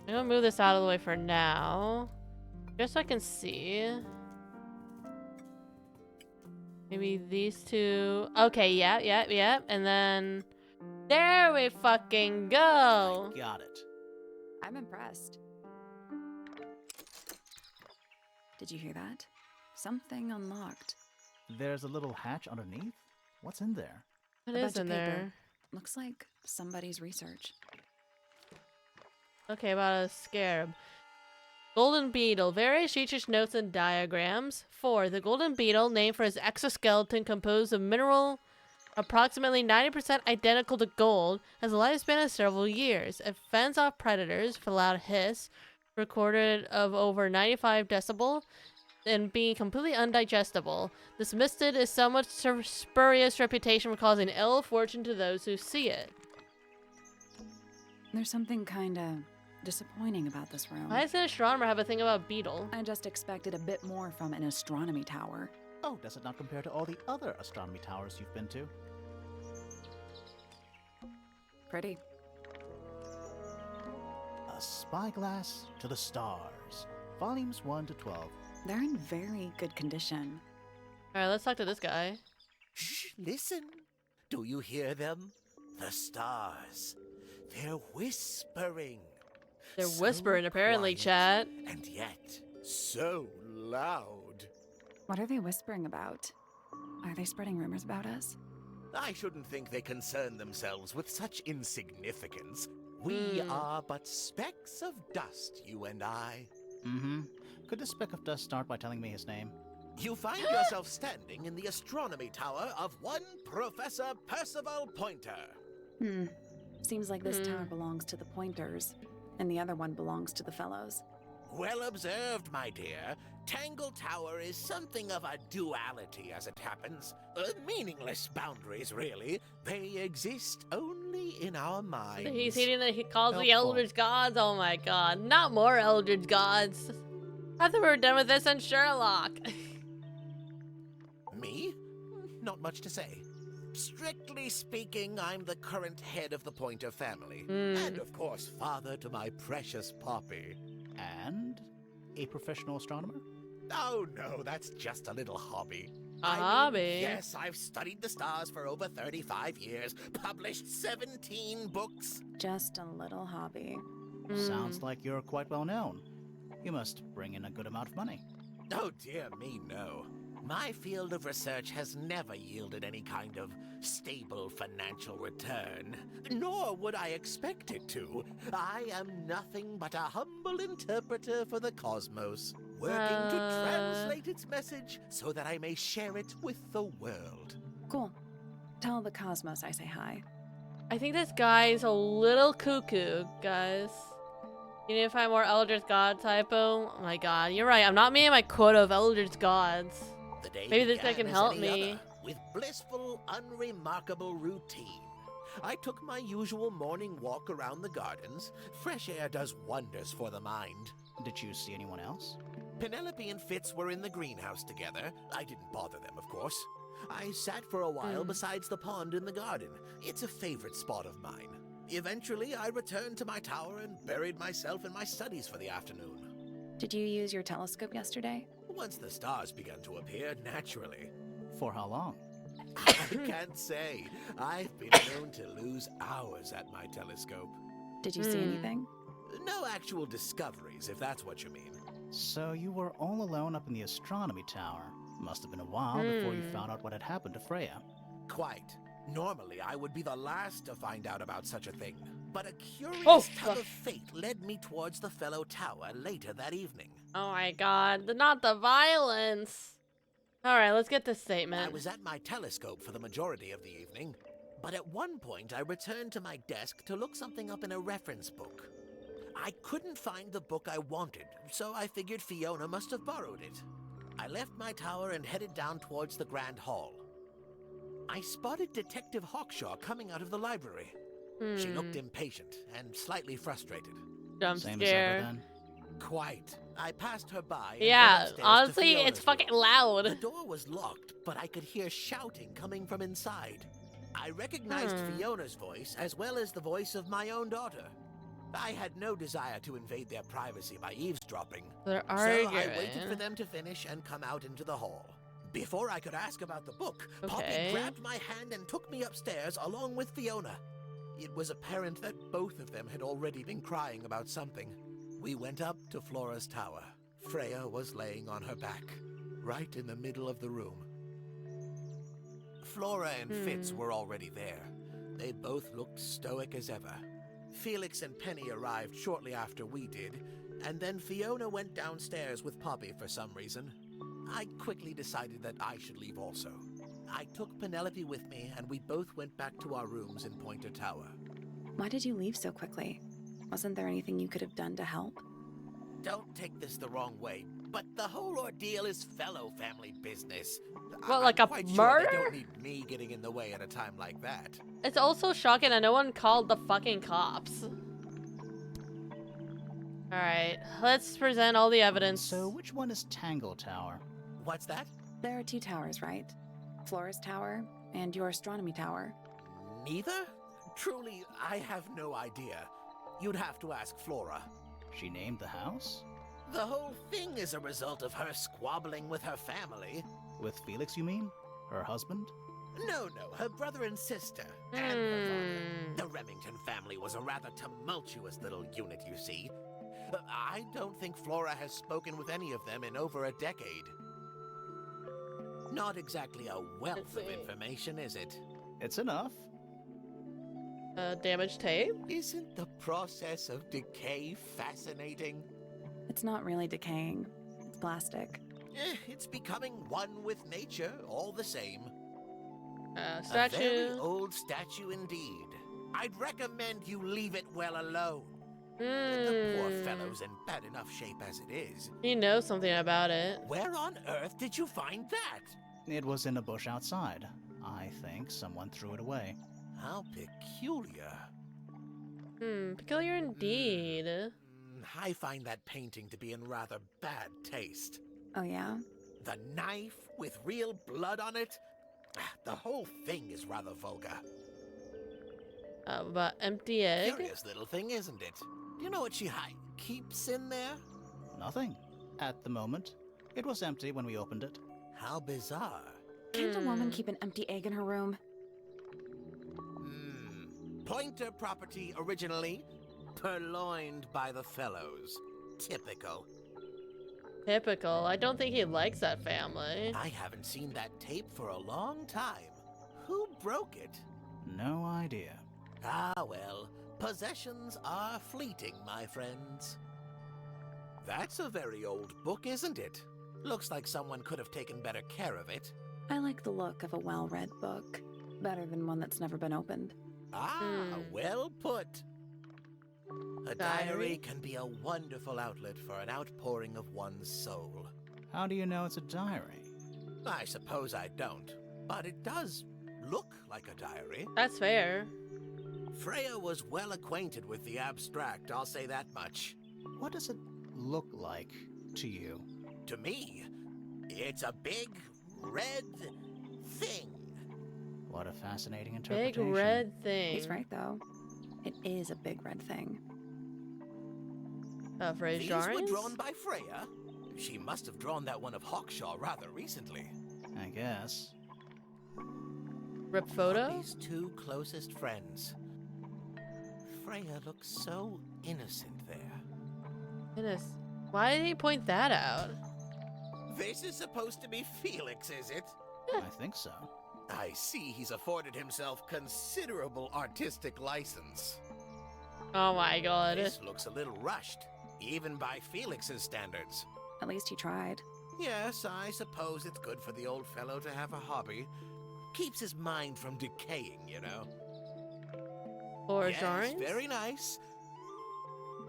I'm gonna move this out of the way for now. Just so I can see. Maybe these two. Okay, yeah. And then... There we fucking go! I got it. I'm impressed. Did you hear that? Something unlocked. There's a little hatch underneath? What's in there? What A is bunch of in paper. there? Looks like somebody's research. Okay, about a scarab. Golden beetle. Various research notes and diagrams. 4. The golden beetle, named for his exoskeleton composed of mineral approximately 90% identical to gold, has a lifespan of several years. It fends off predators for loud hiss, recorded of over 95 decibel, and being completely undigestible. This mistid is somewhat spurious reputation for causing ill fortune to those who see it. There's something kinda disappointing about this room. Why does an astronomer have a thing about beetle? I just expected a bit more from an astronomy tower. Oh, does it not compare to all the other astronomy towers you've been to? Pretty. A Spyglass to the Stars, volumes 1 to 12. They're in very good condition. Alright, let's talk to this guy. Shh, listen. Do you hear them? The stars. They're whispering. They're So whispering, apparently, quiet, chat. And yet, so loud. What are they whispering about? Are they spreading rumors about us? I shouldn't think they concern themselves with such insignificance. We are but specks of dust, you and I. Mm-hmm. Could this speck of dust start by telling me his name? You find yourself standing in the astronomy tower of one Professor Percival Pointer. Seems like this tower belongs to the Pointers, and the other one belongs to the Fellows. Well observed, my dear. Tangle Tower is something of a duality as it happens. Meaningless boundaries, really. They exist only in our minds. He's hitting the, he calls the Helpful. Eldritch Gods. Oh my god. Not more Eldritch Gods. I thought we were done with this on Sherlock. Me? Not much to say. Strictly speaking, I'm the current head of the Pointer family. And of course, father to my precious Poppy. And a professional astronomer? Oh no, that's just a little hobby. A I mean, hobby? Yes, I've studied the stars for over 35 years, published 17 books. Just a little hobby. Sounds like you're quite well known. You must bring in a good amount of money. Oh dear me, no. My field of research has never yielded any kind of stable financial return, nor would I expect it to. I am nothing but a humble interpreter for the cosmos, working to translate its message so that I may share it with the world. Cool. Tell the Cosmos I say hi. I think this guy is a little cuckoo, guys. You need to find more Eldritch God typo. Oh my god, you're right. I'm not meeting my quota of Eldritch Gods. The day Maybe this guy began can as help any me. other, with blissful, unremarkable routine. I took my usual morning walk around the gardens. Fresh air does wonders for the mind. Did you see anyone else? Penelope and Fitz were in the greenhouse together. I didn't bother them, of course. I sat for a while besides the pond in the garden. It's a favorite spot of mine. Eventually, I returned to my tower and buried myself in my studies for the afternoon. Did you use your telescope yesterday? Once the stars began to appear, naturally. For how long? I can't say. I've been known to lose hours at my telescope. Did you see anything? No actual discoveries, if that's what you mean. So you were all alone up in the astronomy tower. Must have been a while before you found out what had happened to Freya. Quite. Normally, I would be the last to find out about such a thing. But a curious Oh, tug of fate led me towards the fellow tower later that evening. Oh my god, not the violence. Alright, let's get this I statement. was at my telescope for the majority of the evening, but at one point I returned to my desk to look something up in a reference book. I couldn't find the book I wanted, so I figured Fiona must have borrowed it. I left my tower and headed down towards the Grand Hall. I spotted Detective Hawkshaw coming out of the library. She looked impatient and slightly frustrated. Jump Same as ever scare. then. Quite. I passed her by and Yeah, went upstairs to honestly, Fiona's it's fucking room. loud. The door was locked, but I could hear shouting coming from inside. I recognized Fiona's voice as well as the voice of my own daughter. I had no desire to invade their privacy by eavesdropping. They're So arguing. I waited for them to finish and come out into the hall. Before I could ask about the book, Okay. Poppy grabbed my hand and took me upstairs along with Fiona. It was apparent that both of them had already been crying about something. We went up to Flora's tower. Freya was laying on her back, right in the middle of the room. Flora and Fitz were already there. They both looked stoic as ever. Felix and Penny arrived shortly after we did, and then Fiona went downstairs with Poppy for some reason. I quickly decided that I should leave also. I took Penelope with me, and we both went back to our rooms in Pointer Tower. Why did you leave so quickly? Wasn't there anything you could have done to help? Don't take this the wrong way, but the whole ordeal is fellow family business. What, like I'm a quite sure murder? they don't need me getting in the way at a time like that. It's also shocking that no one called the fucking cops. Alright, let's present all the evidence. So which one is Tangle Tower? What's that? There are 2 towers, right? Flora's tower and your astronomy tower. Neither? Truly, I have no idea. You'd have to ask Flora. She named the house? The whole thing is a result of her squabbling with her family. With Felix, you mean? Her husband? No, her brother and sister, and her father. The Remington family was a rather tumultuous little unit, you see. I don't think Flora has spoken with any of them in over a decade. Not exactly a wealth of information, is it? It's enough. Damaged tape? Isn't the process of decay fascinating? It's not really decaying. It's plastic. It's becoming one with nature, all the same. Statue. A very old statue indeed. I'd recommend you leave it well alone. The poor fellow's in bad enough shape as it is. He knows something about it. Where on earth did you find that? It was in a bush outside. I think someone threw it away. How peculiar. Peculiar indeed. I find that painting to be in rather bad taste. Oh yeah? The knife with real blood on it? The whole thing is rather vulgar. But empty egg? Curious little thing, isn't it? Do you know what she keeps in there? Nothing. At the moment. It was empty when we opened it. How bizarre. Can't a woman keep an empty egg in her room? Pointer property originally, purloined by the fellows. Typical. Typical. I don't think he likes that family. I haven't seen that tape for a long time. Who broke it? No idea. Ah, well, possessions are fleeting, my friends. That's a very old book, isn't it? Looks like someone could have taken better care of it. I like the look of a well-read book. Better than one that's never been opened. Ah, well put. A diary Diary? can be a wonderful outlet for an outpouring of one's soul. How do you know it's a diary? I suppose I don't, but it does look like a diary. That's fair. Freya was well acquainted with the abstract, I'll say that much. What does it look like to you? To me, it's a big, red thing. What a fascinating Big interpretation. red thing. He's right, though. It is a big red thing. Freya's These were drawings? drawn by Freya. She must have drawn that one of Hawkshaw rather recently. I guess. Rip photo? Poppy's 2 closest friends. Freya looks so innocent there. Goodness. Why did he point that out? This is supposed to be Felix, is it? I think so. I see he's afforded himself considerable artistic license. Oh my god. This looks a little rushed, even by Felix's standards. At least he tried. Yes, I suppose it's good for the old fellow to have a hobby. Keeps his mind from decaying, you know. Or Yes, drawings? very nice.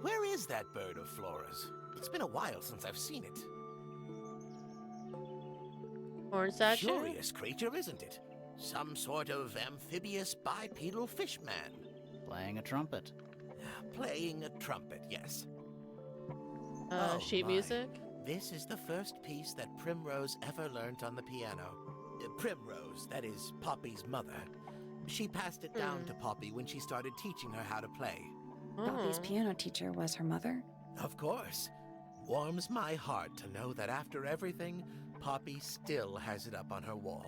Where is that bird of Flora's? It's been a while since I've seen it. Horn statue? Curious creature, isn't it? Some sort of amphibious bipedal fishman. Playing a trumpet. Playing a trumpet, yes. Sheet my. music? This is the first piece that Primrose ever learnt on the piano. Primrose, that is Poppy's mother. She passed it down to Poppy when she started teaching her how to play. Poppy's Oh. piano teacher was her mother? Of course. Warms my heart to know that after everything, Poppy still has it up on her wall.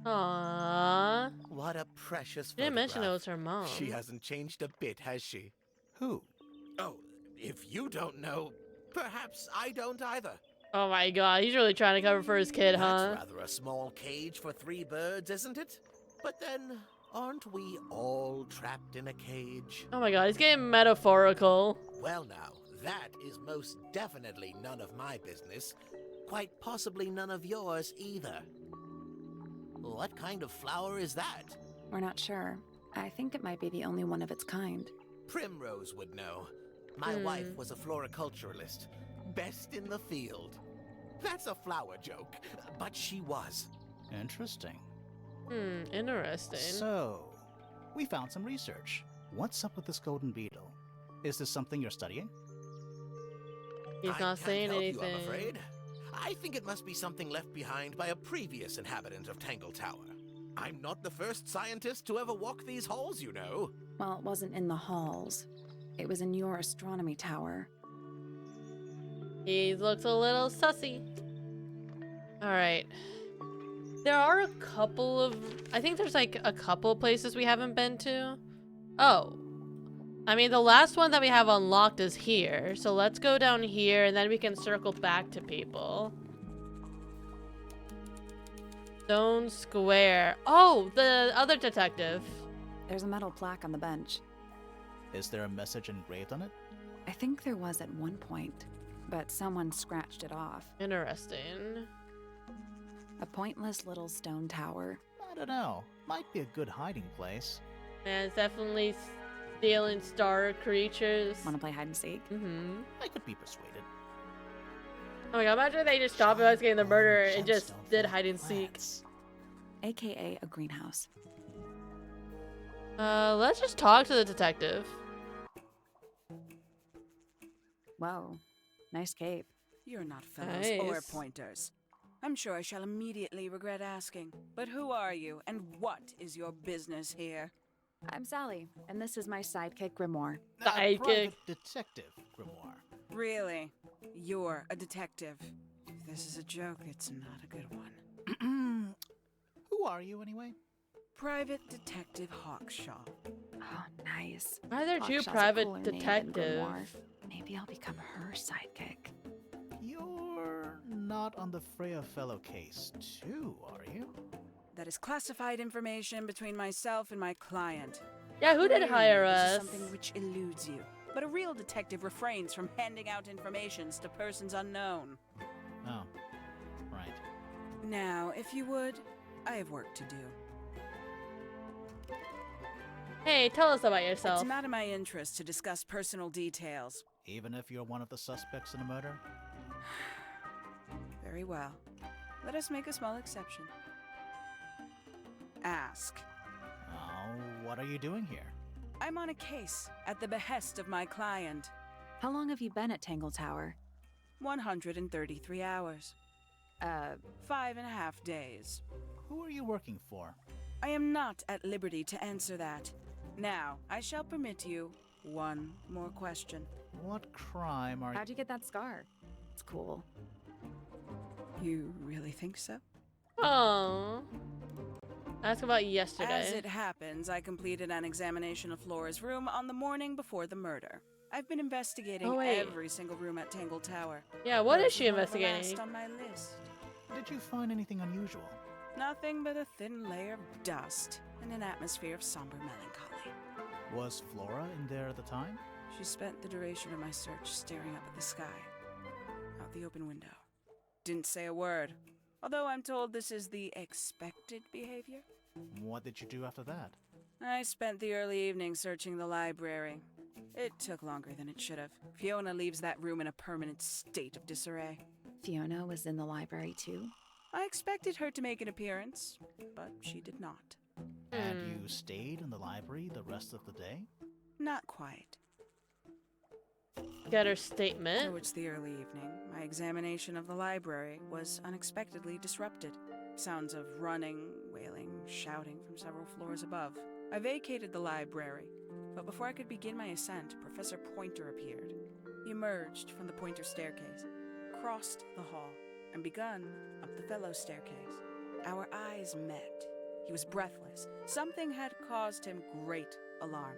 Aww. What a precious She didn't mention it photograph. was her mom. She hasn't changed a bit, has she? Who? Oh, if you don't know, perhaps I don't either. Oh my god, he's really trying to cover for his kid, huh? That's rather a small cage for 3 birds, isn't it? But then, aren't we all trapped in a cage? Oh my god, he's getting metaphorical. Well now, that is most definitely none of my business. Quite possibly none of yours either. What kind of flower is that? We're not sure. I think it might be the only one of its kind. Primrose would know. My wife was a floriculturalist. Best in the field. That's a flower joke, but she was. Interesting. Interesting. So, we found some research. What's up with this golden beetle? Is this something you're studying? He's I not can't saying help anything. You, I'm afraid. I think it must be something left behind by a previous inhabitant of Tangle Tower. I'm not the first scientist to ever walk these halls, you know. Well, it wasn't in the halls. It was in your astronomy tower. He looks a little sussy. Alright. There are a couple of... I think there's like a couple places we haven't been to. Oh. I mean, the last one that we have unlocked is here. So let's go down here and then we can circle back to people. Stone Square. Oh, the other detective. There's a metal plaque on the bench. Is there a message engraved on it? I think there was at one point, but someone scratched it off. Interesting. A pointless little stone tower. I don't know. Might be a good hiding place. Man, it's definitely stealing star creatures. Want to play hide and seek? Mm-hmm. I could be persuaded. Oh my god, imagine if they just stopped investigating the murder and just Gemstone did for hide and seek. plants. AKA a greenhouse. Let's just talk to the detective. Whoa. Nice cape. You're not fellows or Nice. pointers. I'm sure I shall immediately regret asking. But who are you, and what is your business here? I'm Sally, and this is my sidekick Grimoire. A Sidekick. private detective, Grimoire. Really? You're a detective. If this is a joke, it's not a good one. Who are you, anyway? Private Detective Hawkshaw. Oh, nice. Why are there two Hawkshaw's a private cooler name than detectives? Grimoire. Maybe I'll become her sidekick. You're not on the Freya Fellow case, too, are you? That is classified information between myself and my client. Yeah, who did Clearly, hire this us? is something which eludes you. But a real detective refrains from handing out informations to persons unknown. Oh, right. Now, if you would, I have work to do. Hey, tell us about yourself. It's not in my interest to discuss personal details. Even if you're one of the suspects in a murder? Very well. Let us make a small exception. Ask. Oh, what are you doing here? I'm on a case at the behest of my client. How long have you been at Tangle Tower? 133 hours. 5.5 days. Who are you working for? I am not at liberty to answer that. Now, I shall permit you one more question. What crime are How'd you get that scar? It's cool. You really think so? Oh. Ask about yesterday. As it happens, I completed an examination of Flora's room on the morning before the murder. I've been investigating Oh, wait. every single room at Tangle Tower. Yeah, what is Hers she one of the investigating? last on my list. Did you find anything unusual? Nothing but a thin layer of dust and an atmosphere of somber melancholy. Was Flora in there at the time? She spent the duration of my search staring up at the sky, out the open window. Didn't say a word, although I'm told this is the expected behavior. What did you do after that? I spent the early evening searching the library. It took longer than it should have. Fiona leaves that room in a permanent state of disarray. Fiona was in the library too? I expected her to make an appearance, but she did not. And you stayed in the library the rest of the day? Not quite. Get her statement. Towards the early evening, my examination of the library was unexpectedly disrupted. Sounds of running, wailing, shouting from several floors above. I vacated the library, but before I could begin my ascent, Professor Pointer appeared. He emerged from the Pointer staircase, crossed the hall, and begun up the fellow staircase. Our eyes met. He was breathless. Something had caused him great alarm.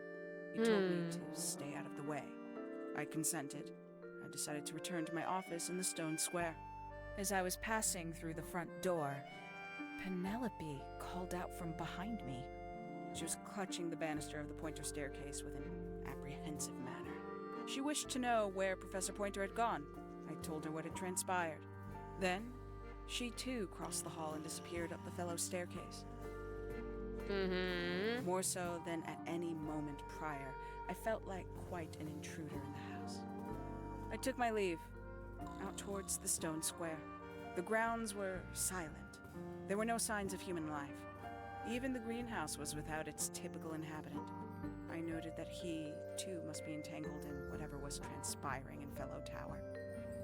He told me to stay out of the way. I consented. I decided to return to my office in the stone square. As I was passing through the front door, Penelope called out from behind me. She was clutching the banister of the Pointer staircase with an apprehensive manner. She wished to know where Professor Pointer had gone. I told her what had transpired. Then, she too crossed the hall and disappeared up the fellow staircase. More so than at any moment prior, I felt like quite an intruder in the house. I took my leave, out towards the stone square. The grounds were silent. There were no signs of human life. Even the greenhouse was without its typical inhabitant. I noted that he, too, must be entangled in whatever was transpiring in Fellow Tower.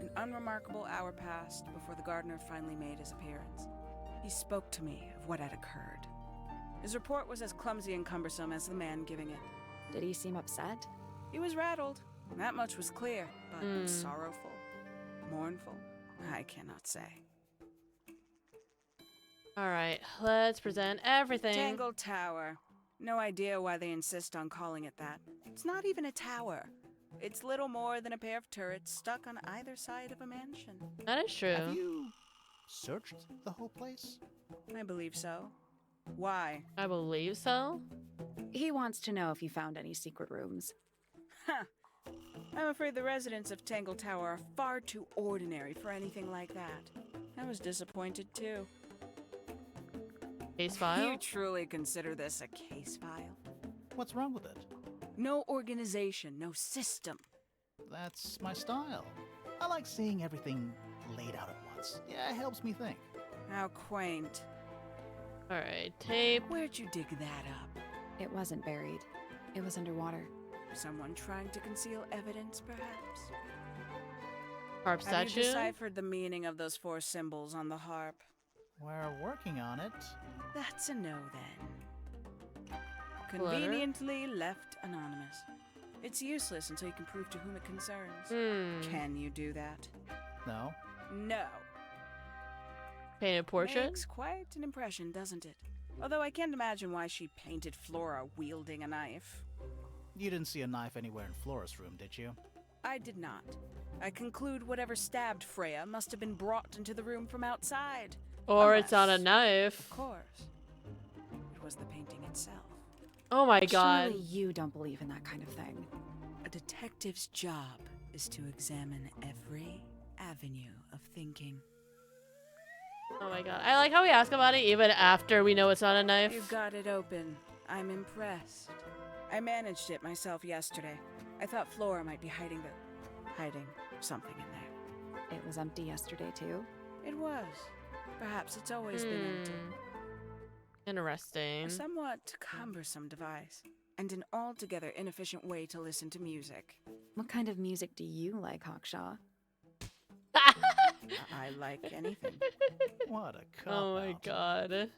An unremarkable hour passed before the gardener finally made his appearance. He spoke to me of what had occurred. His report was as clumsy and cumbersome as the man giving it. Did he seem upset? He was rattled. That much was clear, but sorrowful, mournful, I cannot say. Alright, let's present everything. Tangled Tower. No idea why they insist on calling it that. It's not even a tower. It's little more than a pair of turrets stuck on either side of a mansion. That is true. Have you searched the whole place? I believe so. Why? I believe so. He wants to know if you found any secret rooms. Huh. I'm afraid the residents of Tangle Tower are far too ordinary for anything like that. I was disappointed too. Case file? You truly consider this a case file? What's wrong with it? No organization, no system. That's my style. I like seeing everything laid out at once. Yeah, it helps me think. How quaint. Alright, tape. Where'd you dig that up? It wasn't buried. It was underwater. Someone trying to conceal evidence, perhaps? Harp Have statue? you deciphered the meaning of those 4 symbols on the harp? We're working on it. That's a no, then. Letter? Conveniently left anonymous. It's useless until you can prove to whom it concerns. Can you do that? No. No. Painted portrait? Makes quite an impression, doesn't it? Although I can't imagine why she painted Flora wielding a knife. You didn't see a knife anywhere in Flora's room, did you? I did not. I conclude whatever stabbed Freya must have been brought into the room from outside. Or it's on a Unless, knife. Of course. It was the painting itself. Oh my god. Surely you don't believe in that kind of thing. A detective's job is to examine every avenue of thinking. Oh my god. I like how we ask about it even after we know it's not a knife. You got it open. I'm impressed. I managed it myself yesterday. I thought Flora might be hiding something in there. It was empty yesterday too. It was. Perhaps it's always been empty. Interesting. A somewhat cumbersome device, and an altogether inefficient way to listen to music. What kind of music do you like, Hawkshaw? I like anything. What a cop Oh my god.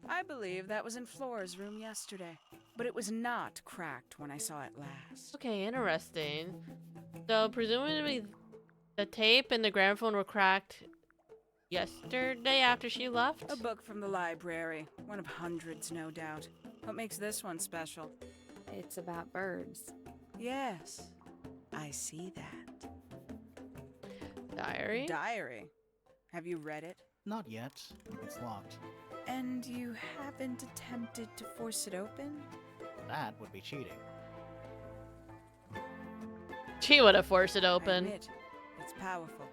I believe that was in Flora's room yesterday, but it was not cracked when I saw it last. Okay, interesting. So presumably the tape and the gramophone were cracked yesterday after she left? A book from the library, one of hundreds, no doubt. What makes this one special? It's about birds. Yes, I see that. Diary? Diary. Have you read it? Not yet. It's locked. And you haven't attempted to force it open? That would be cheating. She would have forced it I open. admit, it's powerful.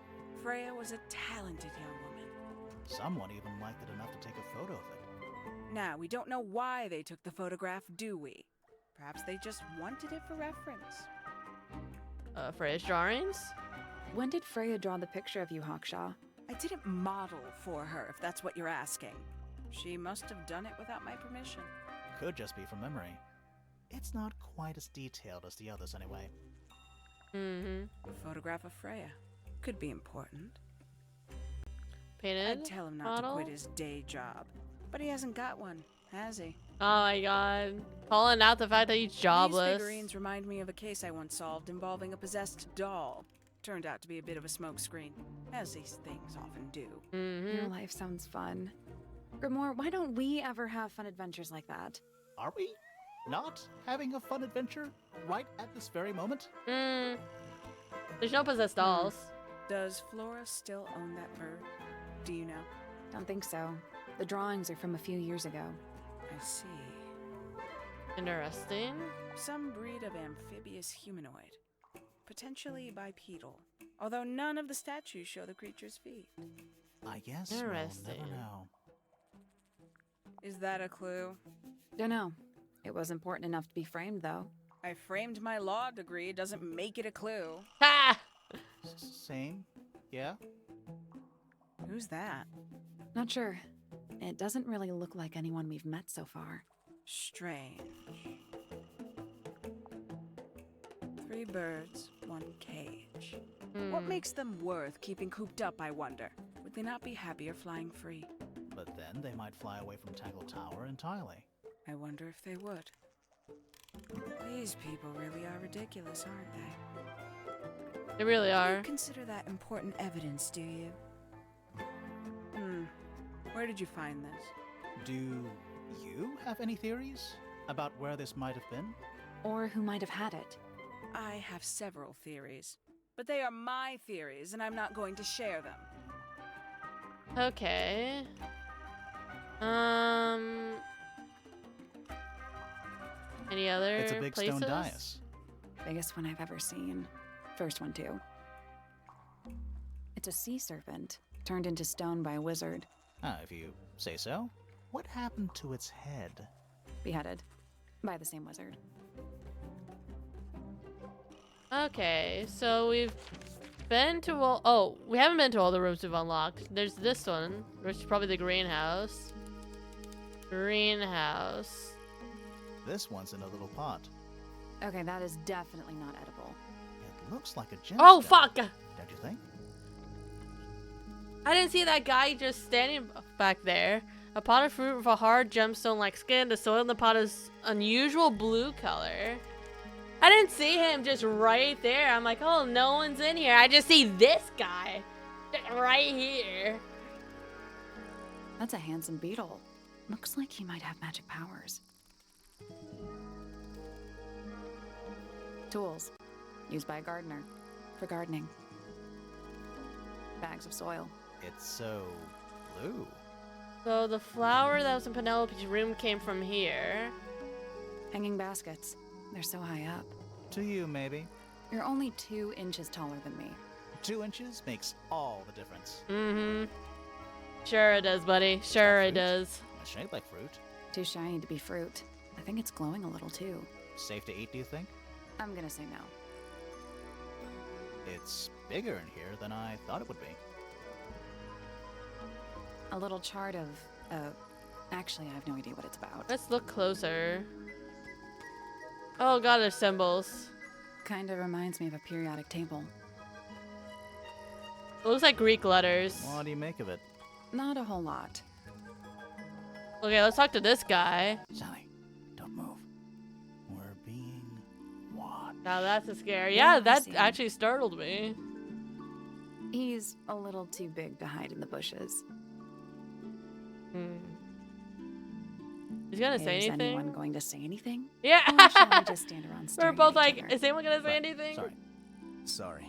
Freya was a talented young woman. Someone even liked it enough to take a photo of it. Now, we don't know why they took the photograph, do we? Perhaps they just wanted it for reference. Freya's drawings? When did Freya draw the picture of you, Hawkshaw? I didn't model for her, if that's what you're asking. She must have done it without my permission. Could just be from memory. It's not quite as detailed as the others, anyway. Mm-hmm. A photograph of Freya. Could be important. Painted I'd tell him not model? to quit his day job. But he hasn't got one, has he? Oh my god. Calling out the fact that he's These jobless. figurines remind me of a case I once solved involving a possessed doll. Turned out to be a bit of a smokescreen, as these things often do. Mm-hmm. Your life sounds fun. Grimoire, why don't we ever have fun adventures like that? Are we not having a fun adventure right at this very moment? There's no possessed dolls. Does Flora still own that bird? Do you know? Don't think so. The drawings are from a few years ago. I see. Interesting. Some breed of amphibious humanoid. Potentially bipedal. Although none of the statues show the creature's feet. I guess Interesting. we'll never know. Is that a clue? Dunno. It was important enough to be framed, though. I framed my law degree, doesn't make it a clue. Ha! Same? Yeah? Who's that? Not sure. It doesn't really look like anyone we've met so far. Strange. 3 birds, 1 cage. What makes them worth keeping cooped up, I wonder? Would they not be happier flying free? But then they might fly away from Tangle Tower entirely. I wonder if they would. These people really are ridiculous, aren't they? They really You are. consider that important evidence, do you? Where did you find this? Do you have any theories about where this might have been? Or who might have had it. I have several theories, but they are my theories, and I'm not going to share them. Okay. Any other It's a big places? stone dais. Biggest one I've ever seen. First one, too. It's a sea serpent, turned into stone by a wizard. Ah, if you say so. What happened to its head? Beheaded. By the same wizard. Okay, so we've been to all. Oh, we haven't been to all the rooms we've unlocked. There's this one, which is probably the greenhouse. Greenhouse. This one's in a little pot. Okay, that is definitely not edible. It looks like a gemstone. Oh, fuck! Don't you think? I didn't see that guy just standing back there. A pot of fruit with a hard gemstone-like skin. The soil in the pot is unusual blue color. I didn't see him just right there. I'm like, oh, no one's in here. I just see this guy just right here. That's a handsome beetle. Looks like he might have magic powers. Tools. Used by a gardener. For gardening. Bags of soil. It's so blue. So the flower that was in Penelope's room came from here. Hanging baskets. They're so high up. To you, maybe. You're only 2 inches taller than me. 2 inches makes all the difference. Mm-hmm. Sure it does, buddy. Sure it does. Shaped like fruit. Too shiny to be fruit. I think it's glowing a little too. Safe to eat, do you think? I'm gonna say no. It's bigger in here than I thought it would be. A little chart of, actually I have no idea what it's about. Let's look closer. Oh god, there's symbols. Kinda reminds me of a periodic table. It looks like Greek letters. What do you make of it? Not a whole lot. Okay, let's talk to this guy. Sally, don't move. We're being watched. Now that's a scare. Yeah, Yeah, I that see. actually startled me. He's a little too big to hide in the bushes. He's gonna say Is anything? anyone going to say anything? Yeah. Or shall we just stand around We're staring both at each like, other? is anyone gonna say Right, anything? Sorry.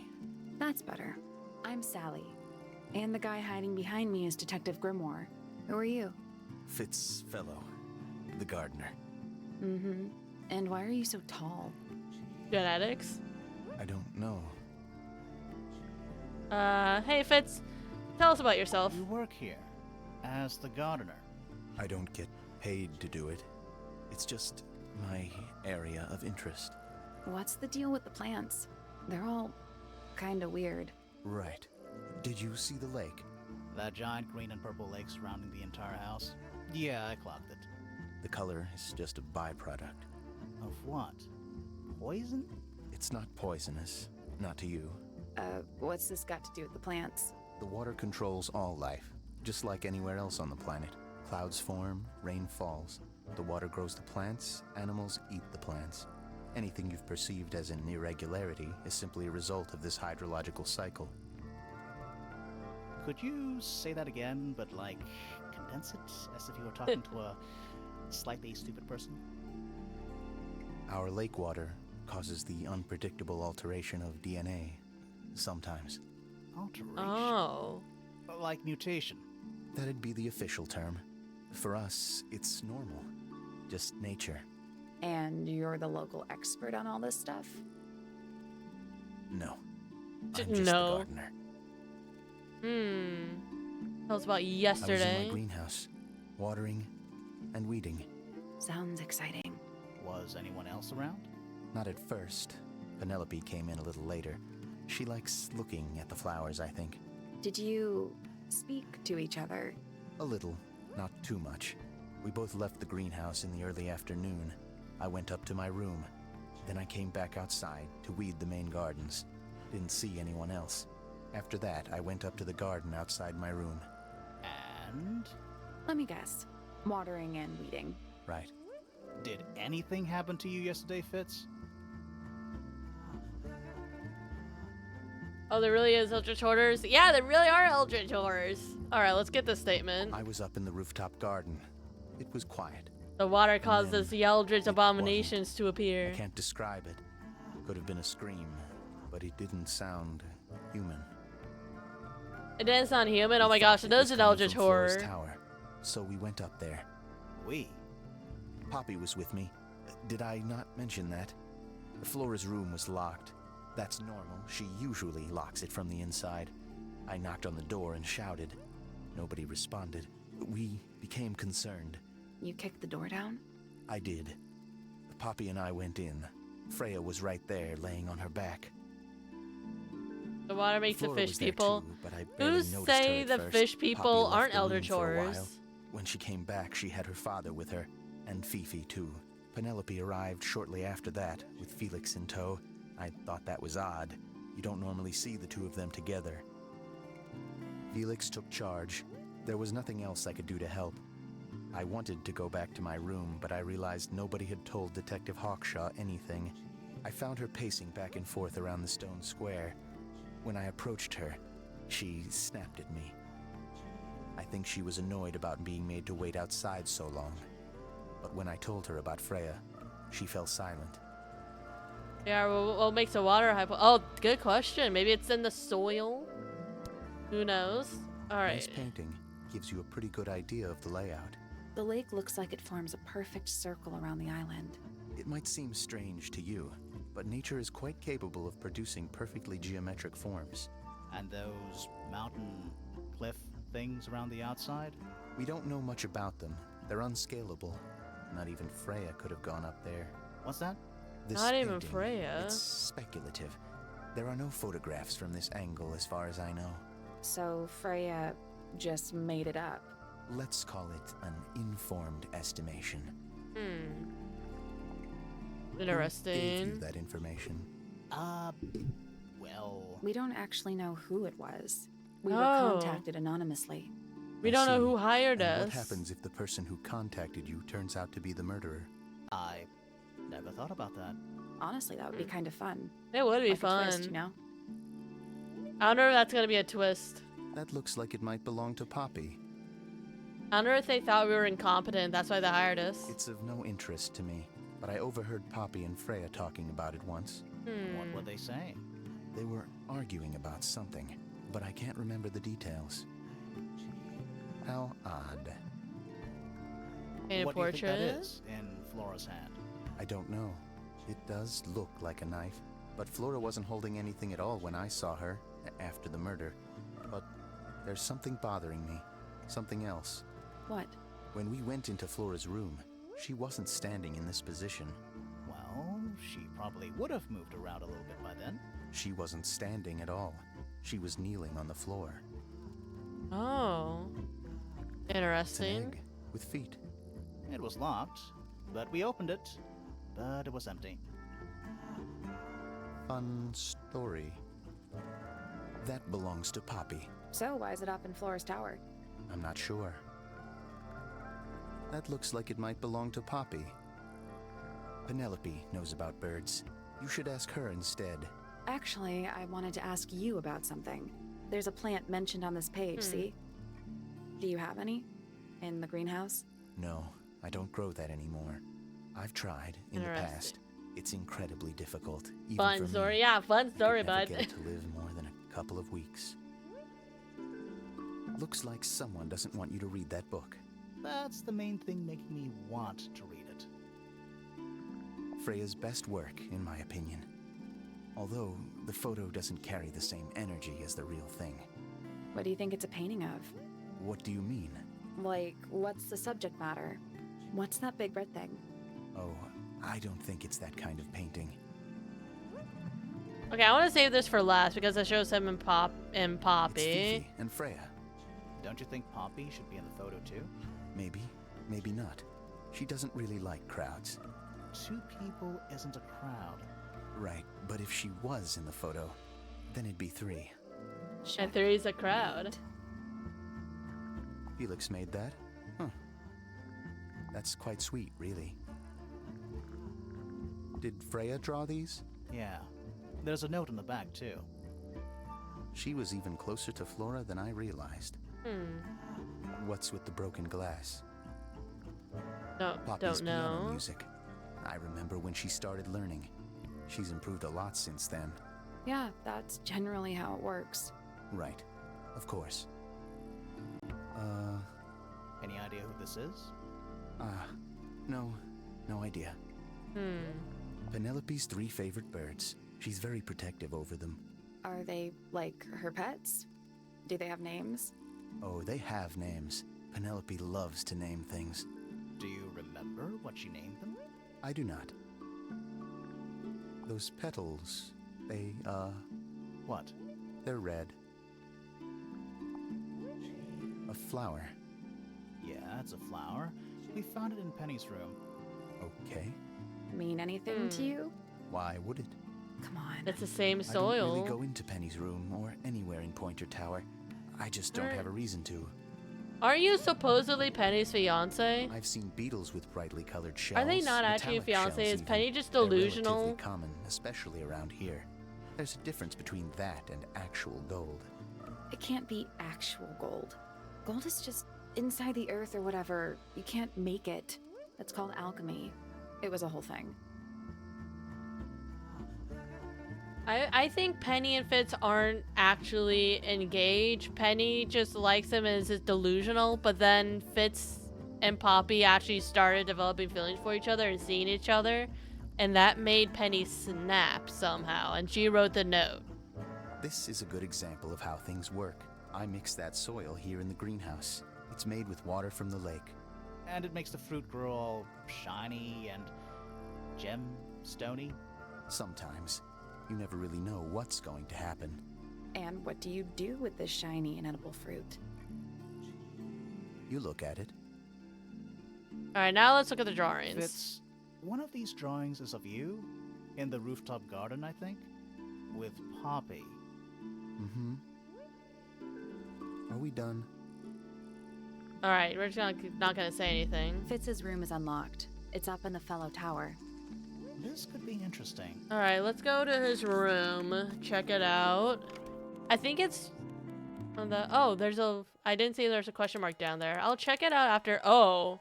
That's better. I'm Sally. And the guy hiding behind me is Detective Grimoire. Who are you? Fitzfellow, the gardener. Mm-hmm. And why are you so tall? Genetics. I don't know. Hey Fitz, tell us about yourself. You work here as the gardener. I don't get paid to do it. It's just my area of interest. What's the deal with the plants? They're all kinda weird. Right. Did you see the lake? That giant green and purple lake surrounding the entire house? Yeah, I clocked it. The color is just a byproduct. Of what? Poison? It's not poisonous. Not to you. What's this got to do with the plants? The water controls all life, just like anywhere else on the planet. Clouds form, rain falls. The water grows the plants, animals eat the plants. Anything you've perceived as an irregularity is simply a result of this hydrological cycle. Could you say that again, but like, condense it as if you were talking to a slightly stupid person? Our lake water causes the unpredictable alteration of DNA, sometimes. Alteration? Oh. Like mutation? That'd be the official term. For us, it's normal. Just nature. And you're the local expert on all this stuff? No. D- I'm just no. the gardener. Tell us about I was in yesterday. my greenhouse, watering and weeding. Sounds exciting. Was anyone else around? Not at first. Penelope came in a little later. She likes looking at the flowers, I think. Did you speak to each other? A little, not too much. We both left the greenhouse in the early afternoon. I went up to my room. Then I came back outside to weed the main gardens. Didn't see anyone else. After that, I went up to the garden outside my room. And? Let me guess. Watering and weeding. Right. Did anything happen to you yesterday, Fitz? Oh, there really is Eldritch Hoarders? Yeah, there really are Eldritch Hoarders. Alright, let's get this statement. I was up in the rooftop garden. It was quiet. The water then causes the Eldritch it abominations to appear. I can't describe it. Could have been a scream, but it didn't sound human. It didn't sound human? Oh We my thought gosh, it it is was an coming Eldritch from Flora's Horror. Tower, so we went up there. We? Poppy was with me. Did I not mention that? Flora's room was locked. That's normal. She usually locks it from the inside. I knocked on the door and shouted. Nobody responded. We became concerned. You kicked the door down? I did. Poppy and I went in. Freya was right there, laying on her back. The water makes Flora the fish was there people. too, but I barely Who noticed say her at the first. fish Poppy people left aren't the room Eldritch for a Horrors? while. When she came back, she had her father with her, and Fifi too. Penelope arrived shortly after that, with Felix in tow. I thought that was odd. You don't normally see the two of them together. Felix took charge. There was nothing else I could do to help. I wanted to go back to my room, but I realized nobody had told Detective Hawkshaw anything. I found her pacing back and forth around the stone square. When I approached her, she snapped at me. I think she was annoyed about being made to wait outside so long. But when I told her about Freya, she fell silent. Yeah, what makes a water hypo? Oh, good question. Maybe it's in the soil? Who knows? This Alright. painting gives you a pretty good idea of the layout. The lake looks like it forms a perfect circle around the island. It might seem strange to you, but nature is quite capable of producing perfectly geometric forms. And those mountain cliff things around the outside? We don't know much about them. They're unscalable. Not even Freya could have gone up there. What's that? This Not even painting, Freya. It's speculative. There are no photographs from this angle as far as I know. So Freya just made it up. Let's call it an informed estimation. Who gave Interesting. you that information? Well... We don't actually know who it was. We were Oh. contacted anonymously. We I don't know see. who hired And us. what happens if the person who contacted you turns out to be the murderer? I never thought about that. Honestly, that would be kind of fun. It would be Like a fun. twist, you know? I wonder if that's gonna be a twist. That looks like it might belong to Poppy. I wonder if they thought we were incompetent. That's why they hired us. It's of no interest to me, but I overheard Poppy and Freya talking about it once. What were they saying? They were arguing about something, but I can't remember the details. How odd. Painted What do you think that portrait. is in Flora's hand? I don't know. It does look like a knife, but Flora wasn't holding anything at all when I saw her after the murder. But there's something bothering me. Something else. What? When we went into Flora's room, She wasn't standing in this position. Well, she probably would have moved around a little bit by then. She wasn't standing at all. She was kneeling on the floor. Oh. It's an Interesting. egg with feet. It was locked, but we opened it, but it was empty. Fun story. That belongs to Poppy. So, why is it up in Flora's tower? I'm not sure. That looks like it might belong to Poppy. Penelope knows about birds. You should ask her instead. Actually, I wanted to ask you about something. There's a plant mentioned on this page, see? Do you have any? In the greenhouse? No, I don't grow that anymore. I've tried in the Interesting. past. It's incredibly difficult, even Fun for story. me. Yeah, fun story, Could never bud. get it to live more than a couple of weeks. Looks like someone doesn't want you to read that book. That's the main thing making me want to read it. Freya's best work, in my opinion. Although the photo doesn't carry the same energy as the real thing. What do you think it's a painting of? What do you mean? Like, what's the subject matter? What's that big red thing? Oh, I don't think it's that kind of painting. Okay, I want to save this for last because it shows him and It's Poppy. Fifi and Freya. Don't you think Poppy should be in the photo too? Maybe, maybe not. She doesn't really like crowds. 2 people isn't a crowd. Right, but if she was in the photo, then it'd be 3. And 3's a crowd. Felix made that? Huh. That's quite sweet, really. Did Freya draw these? Yeah. There's a note in the back too. She was even closer to Flora than I realized. What's with the broken glass? Poppy's Don't piano know. music. I remember when she started learning. She's improved a lot since then. Yeah, that's generally how it works. Right. Of course. Any idea who this is? No idea. Penelope's 3 favorite birds. She's very protective over them. Are they, like, her pets? Do they have names? Oh, they have names. Penelope loves to name things. Do you remember what she named them? I do not. Those petals, they, What? they're red. A flower. Yeah, it's a flower. We found it in Penny's room. Okay. Mean anything to you? Why would it? Come on. It's the same I don't soil. really go into Penny's room or anywhere in Pointer Tower. I just don't have a reason to. Aren't you supposedly Penny's fiance? I've seen beetles with brightly colored shells. Are they not actually metallic fiance? shells Is even. Penny just They're delusional? relatively common, especially around here. There's a difference between that and actual gold. It can't be actual gold. Gold is just inside the earth or whatever. You can't make it. That's called alchemy. It was a whole thing. I think Penny and Fitz aren't actually engaged. Penny just likes him and is delusional, but then Fitz and Poppy actually started developing feelings for each other and seeing each other, and that made Penny snap somehow, and she wrote the note. This is a good example of how things work. I mix that soil here in the greenhouse. It's made with water from the lake. And it makes the fruit grow all shiny and gem-stony. Sometimes. You never really know what's going to happen. And what do you do with this shiny and edible fruit? You look at it. Alright, now let's look at the drawings. Fitz, one of these drawings is of you, in the rooftop garden, I think, with Poppy. Mm-hmm. Are we done? Alright, we're just not gonna say anything. Fitz's room is unlocked. It's up in the fellow tower. This could be interesting. Alright, let's go to his room. Check it out. I think it's on the... Oh, there's a... I didn't see there's a question mark down there. I'll check it out after... Oh.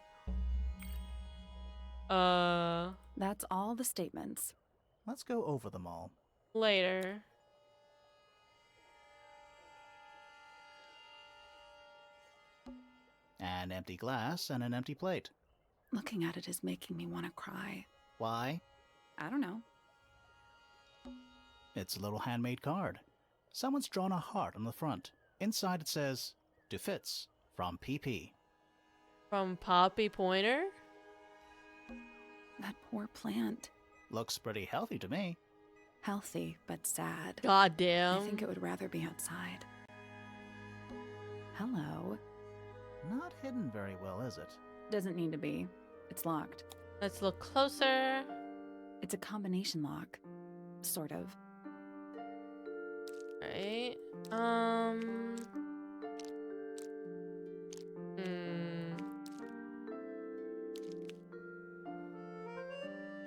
That's all the statements. Let's go over them all. Later. An empty glass and an empty plate. Looking at it is making me want to cry. Why? I don't know. It's a little handmade card. Someone's drawn a heart on the front. Inside it says, "To Fitz, from PP." From Poppy Pointer? That poor plant. Looks pretty healthy to me. Healthy, but sad. God damn. I think it would rather be outside. Hello. Not hidden very well, is it? Doesn't need to be. It's locked. Let's look closer. It's a combination lock. Sort of. Right.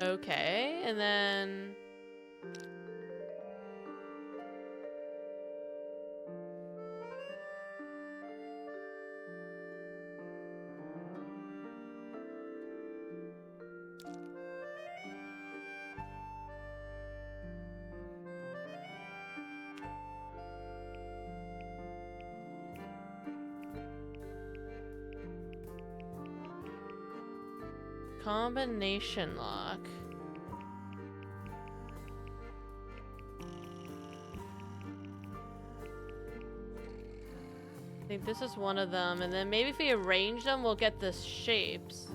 Okay, and then... Combination lock. I think this is one of them, and then maybe if we arrange them, we'll get the shapes.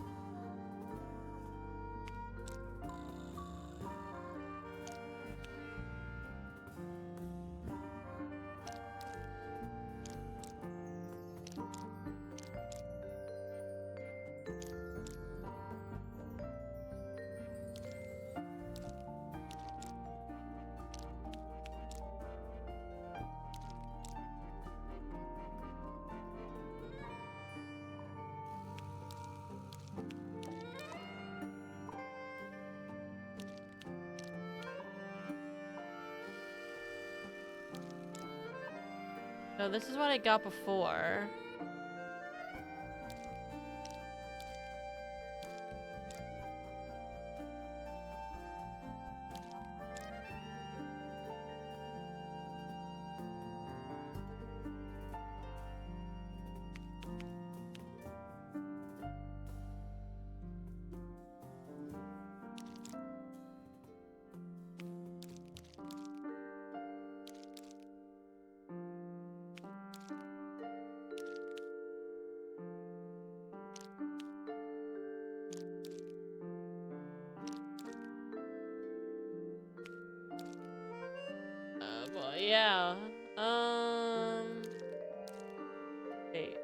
So this is what I got before. Well, yeah. Wait.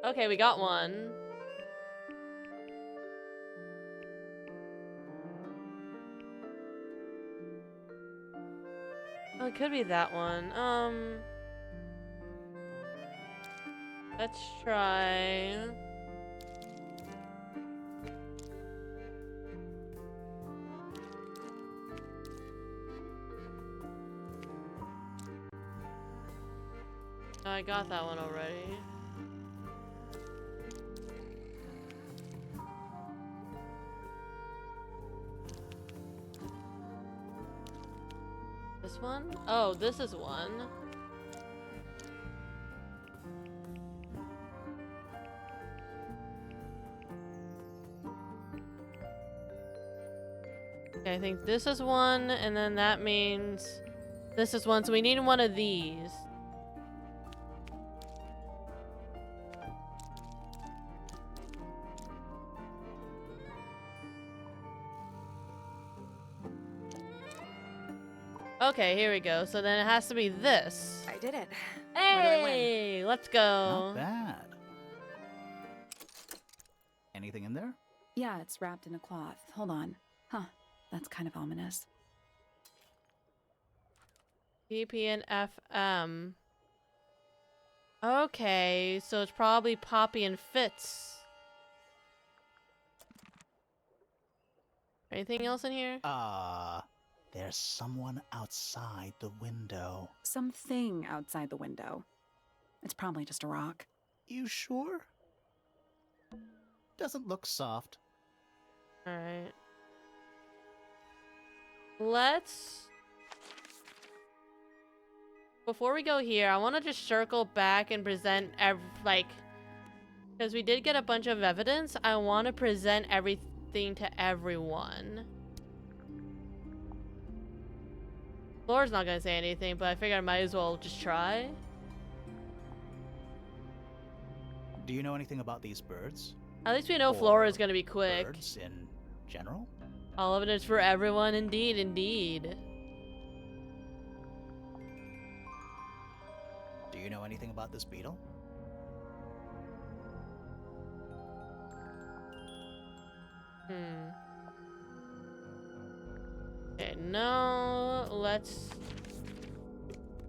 Okay, we got one. Oh, it could be that one. Let's try. Oh, I got that one already. This one? Oh, this is one. Okay, I think this is one, and then that means this is one, so we need one of these. Okay, here we go. So then it has to be this. I did it. Hey, let's go. Not bad. Anything in there? Yeah, it's wrapped in a cloth. Hold on. Huh, that's kind of ominous. PP and FM. Okay, so it's probably Poppy and Fitz. Anything else in here? There's someone outside the window. Something outside the window. It's probably just a rock. You sure? Doesn't look soft. Alright. Let's... Before we go here, I want to just circle back and present because we did get a bunch of evidence, I want to present everything to everyone. Flora's not gonna say anything, but I figured I might as well just try. Do you know anything about these birds? At least we know Or Flora's gonna be quick. Birds in General? All of it is for everyone, indeed, indeed. Do you know anything about this beetle? Okay, no, let's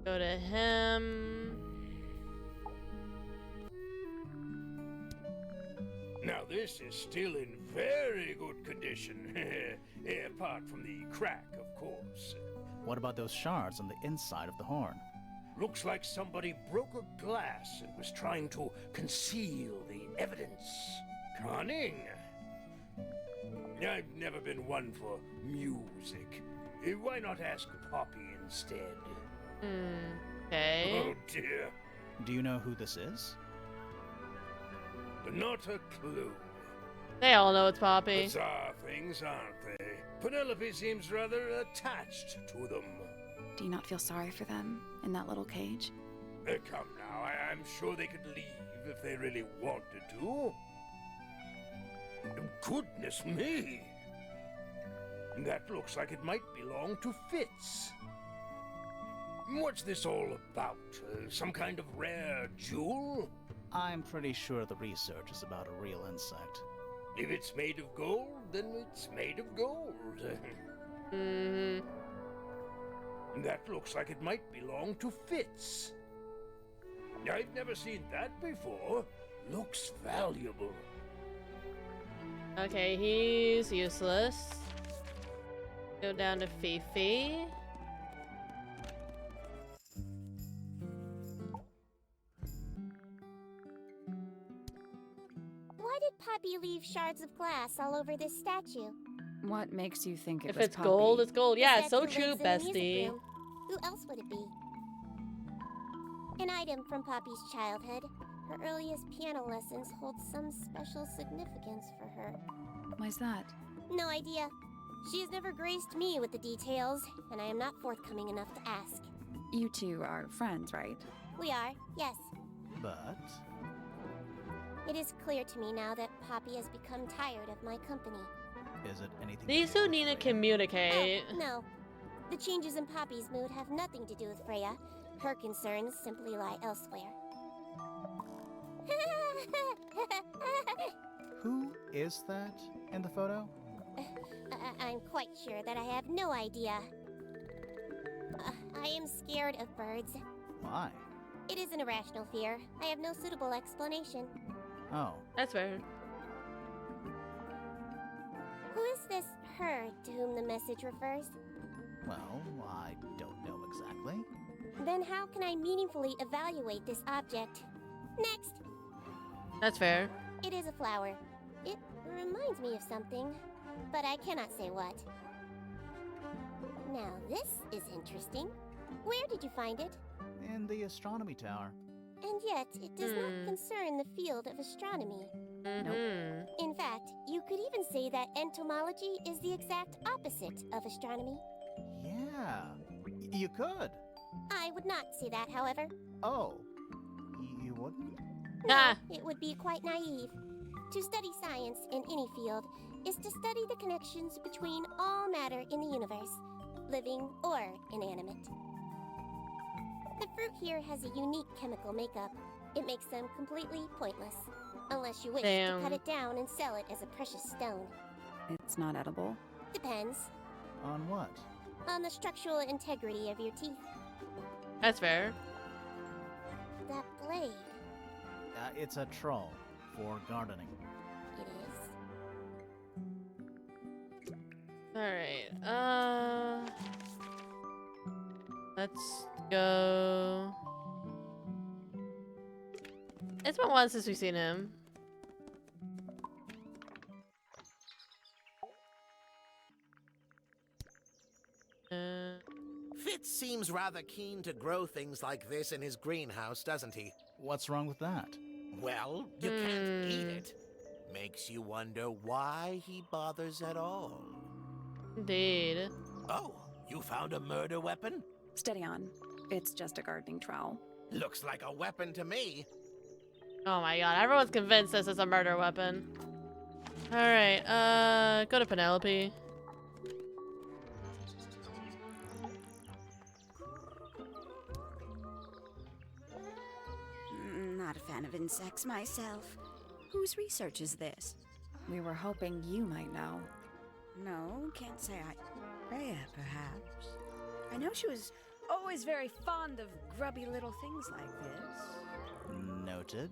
go to him. Now this is still in very good condition. Apart from the crack, of course. What about those shards on the inside of the horn? Looks like somebody broke a glass and was trying to conceal the evidence. Cunning. I've never been one for music. Why not ask Poppy instead? Okay. Oh dear. Do you know who this is? Not a clue. They all know it's Poppy. Bizarre things, aren't they? Penelope seems rather attached to them. Do you not feel sorry for them in that little cage? Come now, I'm sure they could leave if they really wanted to. Goodness me! That looks like it might belong to Fitz. What's this all about? Some kind of rare jewel? I'm pretty sure the research is about a real insect. If it's made of gold, then it's made of gold. That looks like it might belong to Fitz. I've never seen that before. Looks valuable. Okay, he's useless. Go down to Fifi. Why did Poppy leave shards of glass all over this statue? What makes you think it If was it's Poppy? gold, it's gold. The Yeah, so statue true, lives in the music bestie. room. Who else would it be? An item from Poppy's childhood. Her earliest piano lessons hold some special significance for her. Why's that? No idea. She has never graced me with the details, and I am not forthcoming enough to ask. You two are friends, right? We are, yes. But It is clear to me now that Poppy has become tired of my company. is it anything? These to do two with need to Freya? communicate. Oh, no. The changes in Poppy's mood have nothing to do with Freya. Her concerns simply lie elsewhere. Who is that in the photo? I'm quite sure that I have no idea. I am scared of birds. Why? It is an irrational fear. I have no suitable explanation. Oh, That's fair. Who is this her to whom the message refers? well, I don't know exactly. Then how can I meaningfully evaluate this object? Next! That's fair. It is a flower. It reminds me of something, but I cannot say what. Now this is interesting. Where did you find it? In the astronomy tower. And yet, it does not concern the field of astronomy. In fact, you could even say that entomology is the exact opposite of astronomy. Yeah, you could. I would not say that, however. Oh, you wouldn't? No, Ah. it would be quite naive. To study science in any field is to study the connections between all matter in the universe, living or inanimate. The fruit here has a unique chemical makeup. It makes them completely pointless, unless you wish Damn. to cut it down and sell it as a precious stone. It's not edible. Depends On what? on the structural integrity of your teeth. That's fair. That blade, It's a troll for gardening. it is. Alright, let's go. It's been a while since we've seen him. Fitz seems rather keen to grow things like this in his greenhouse, doesn't he? What's wrong with that? Well, you can't eat it. Makes you wonder why he bothers at all. Indeed. Oh, you found a murder weapon? Steady on. It's just a gardening trowel. Looks like a weapon to me. Oh my god, everyone's convinced this is a murder weapon. Alright, go to Penelope. Not a fan of insects myself. Whose research is this? We were hoping you might know. No, can't say I... Freya, perhaps. I know she was always very fond of grubby little things like this. Noted.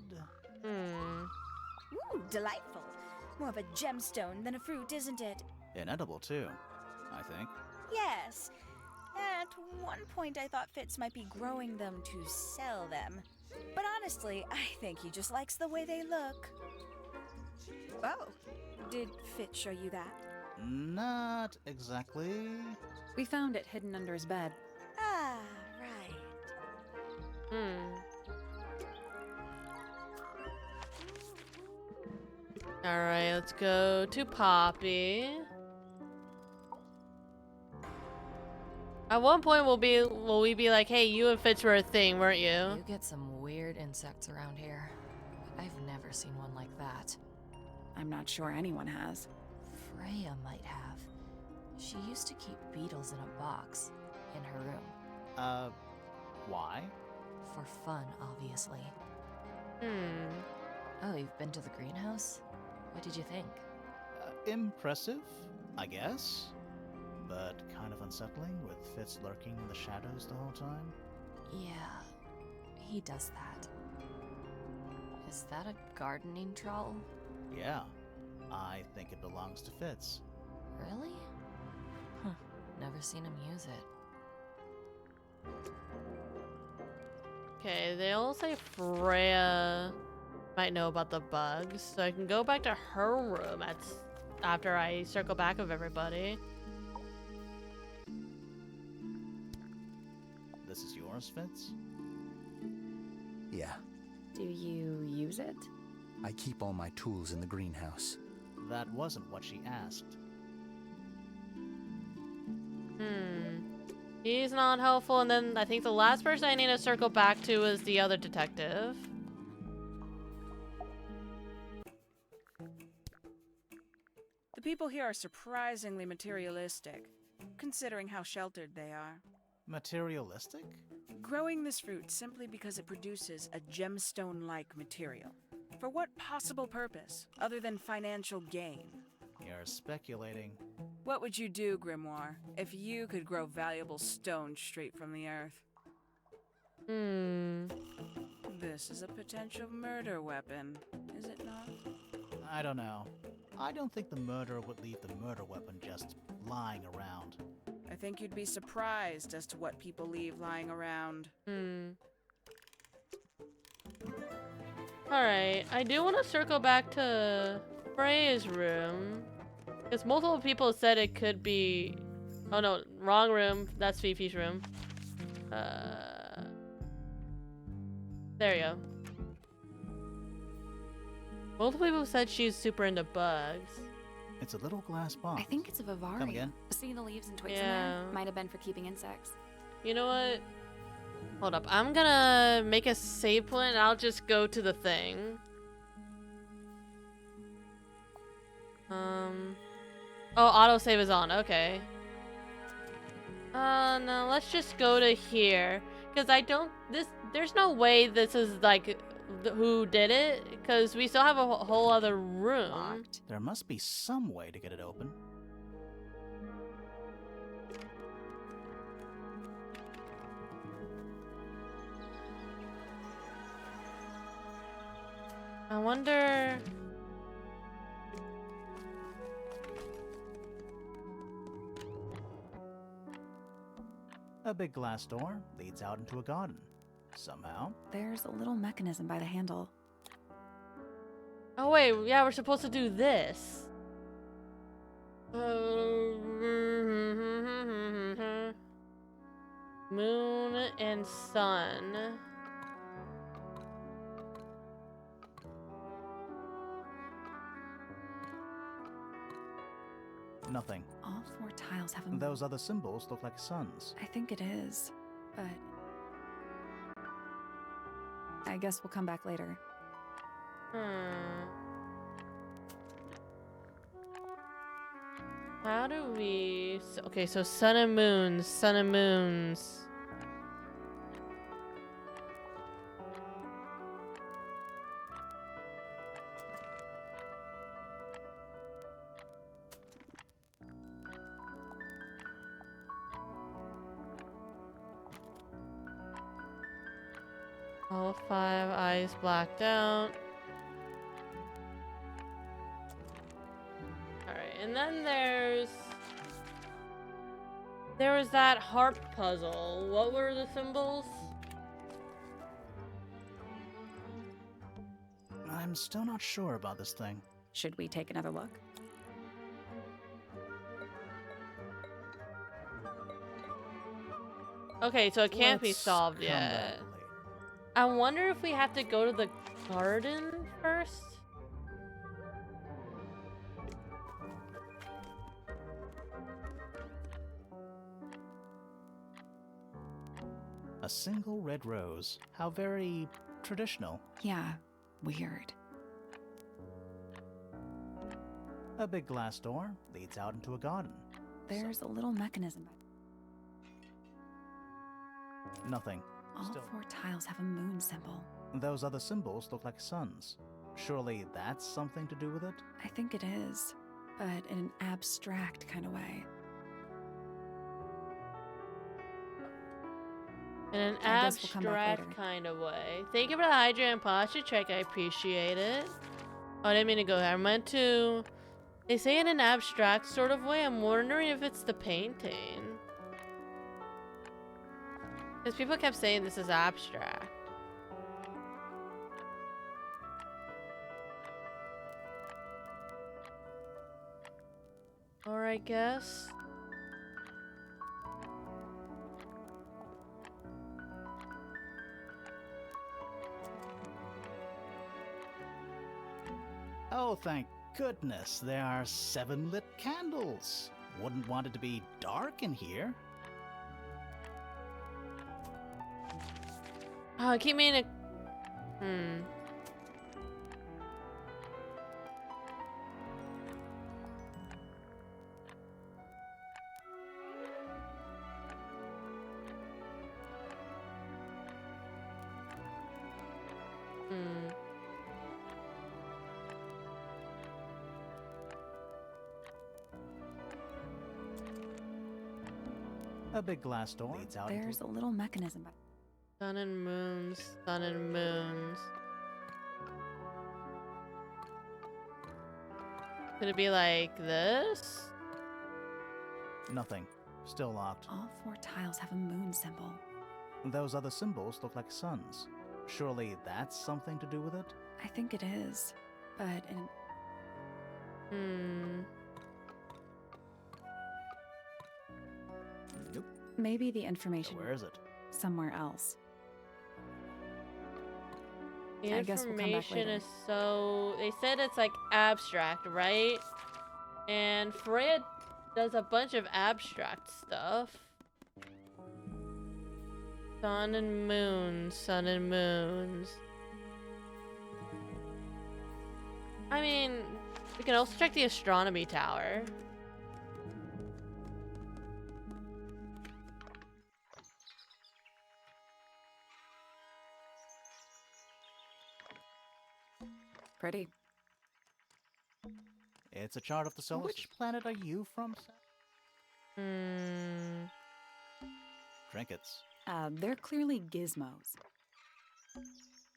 Ooh, delightful. More of a gemstone than a fruit, isn't it? Inedible, too, I think. Yes. At one point I thought Fitz might be growing them to sell them. But honestly, I think he just likes the way they look. Oh, did Fitz show you that? Not exactly. We found it hidden under his bed. Ah, right. Alright, let's go to Poppy. At one point will we be like, hey, you and Fitz were a thing, weren't you? You get some weird insects around here. I've never seen one like that. I'm not sure anyone has. Freya might have. She used to keep beetles in a box in her room. Why? For fun, obviously. Hmm. Oh, you've been to the greenhouse? What did you think? Impressive, I guess. But kind of unsettling with Fitz lurking in the shadows the whole time. Yeah, he does that. Is that a gardening trowel? Yeah, I think it belongs to Fitz. Really? Huh, never seen him use it. Okay, they all say Freya might know about the bugs, so I can go back to her room after I circle back with everybody. This is yours, Fitz? Yeah, Do you use it? I keep all my tools in the greenhouse. That wasn't what she asked. He's not helpful, and then I think the last person I need to circle back to is the other detective. The people here are surprisingly materialistic, considering how sheltered they are. Materialistic? Growing this fruit simply because it produces a gemstone-like material. For what possible purpose, other than financial gain? You're speculating. What would you do, Grimoire, if you could grow valuable stone straight from the earth? This is a potential murder weapon, is it not? I don't know. I don't think the murderer would leave the murder weapon just lying around. I think you'd be surprised as to what people leave lying around. Alright, I do want to circle back to Freya's room. Because multiple people said it could be... Oh no, wrong room. That's Fifi's room. There you go. Multiple people said she's super into bugs. It's a little glass box. I think it's a Come Vivaria. again? See the leaves and twigs in Yeah. there? Might have been for keeping insects. You know what? Hold up. I'm gonna make a save point and I'll just go to the thing. Oh, autosave is on. Okay. No, let's just go to here. Because there's no way this is, like, who did it. Because we still have a whole other room. Locked. There must be some way to get it open. I wonder... A big glass door leads out into a garden. Somehow. There's a little mechanism by the handle. Oh wait, yeah, we're supposed to do this. Moon and sun. Nothing. All four tiles have a... Those other symbols look like suns. I think it is, but... I guess we'll come back later. How do we... Okay, so sun and moons, sun and moons. All 5 eyes blacked out. Alright, and then there was that harp puzzle. What were the symbols? I'm still not sure about this thing. Should we take another look? Okay, so it can't be Let's solved come back yet. later. I wonder if we have to go to the garden first? A single red rose. How very traditional. Yeah, weird. A big glass door leads out into a garden. There's a little mechanism. Nothing. All Still. 4 tiles have a moon symbol. Those other symbols look like suns. Surely that's something to do with it? I think it is, but in an abstract kind of way. In an I guess we'll come back abstract later. kind of way. Thank you for the Hydra and posture check. I appreciate it. Oh, I didn't mean to go there. I meant to... They say in an abstract sort of way. I'm wondering if it's the painting. Because people kept saying this is abstract. Or I guess... Oh, thank goodness, there are 7 lit candles. Wouldn't want it to be dark in here. Oh, I keep meaning to... A big glass door leads out There's a little mechanism. Sun and moons, sun and moons. Could it be like this? Nothing. Still locked. All 4 tiles have a moon symbol. Those other symbols look like suns. Surely that's something to do with it? I think it is, but in Nope. maybe the So information where is it? somewhere else. The I guess we'll come back information later. is so... They said it's like abstract, right? And Freya does a bunch of abstract stuff. Sun and moons, sun and moons. I mean, we can also check the astronomy tower. Pretty. It's a chart of the solar system. Which planet are you from? Trinkets. They're clearly gizmos.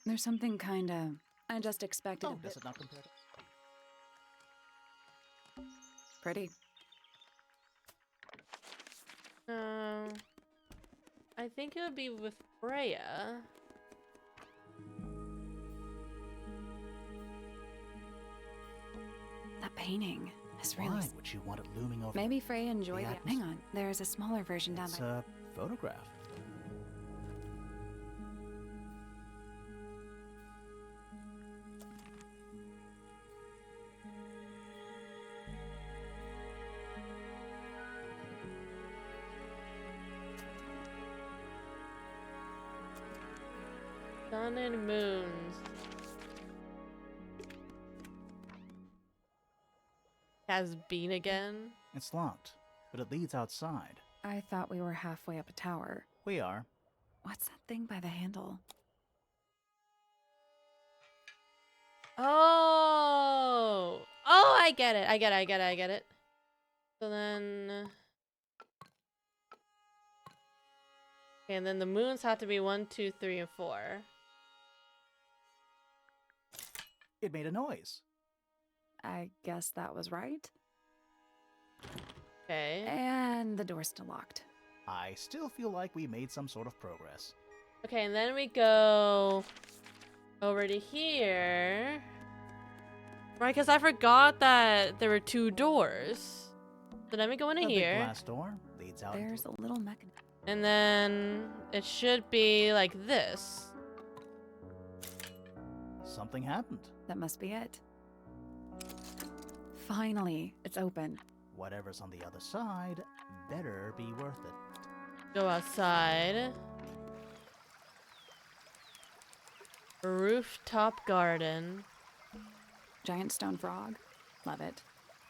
There's something kinda... I just expected a Oh, bit does it not compare to... pretty. I think it would be with Freya. That painting is really... Why would you want it looming over? Maybe Freya enjoyed the it. Hang on, there's a smaller version down It's by... a photograph. Sun and moons. Has been again. It's locked, but it leads outside. I thought we were halfway up a tower. We are. What's that thing by the handle? Oh! Oh, I get it. I get it. So then... Okay, and then the moons have to be 1, 2, 3, and 4. It made a noise. I guess that was right. Okay. And the door's still locked. I still feel like we made some sort of progress. Okay, and then we go over to here. Right, because I forgot that there were 2 doors. So then we go into A here. big glass door leads out. There's a little mechanism. And then it should be like this. Something happened. That must be it. Finally, it's open. Whatever's on the other side better be worth it. Go outside. Rooftop garden. Giant stone frog. Love it.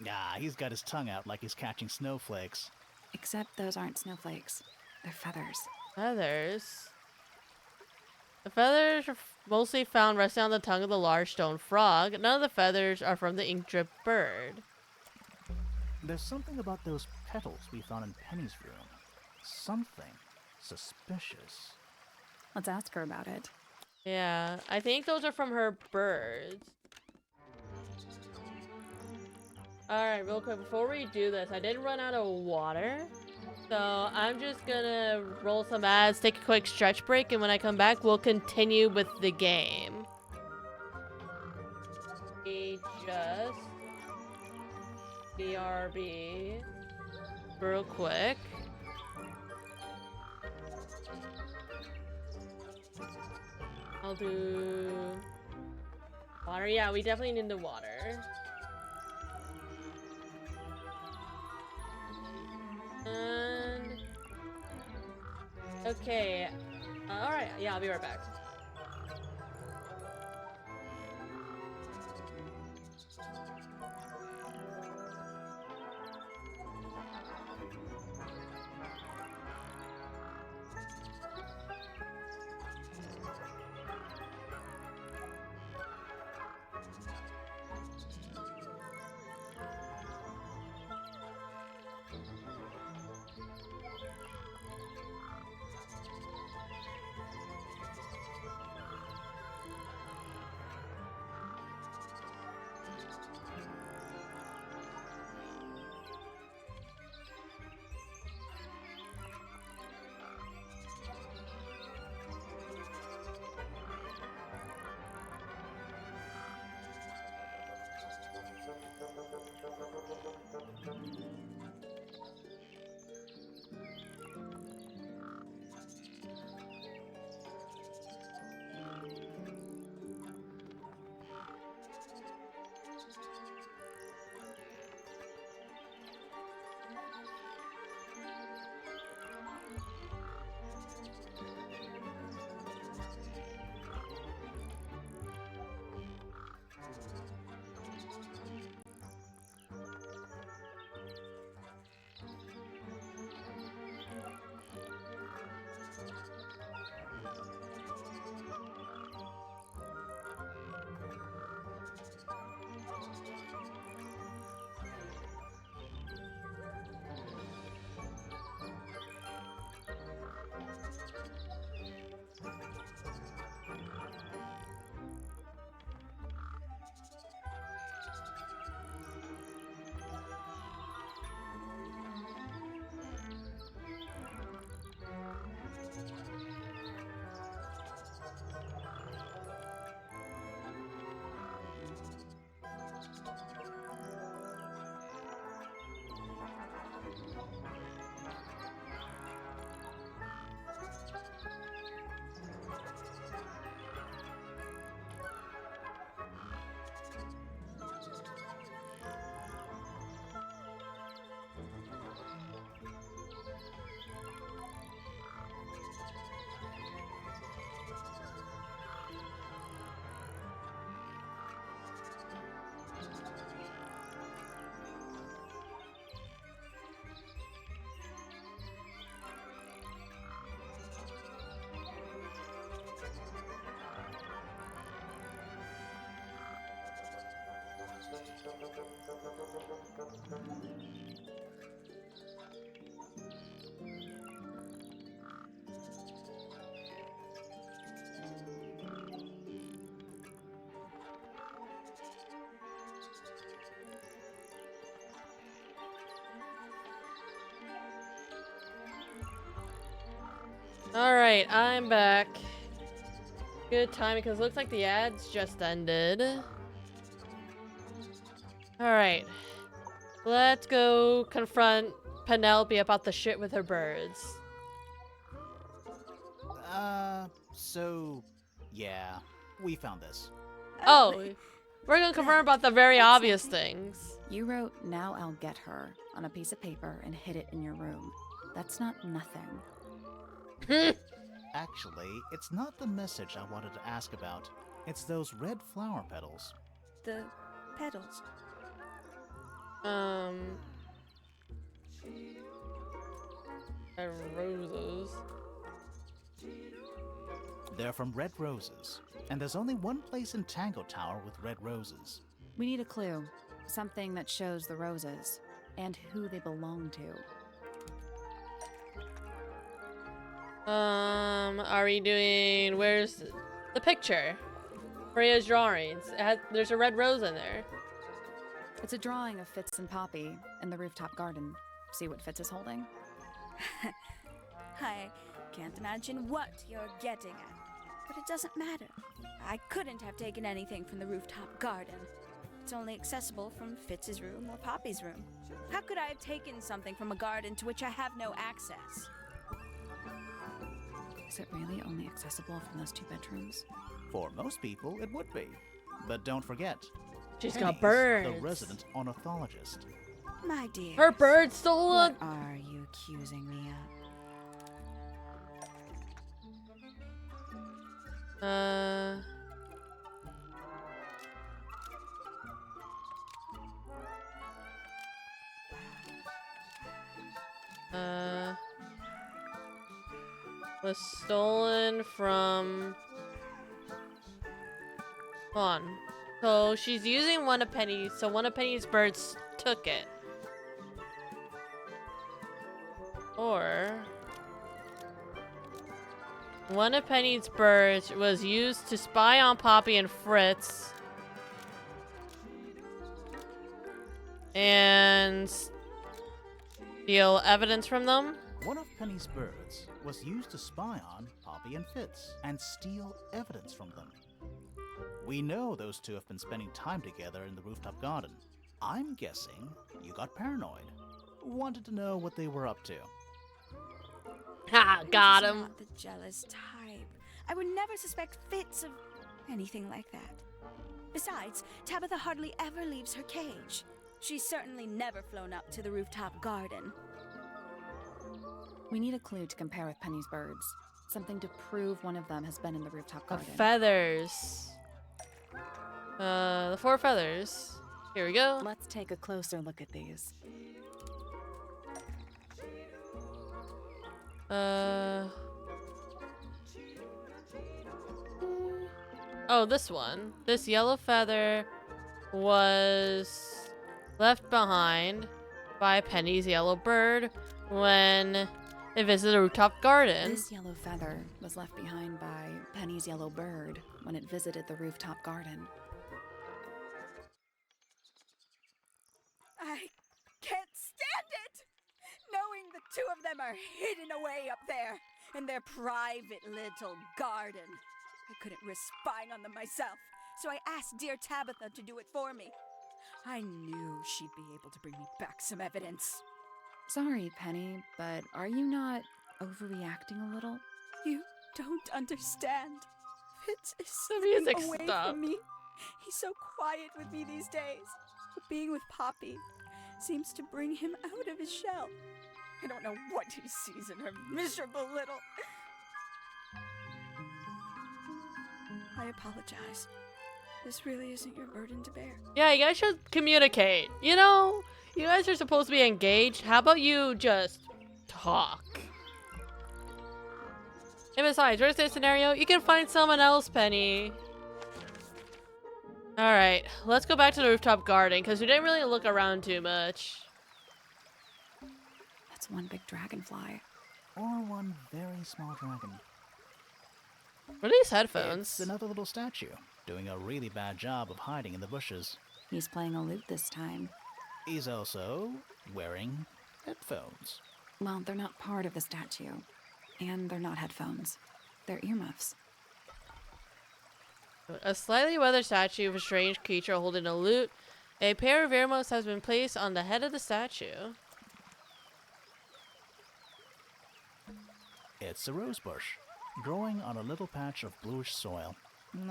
Ah, he's got his tongue out like he's catching snowflakes. Except those aren't snowflakes. They're feathers. Feathers. The feathers are mostly found resting on the tongue of the large stone frog. None of the feathers are from the ink-drip bird. There's something about those petals we found in Penny's room. Something suspicious. Let's ask her about it. Yeah, I think those are from her birds. Alright, real quick, before we do this, I did run out of water. So I'm just gonna roll some ads, take a quick stretch break, and when I come back, we'll continue with the game. We just... BRB. Real quick. I'll do... water. Yeah, we definitely need the water. And... okay. Alright, yeah, I'll be right back. Alright, I'm back. Good timing because it looks like the ads just ended. Alright. Let's go confront Penelope about the shit with her birds. So, yeah, we found this. Oh, we're gonna confirm about the very obvious things. You wrote, "Now I'll get her," on a piece of paper and hid it in your room. That's not nothing. Actually, it's not the message I wanted to ask about. It's those red flower petals. The petals. Roses. They're from red roses, and there's only one place in Tangle Tower with red roses. We need a clue. Something that shows the roses and who they belong to. Are we doing... Where's the picture? Freya's drawings. There's a red rose in there. It's a drawing of Fitz and Poppy in the rooftop garden. See what Fitz is holding? I can't imagine what you're getting at. But it doesn't matter. I couldn't have taken anything from the rooftop garden. It's only accessible from Fitz's room or Poppy's room. How could I have taken something from a garden to which I have no access? Is it really only accessible from those two bedrooms? For most people, it would be. But don't forget, She's Penny's got birds. the resident ornithologist. My dear. Her bird stole What a... are you accusing me of? Was stolen from... Hold on. So she's using one of Penny's, so one of Penny's birds took it. Or... one of Penny's birds was used to spy on Poppy and Fritz. And... steal evidence from them? One of Penny's birds was used to spy on Poppy and Fitz and steal evidence from them. We know those two have been spending time together in the rooftop garden. I'm guessing you got paranoid. Wanted to know what they were up to. Ha! Got I'm him. not the jealous type. I would never suspect Fitz of anything like that. Besides, Tabitha hardly ever leaves her cage. She's certainly never flown up to the rooftop garden. We need a clue to compare with Penny's birds. Something to prove one of them has been in the rooftop The garden. feathers. The 4 feathers. Here we go. Let's take a closer look at these. Oh, this one. This yellow feather was left behind by Penny's yellow bird when it visited a rooftop garden. This yellow feather was left behind by Penny's yellow bird when it visited the rooftop garden. I can't stand it! Knowing the two of them are hidden away up there in their private little garden. I couldn't risk spying on them myself, so I asked dear Tabitha to do it for me. I knew she'd be able to bring me back some evidence. Sorry, Penny, but are you not overreacting a little? You don't understand. Fitz is The music slipping away stopped. from me. He's so quiet with me these days. But being with Poppy seems to bring him out of his shell. I don't know what he sees in her miserable little... I apologize. This really isn't your burden to bear. Yeah, you guys should communicate. You know, you guys are supposed to be engaged. How about you just talk? And besides, worst case scenario, you can find someone else, Penny. Alright, let's go back to the rooftop garden, because we didn't really look around too much. That's one big dragonfly. Or one very small dragon. What are these headphones? It's another little statue, doing a really bad job of hiding in the bushes. He's playing a lute this time. He's also wearing headphones. Well, they're not part of the statue. And they're not headphones. They're earmuffs. A slightly weathered statue of a strange creature holding a lute. A pair of earmuffs has been placed on the head of the statue. It's a rose bush, growing on a little patch of bluish soil.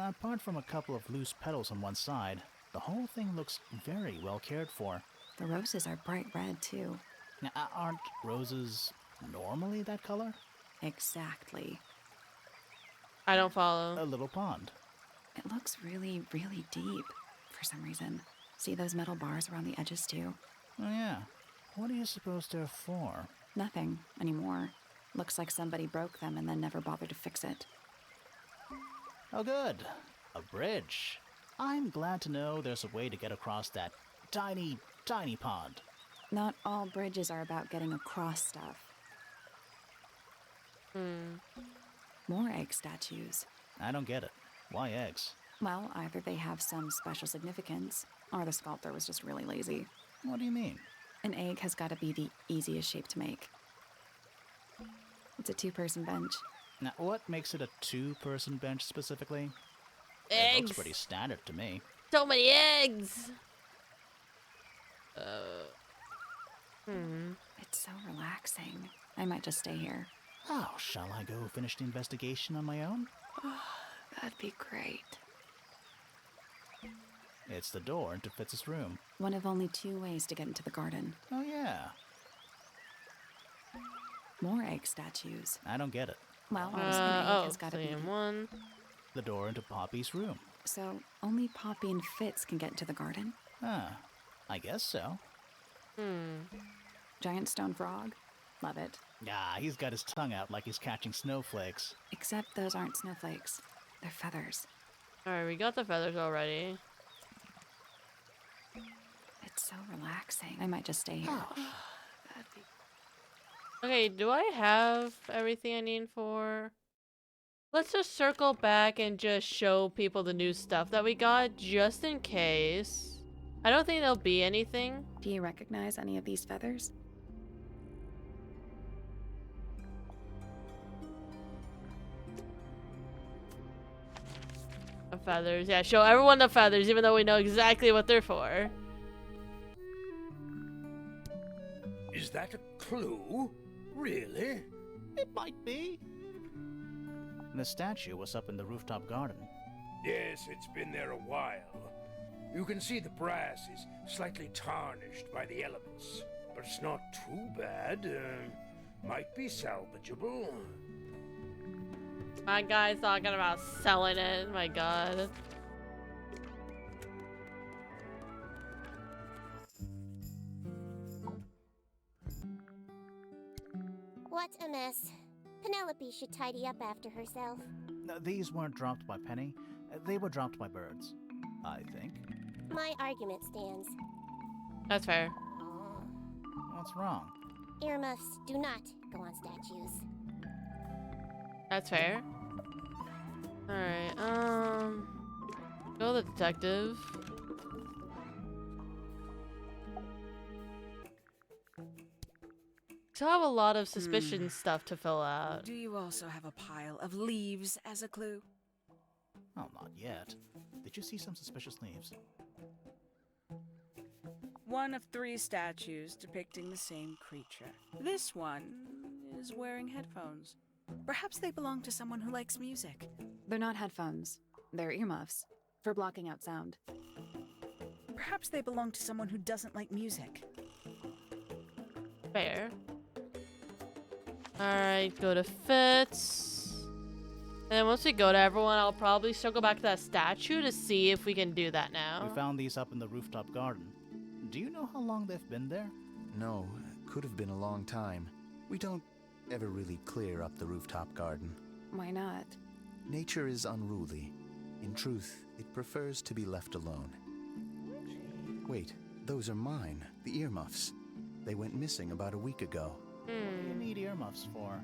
Apart from a couple of loose petals on one side, the whole thing looks very well cared for. The roses are bright red, too. Now, aren't roses normally that color? Exactly. I don't follow. A little pond. It looks really, really deep for some reason. See those metal bars around the edges, too? Oh, yeah. What do you suppose they're for? Nothing anymore. Looks like somebody broke them and then never bothered to fix it. Oh, good. A bridge. I'm glad to know there's a way to get across that tiny, tiny pond. Not all bridges are about getting across stuff. More egg statues. I don't get it. Why eggs? Well, either they have some special significance, or the sculptor was just really lazy. What do you mean? An egg has got to be the easiest shape to make. It's a two-person bench. Now, what makes it a two-person bench specifically? It Eggs! looks pretty standard to me. So many eggs! It's so relaxing. I might just stay here. Oh, shall I go finish the investigation on my own? That'd be great. It's the door into Fitz's room. One of only two ways to get into the garden. Oh, yeah. More egg statues. I don't get it. Well, obviously an egg has got to be. Same one. The door into Poppy's room. So only Poppy and Fitz can get into the garden? Ah, I guess so. Giant stone frog? Love it. Ah, he's got his tongue out like he's catching snowflakes. Except those aren't snowflakes. They're feathers. Alright, we got the feathers already. It's so relaxing. I might just stay here. That'd be Okay, do I have everything I need for... Let's just circle back and just show people the new stuff that we got, just in case. I don't think there'll be anything. Do you recognize any of these feathers? The feathers. Yeah, show everyone the feathers, even though we know exactly what they're for. Is that a clue? Really? It might be. The statue was up in the rooftop garden. Yes, it's been there a while. You can see the brass is slightly tarnished by the elements, but it's not too bad. Might be salvageable. My guy's talking about selling it. My god. What a mess. Penelope should tidy up after herself. These weren't dropped by Penny. They were dropped by birds, I think. My argument stands. That's fair. What's wrong? Earmuffs do not go on statues. That's fair. Alright, go the detective. Still have a lot of suspicion stuff to fill out. Do you also have a pile of leaves as a clue? Oh, not yet. Did you see some suspicious leaves? One of 3 statues depicting the same creature. This one is wearing headphones. Perhaps they belong to someone who likes music. They're not headphones. They're earmuffs. For blocking out sound. Perhaps they belong to someone who doesn't like music. Fair. Alright, go to Fitz. And then once we go to everyone, I'll probably circle back to that statue to see if we can do that now. We found these up in the rooftop garden. Do you know how long they've been there? No, could have been a long time. We don't ever really clear up the rooftop garden. Why not? Nature is unruly. In truth, it prefers to be left alone. Wait, those are mine, the earmuffs. They went missing about a week ago. What do you need earmuffs for?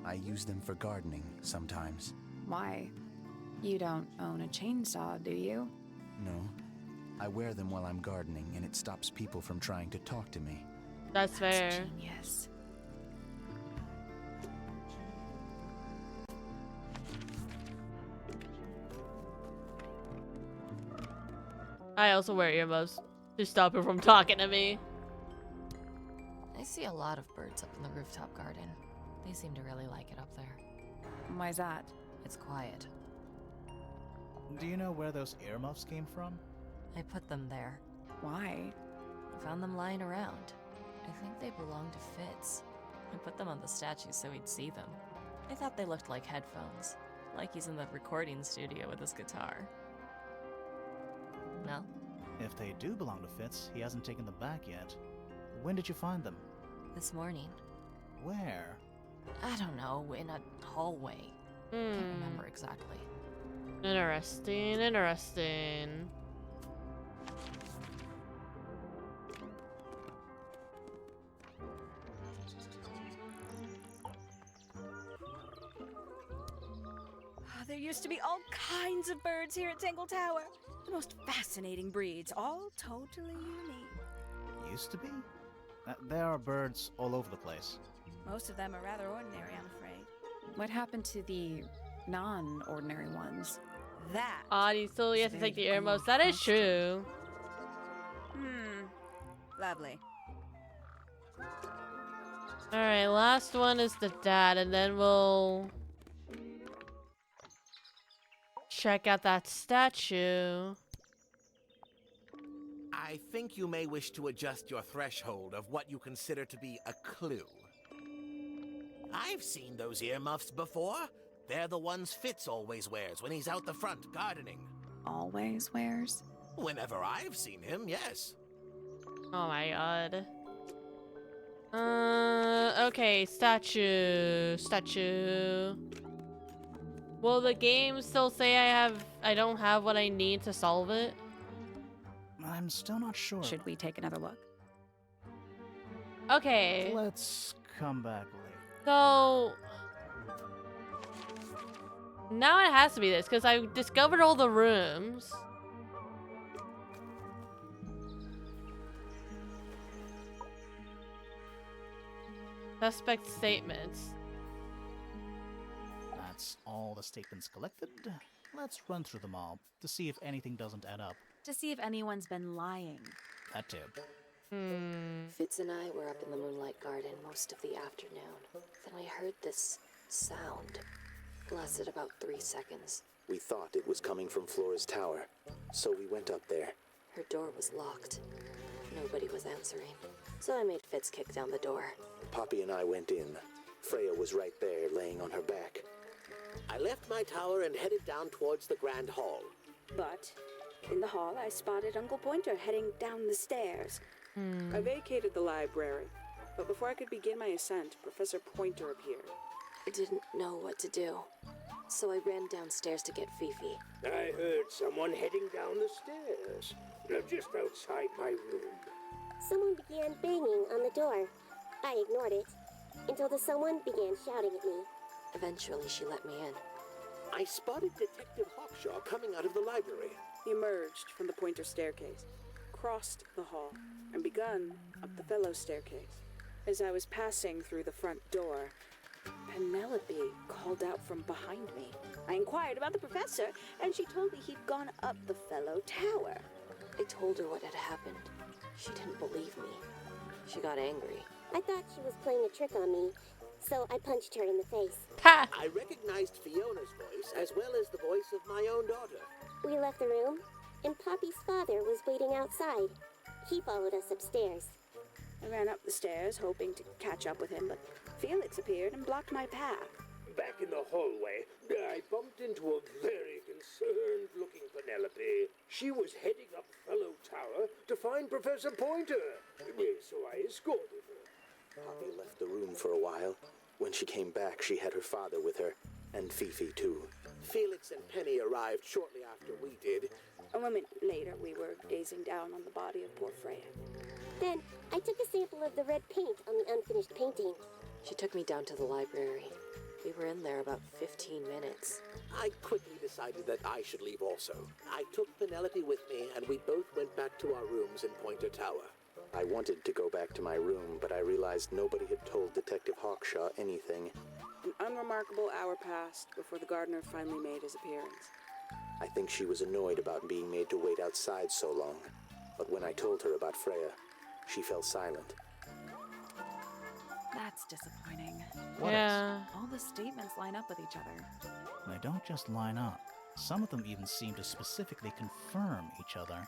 I use them for gardening sometimes. Why? You don't own a chainsaw, do you? No. I wear them while I'm gardening, and it stops people from trying to talk to me. That's fair. Genius. I also wear earmuffs to stop her from talking to me. I see a lot of birds up in the rooftop garden. They seem to really like it up there. Why's that? It's quiet. Do you know where those earmuffs came from? I put them there. Why? I found them lying around. I think they belong to Fitz. I put them on the statue so he'd see them. I thought they looked like headphones, like he's in the recording studio with his guitar. No? If they do belong to Fitz, he hasn't taken them back yet. When did you find them? This morning. Where? I don't know, in a hallway. Can't remember exactly. Interesting, interesting. There used to be all kinds of birds here at Tangle Tower. The most fascinating breeds, all totally unique. Used to be? There are birds all over the place. Most of them are rather ordinary, I'm afraid. What happened to the non-ordinary ones? That. He still has to take the earmuffs. That is true. Lovely. Alright, last one is the dad, and then we'll check out that statue. I think you may wish to adjust your threshold of what you consider to be a clue. I've seen those earmuffs before. They're the ones Fitz always wears when he's out the front gardening. Always wears? Whenever I've seen him, yes. Oh my god. Okay, statue. Will the game still say I don't have what I need to solve it? I'm still not sure. Should we take another look? Okay. Let's come back later. So now it has to be this because I discovered all the rooms. Suspect statements. That's all the statements collected. Let's run through them all to see if anything doesn't add up. To see if anyone's been lying. That too. Fitz and I were up in the moonlight garden most of the afternoon. Then we heard this sound. Lasted about 3 seconds. We thought it was coming from Flora's tower, so we went up there. Her door was locked. Nobody was answering. So I made Fitz kick down the door. Poppy and I went in. Freya was right there, laying on her back. I left my tower and headed down towards the Grand Hall. But in the hall, I spotted Uncle Pointer heading down the stairs. I vacated the library, but before I could begin my ascent, Professor Pointer appeared. I didn't know what to do. So I ran downstairs to get Fifi. I heard someone heading down the stairs, just outside my room. Someone began banging on the door. I ignored it until the someone began shouting at me. Eventually, she let me in. I spotted Detective Hawkshaw coming out of the library. He emerged from the Pointer staircase, crossed the hall, and begun up the fellow staircase. As I was passing through the front door, Penelope called out from behind me. I inquired about the professor, and she told me he'd gone up the fellow tower. I told her what had happened. She didn't believe me. She got angry. I thought she was playing a trick on me, so I punched her in the face. Ha! I recognized Fiona's voice as well as the voice of my own daughter. We left the room, and Poppy's father was waiting outside. He followed us upstairs. I ran up the stairs, hoping to catch up with him, but Felix appeared and blocked my path. Back in the hallway, I bumped into a very concerned-looking Penelope. She was heading up Fellow Tower to find Professor Pointer, so I escorted her. Poppy left the room for a while. When she came back, she had her father with her, and Fifi too. Felix and Penny arrived shortly after we did. A moment later, we were gazing down on the body of poor Freya. Then I took a sample of the red paint on the unfinished painting. She took me down to the library. We were in there about 15 minutes. I quickly decided that I should leave also. I took Penelope with me, and we both went back to our rooms in Pointer Tower. I wanted to go back to my room, but I realized nobody had told Detective Hawkshaw anything. An unremarkable hour passed before the gardener finally made his appearance. I think she was annoyed about being made to wait outside so long. But when I told her about Freya, she fell silent. That's disappointing. What Yeah. All the statements line up with each other. They don't just line up. Some of them even seem to specifically confirm each other.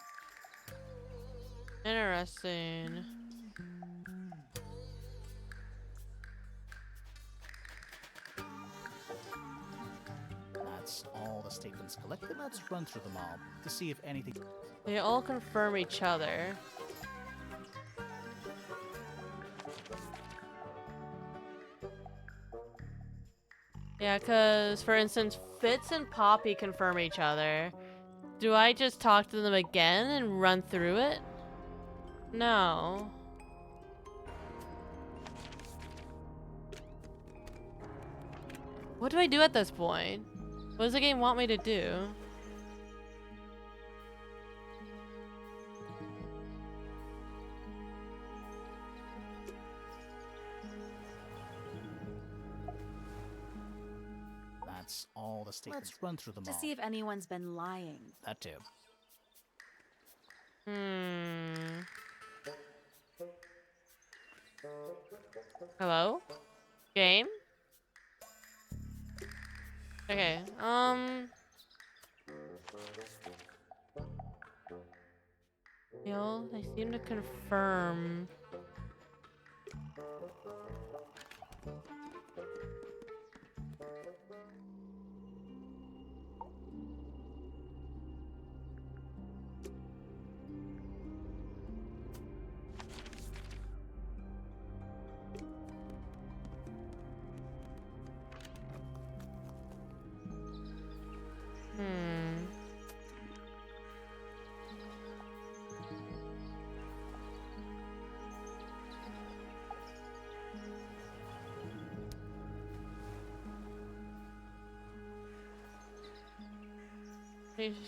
Interesting. That's all the statements collected. Let's run through them all to see if anything... They all confirm each other. Yeah, because, for instance, Fitz and Poppy confirm each other. Do I just talk to them again and run through it? No. What do I do at this point? What does the game want me to do? That's all the statements. Let's run through them To all. see if anyone's been lying. That too. Hello? Game? Okay, they seem to confirm.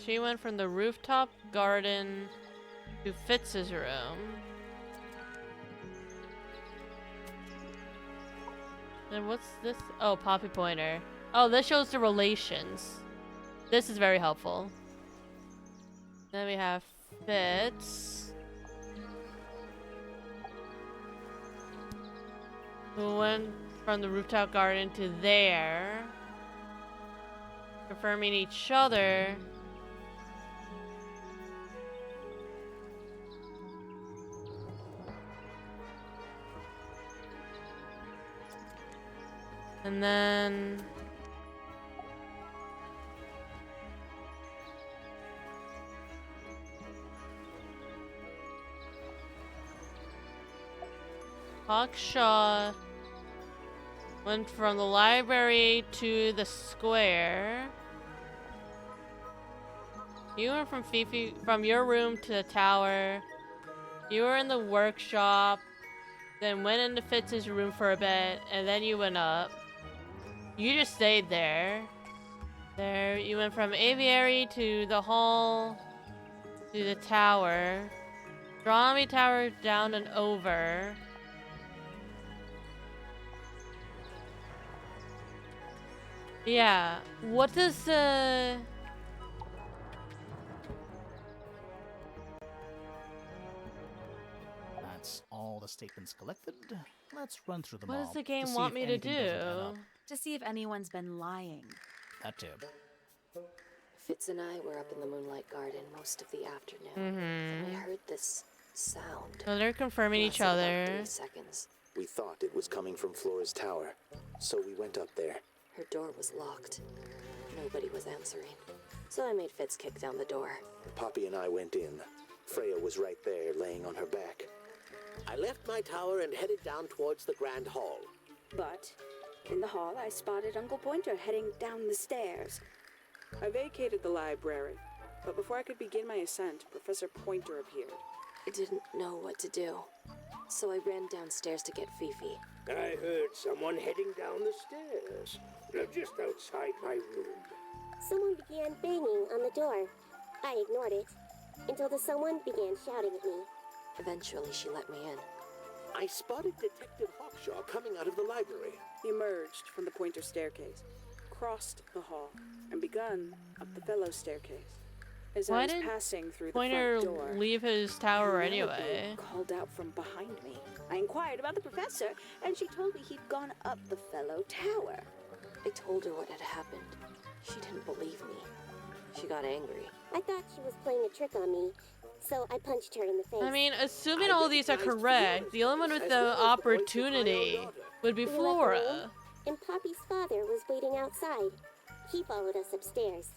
She went from the rooftop garden to Fitz's room. And what's this? Oh, Poppy Pointer. Oh, this shows the relations. This is very helpful. Then we have Fitz, who went from the rooftop garden to there, confirming each other. And then Hawkshaw went from the library to the square. You went from your room to the tower. You were in the workshop, then went into Fitz's room for a bit, and then you went up. You just stayed there. There, you went from aviary to the hall to the tower. Astronomy tower down and over. Yeah, what does That's all the statements collected. Let's run through them what all. does the game see want if me to anything doesn't add do? up. To see if anyone's been lying. That too. Fitz and I were up in the Moonlight Garden most of the afternoon. Mm-hmm. And I heard this sound. So they're confirming each Lasted other. about 3 seconds. We thought it was coming from Flora's tower, so we went up there. Her door was locked. Nobody was answering. So I made Fitz kick down the door. Poppy and I went in. Freya was right there, laying on her back. I left my tower and headed down towards the Grand Hall. But in the hall, I spotted Uncle Pointer heading down the stairs. I vacated the library, but before I could begin my ascent, Professor Pointer appeared. I didn't know what to do, so I ran downstairs to get Fifi. I heard someone heading down the stairs, just outside my room. Someone began banging on the door. I ignored it until the someone began shouting at me. Eventually, she let me in. I spotted Detective Hawkshaw coming out of the library. He emerged from the Pointer staircase, crossed the hall, and begun up the fellow staircase. As Why I was did passing through the Pointer front door, leave his tower Penelope anyway? called out from behind me. I inquired about the professor, and she told me he'd gone up the fellow tower. I told her what had happened. She didn't believe me. She got angry. I thought she was playing a trick on me, so I punched her in the face. I mean, assuming all these are correct, the only one with the opportunity would be We left the room, Flora. and Poppy's father was waiting outside. He followed us upstairs.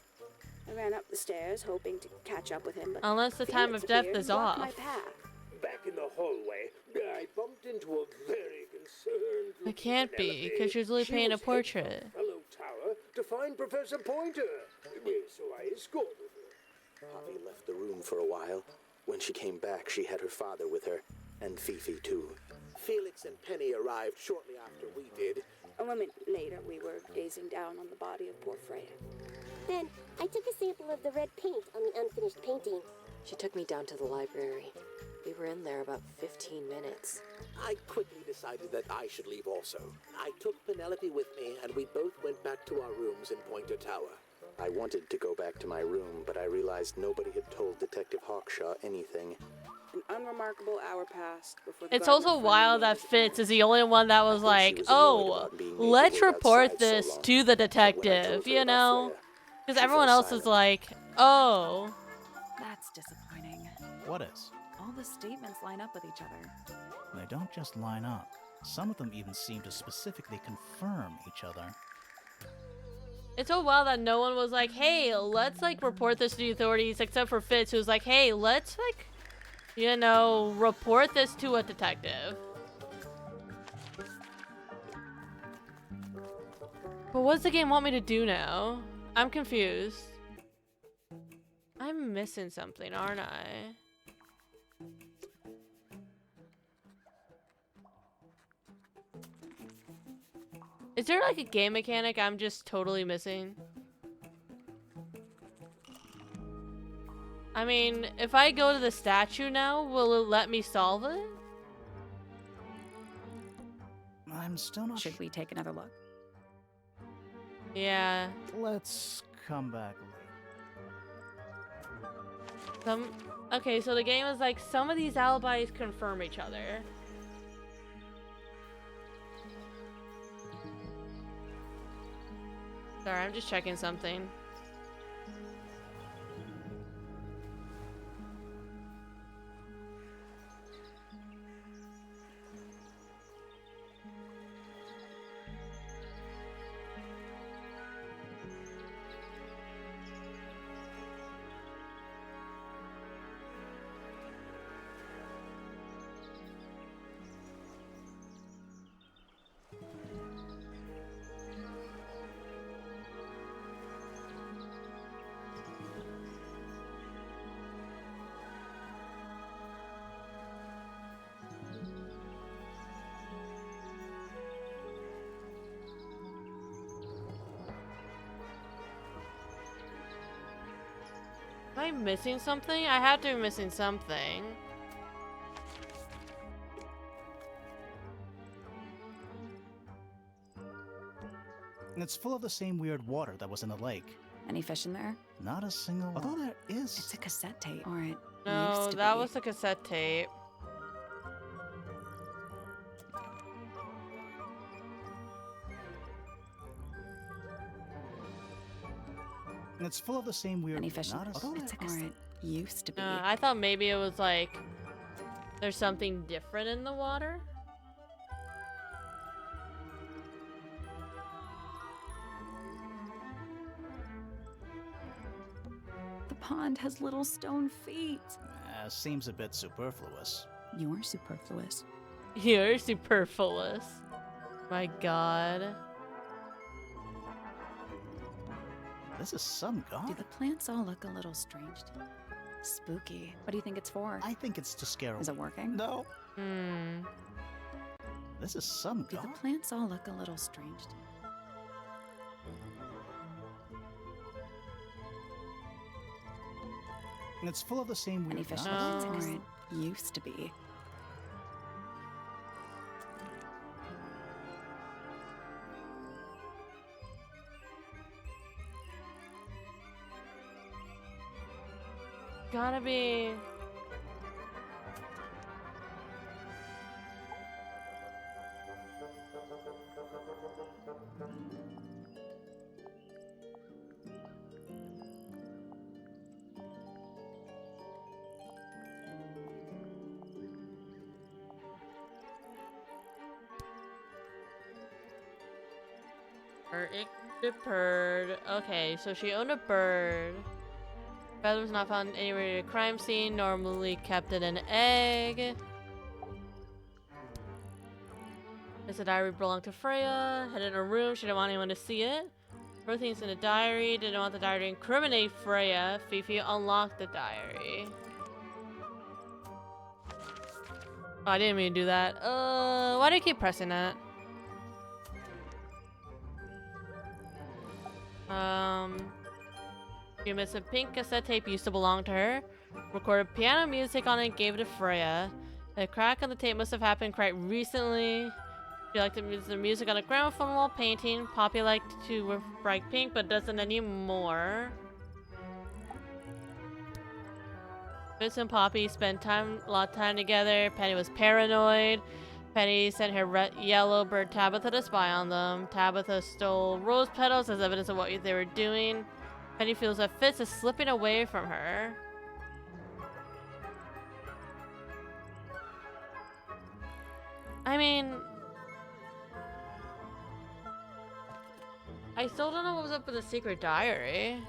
I ran up the stairs, hoping to catch up with him, but Unless the time Felix of death appeared and is blocked off. my path. Back in the hallway, I bumped into a very concerned. It can't be, because she was really painting a portrait. Fellow tower to find Professor Pointer. So I escorted her. Poppy left the room for a while. When she came back, she had her father with her, and Fifi too. Felix and Penny arrived shortly after we did. A moment later, we were gazing down on the body of poor Freya. Then I took a sample of the red paint on the unfinished painting. She took me down to the library. We were in there about 15 minutes. I quickly decided that I should leave also. I took Penelope with me, and we both went back to our rooms in Pointer Tower. I wanted to go back to my room, but I realized nobody had told Detective Hawkshaw anything. An unremarkable hour passed before the It's gardener also finally wild that made it. Fitz is the only one that was I think she like, was annoyed oh, about being made to let's wait report outside so this long. to the When I detective, told her you about know? Freya, Because she everyone fell else is silent. like, oh. That's disappointing. What is? All the statements line up with each other. They don't just line up. Some of them even seem to specifically confirm each other. It's so wild that no one was like, hey, let's like report this to the authorities, except for Fitz, who's like, hey, let's like, you know, report this to a detective. But what does the game want me to do now? I'm confused. I'm missing something, aren't I? Is there like a game mechanic I'm just totally missing? I mean, if I go to the statue now, will it let me solve it? I'm still not Should we take another look? Yeah. Let's come back later. Okay, so the game is like, some of these alibis confirm each other. Sorry, I'm just checking something. Am I missing something? I have to be missing something. It's full of the same weird water that was in the lake. Any fish in there? Not a single. Although there is. It's a cassette tape. Or it No, used to that be. was the cassette tape. It's full of the same weird. Any fish in Not there? a. Although It's a there- cassette. Or it used to be. I thought maybe it was like, there's something different in the water. The pond has little stone feet. Seems a bit superfluous. You're superfluous. You're superfluous. My god. This is some Do garden. the plants all look a little strange to you? Spooky. What do you think it's for? I think it's to scare away. Is it working? No. Hmm. This is some Do the garden. plants all look a little strange to you? And it's full of the same Any weird fish nuts. or it used to be. Gotta be. The bird. Okay, so she owned a bird. Feather was not found anywhere at a crime scene, normally kept in an egg. This diary belonged to Freya. Had it in her room, she didn't want anyone to see it. Wrote things in a diary, didn't want the diary to incriminate Freya. Fifi unlocked the diary. Oh, I didn't mean to do that. Why do you keep pressing that? She missed a pink cassette tape used to belong to her. Recorded piano music on it, gave it to Freya. The crack on the tape must have happened quite recently. She liked the music on a gramophone while painting. Poppy liked to wear bright pink, but doesn't anymore. Fitz and Poppy spent a lot of time together. Penny was paranoid. Penny sent her yellow bird Tabitha to spy on them. Tabitha stole rose petals as evidence of what they were doing. Penny feels that Fitz is slipping away from her. I mean, I still don't know what was up with the secret diary.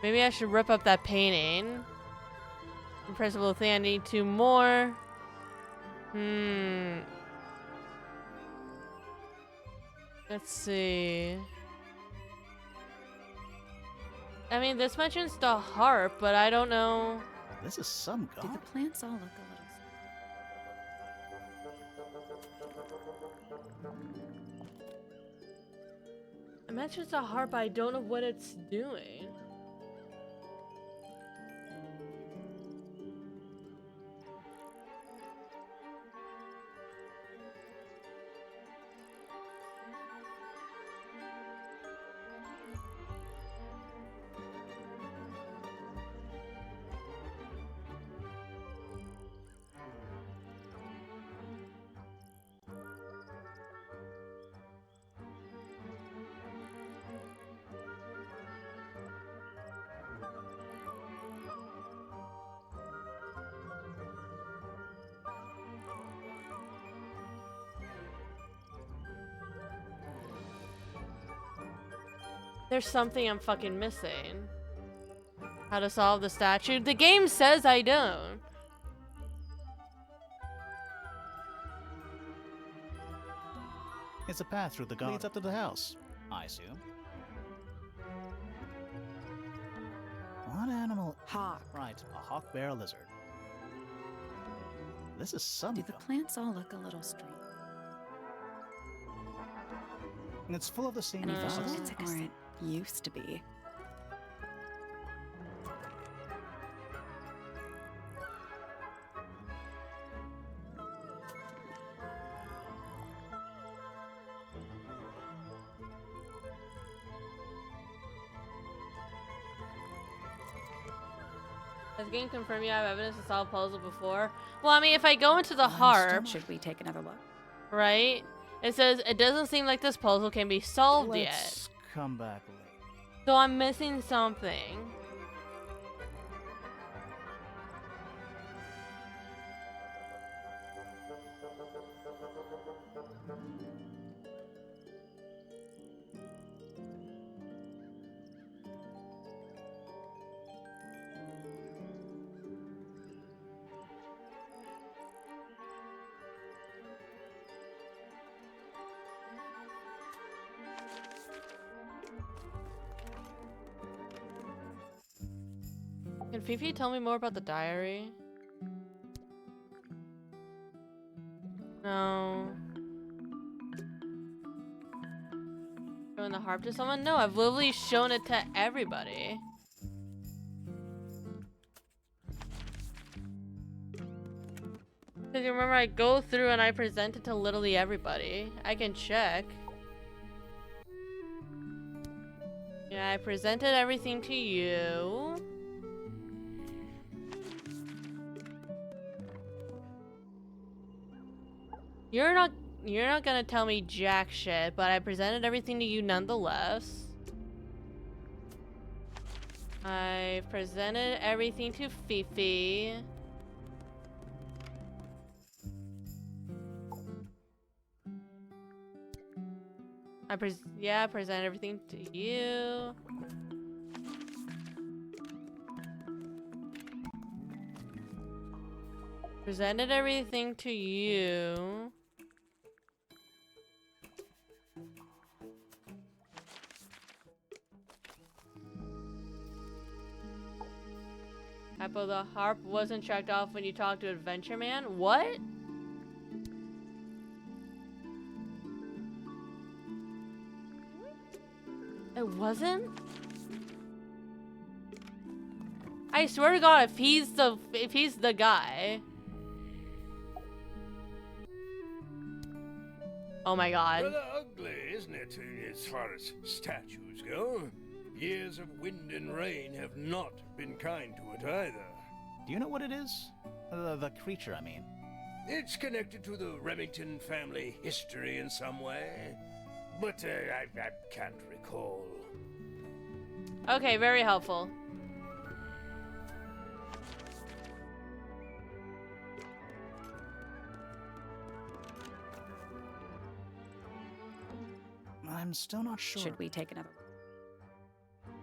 Maybe I should rip up that painting. Principal thing, I need 2 more. Let's see. I mean, this mentions the harp, but I don't know. This is some Do garden. the plants all look a little It mentions the harp, I don't know what it's doing. There's something I'm fucking missing. How to solve the statue? The game says I don't. It's a path through the garden. Leads up to the house, I assume. What animal? hawk. Right, a hawk bear lizard. This is some Do the garden. plants all look a little strange? And it's full of the same Any fish nuts. or it used to be. Has the game confirmed you have evidence to solve puzzle before? Well, I mean, if I go into the harp, Should we take another look? right? It says it doesn't seem like this puzzle can be solved yet. Let's come back later. So I'm missing something. Can Fifi tell me more about the diary? No. Showing the harp to someone? No, I've literally shown it to everybody. Because you remember I go through and I present it to literally everybody. I can check. Yeah, I presented everything to you. You're not gonna tell me jack shit, but I presented everything to you nonetheless. I presented everything to Fifi. I presented everything to you. Presented everything to you. Apple, the harp wasn't checked off when you talked to Adventure Man? What? It wasn't? I swear to God, if he's the guy. Oh my God. Rather ugly, isn't it, as far as statues go? Years of wind and rain have not been kind to it either. Do you know what it is? The creature, I mean. It's connected to the Remington family history in some way, but I can't recall. Okay, very helpful. I'm still not sure. Should we take another?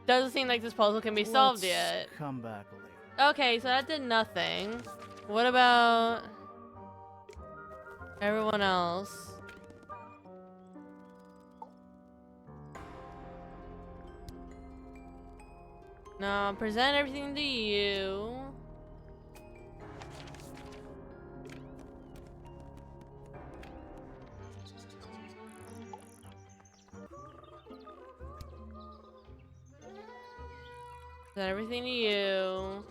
Doesn't seem like this puzzle can be solved Let's yet. come back later. Okay, so that did nothing. What about everyone else? No, present everything to you. Present everything to you.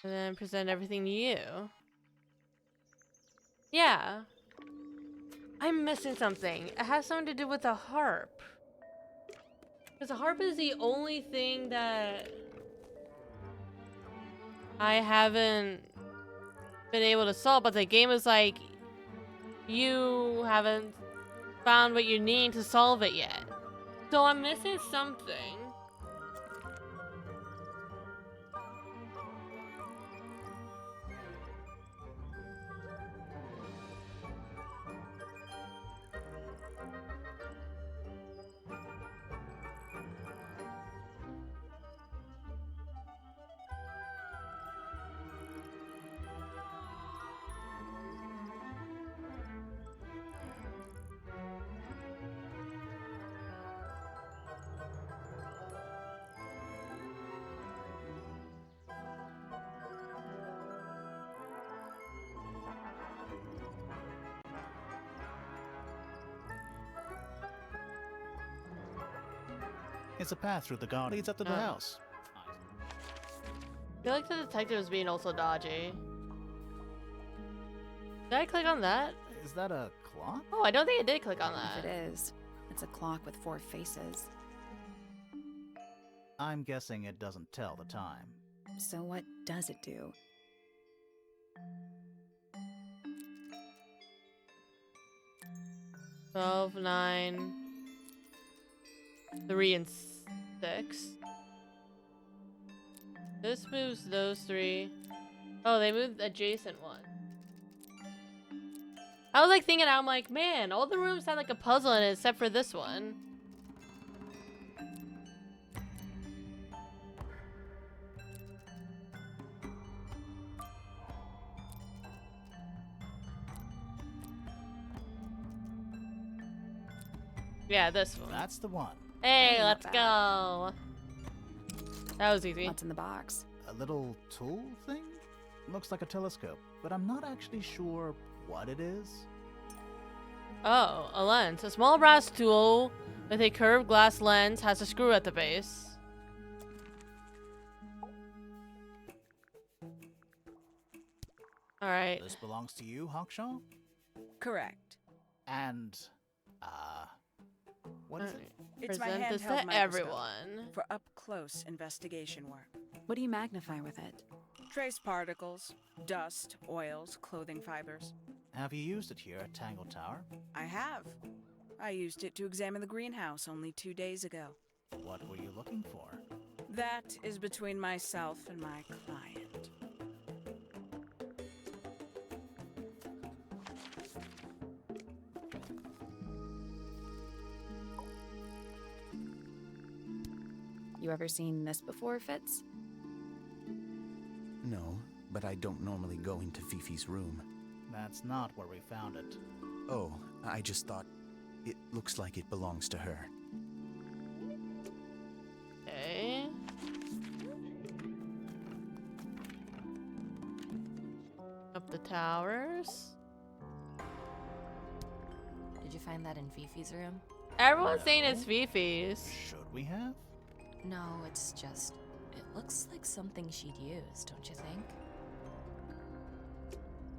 And then present everything to you. Yeah. I'm missing something. It has something to do with the harp. Because the harp is the only thing that I haven't been able to solve, but the game is like, you haven't found what you need to solve it yet. So I'm missing something. It's a path through the garden. Leads up to the house. I feel like the detective is being also dodgy. Did I click on that? Is that a clock? Oh, I don't think I did click on If that. it is, it's a clock with 4 faces. I'm guessing it doesn't tell the time. So what does it do? Twelve, 9, 3, and 6. This moves those 3. Oh, they moved adjacent one. I was like thinking, I'm like, man, all the rooms had like a puzzle in it except for this one. Yeah, this one. That's the one. Hey, Hey, not let's bad. go. That was easy. What's in the box? A little tool thing? Looks like a telescope, but I'm not actually sure what it is. Oh, a lens. A small brass tool with a curved glass lens has a screw at the base. Alright. This belongs to you, Hawkshaw? Correct. And, what is it? It's my Present this handheld to microscope everyone. for up-close investigation work. What do you magnify with it? Trace particles, dust, oils, clothing fibers. Have you used it here at Tangle Tower? I have. I used it to examine the greenhouse only 2 days ago. What were you looking for? That is between myself and my client. You ever seen this before, Fitz? No, but I don't normally go into Fifi's room. That's not where we found it. Oh, I just thought it looks like it belongs to her. Okay. Up the towers. Did you find that in Fifi's room? Everyone's saying it's Fifi's. Should we have? No, it's just... It looks like something she'd use, don't you think?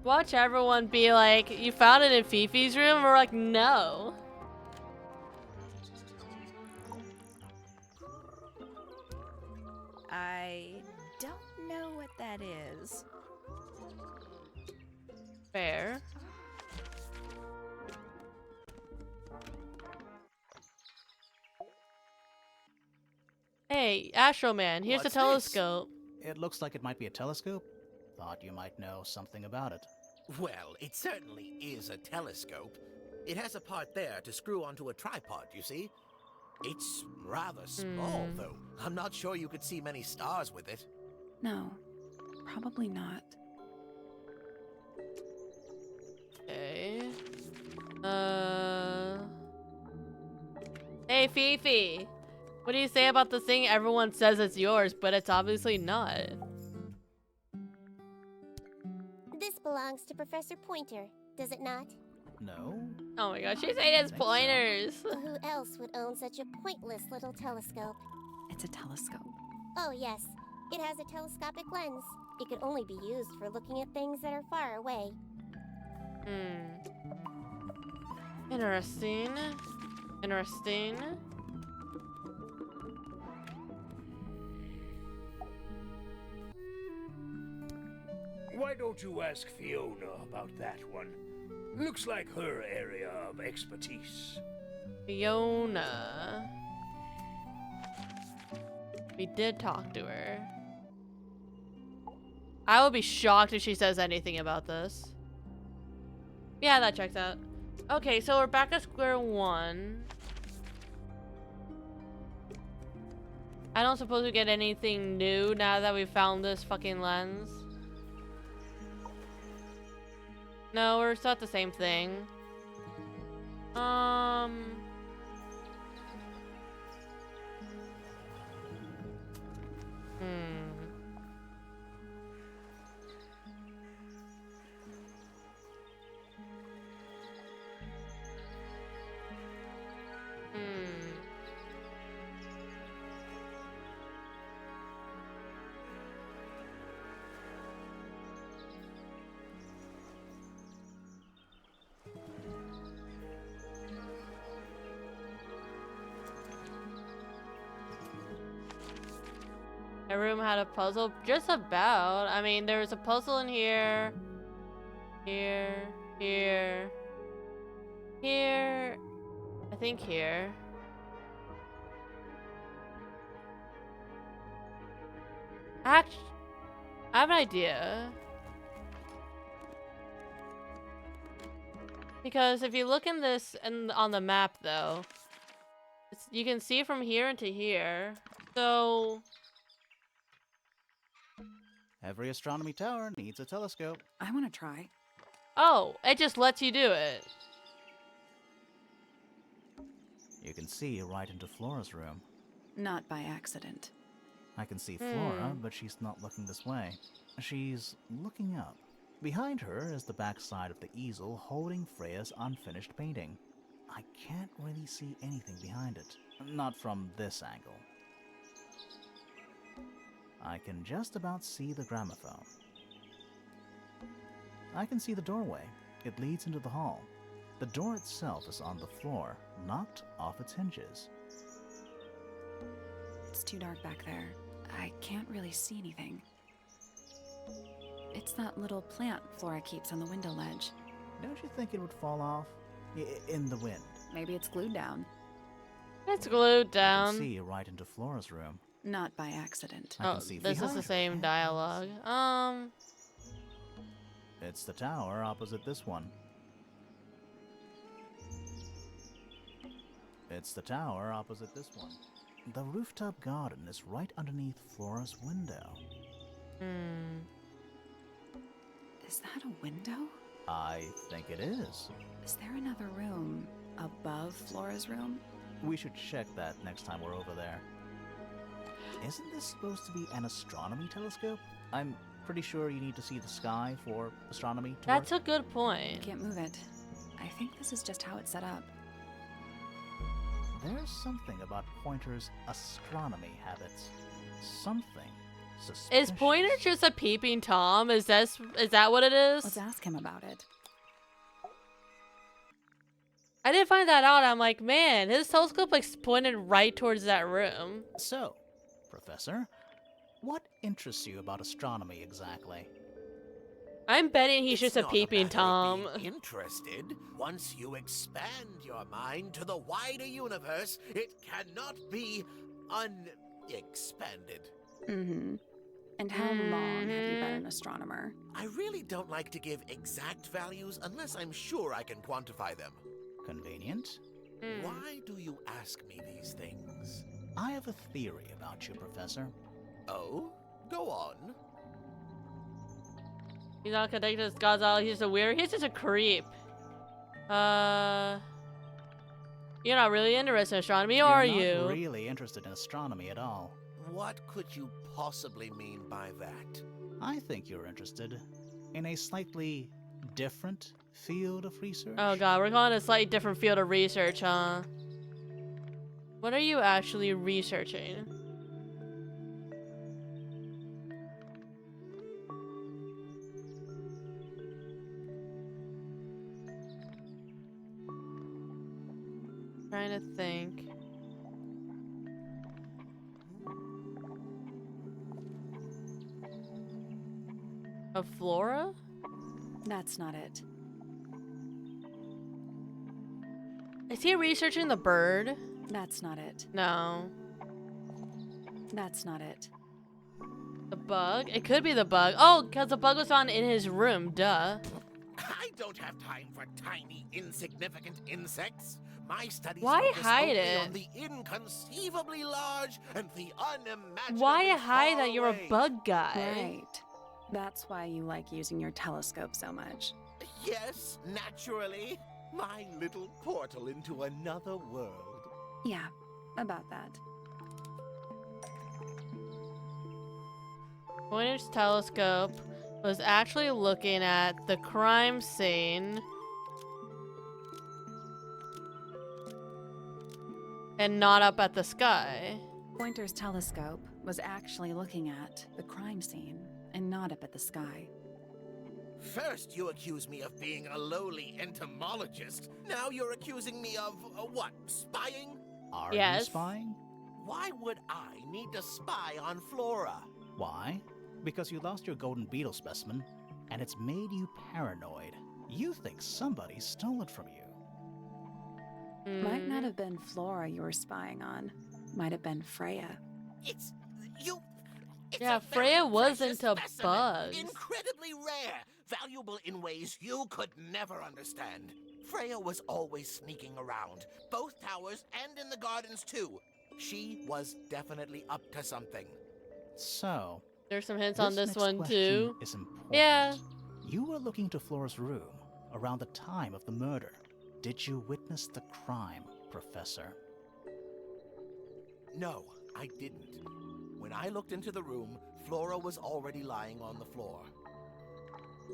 Watch everyone be like, you found it in Fifi's room? We're like, no. I don't know what that is. Fair. Hey, Astro Man, here's What's the telescope. It looks like it might be a telescope. Thought you might know something about it. Well, it certainly is a telescope. It has a part there to screw onto a tripod, you see? It's rather small, though. I'm not sure you could see many stars with it. No, probably not. Okay. Hey, Fifi. What do you say about the thing everyone says it's yours, but it's obviously not? This belongs to Professor Pointer, does it not? No? Oh my gosh, she's saying it's Think so. pointers. Who else would own such a pointless little telescope? It's a telescope. Oh, yes. It has a telescopic lens. It could only be used for looking at things that are far away. Interesting. Interesting. Why don't you ask Fiona about that one? Looks like her area of expertise. Fiona. We did talk to her. I will be shocked if she says anything about this. Yeah, that checks out. Okay, so we're back at square one. I don't suppose we get anything new now that we found this fucking lens. No, we're still at the same thing. My room had a puzzle, just about. I mean, there was a puzzle in here. Here. Here. Here. I think here. Actually, I have an idea. Because if you look in this and on the map, though, you can see from here into here. So Every astronomy tower needs a telescope. I want to try. oh, it just lets you do it. You can see right into Flora's room. Not by accident. I can see Flora, but she's not looking this way. She's looking up. Behind her is the backside of the easel holding Freya's unfinished painting. I can't really see anything behind it. Not from this angle. I can just about see the gramophone. I can see the doorway. It leads into the hall. The door itself is on the floor, knocked off its hinges. It's too dark back there. I can't really see anything. It's that little plant Flora keeps on the window ledge. Don't you think it would fall off? In the wind. Maybe it's glued down. It's glued I down. can see right into Flora's room. Not by accident. I Oh, can see this is behind the her. same dialogue. It's the tower opposite this one. It's the tower opposite this one. The rooftop garden is right underneath Flora's window. Is that a window? I think it is. Is there another room above Flora's room? We should check that next time we're over there. Isn't this supposed to be an astronomy telescope? I'm pretty sure you need to see the sky for astronomy to That's work. a good point. Can't move it. I think this is just how it's set up. There's something about Pointer's astronomy habits. Something suspicious. Is Pointer just a peeping Tom? Is that what it is? Let's ask him about it. I didn't find that out. I'm like, man, his telescope like pointed right towards that room. So, Professor, what interests you about astronomy exactly? I'm betting he's It's just a not peeping matter of Tom. being interested. Once you expand your mind to the wider universe, it cannot be unexpanded. Mm-hmm. And how long have you been an astronomer? I really don't like to give exact values unless I'm sure I can quantify them. Convenient. Why do you ask me these things? I have a theory about you, Professor. Oh? Go on. He's not connected to Godzilla. He's just a weird. He's just a creep. You're not really interested in astronomy, are You're you? not really interested in astronomy at all. What could you possibly mean by that? I think you're interested in a slightly different field of research. Oh god, we're going to a slightly different field of research, huh? What are you actually researching? Trying to think. Of Flora? That's not it. Is he researching the bird? That's not it. No. That's not it. The bug? It could be the bug. Oh, because the bug was found in his room. Duh. I don't have time for tiny, insignificant insects. My studies Why focus hide only it? on the inconceivably large and the unimaginably Why hide far that you're away. a bug guy? Right. That's why you like using your telescope so much. Yes, naturally. My little portal into another world. Yeah, about that. Pointer's telescope was actually looking at the crime scene and not up at the sky. Pointer's telescope was actually looking at the crime scene and not up at the sky. First, you accuse me of being a lowly entomologist. Now you're accusing me of, what, spying? Are you Yes. spying? Why would I need to spy on Flora? Why? Because you lost your golden beetle specimen, and it's made you paranoid. You think somebody stole it from you. Might not have been Flora you were spying on. Might have been Freya. It's you. It's Yeah, a very Freya was precious into specimen, bugs. Incredibly rare, valuable in ways you could never understand. Freya was always sneaking around, both towers and in the gardens too. She was definitely up to something. So, There's some hints on this next one question too. is important. Yeah. You were looking to Flora's room around the time of the murder. Did you witness the crime, Professor? No, I didn't. When I looked into the room, Flora was already lying on the floor.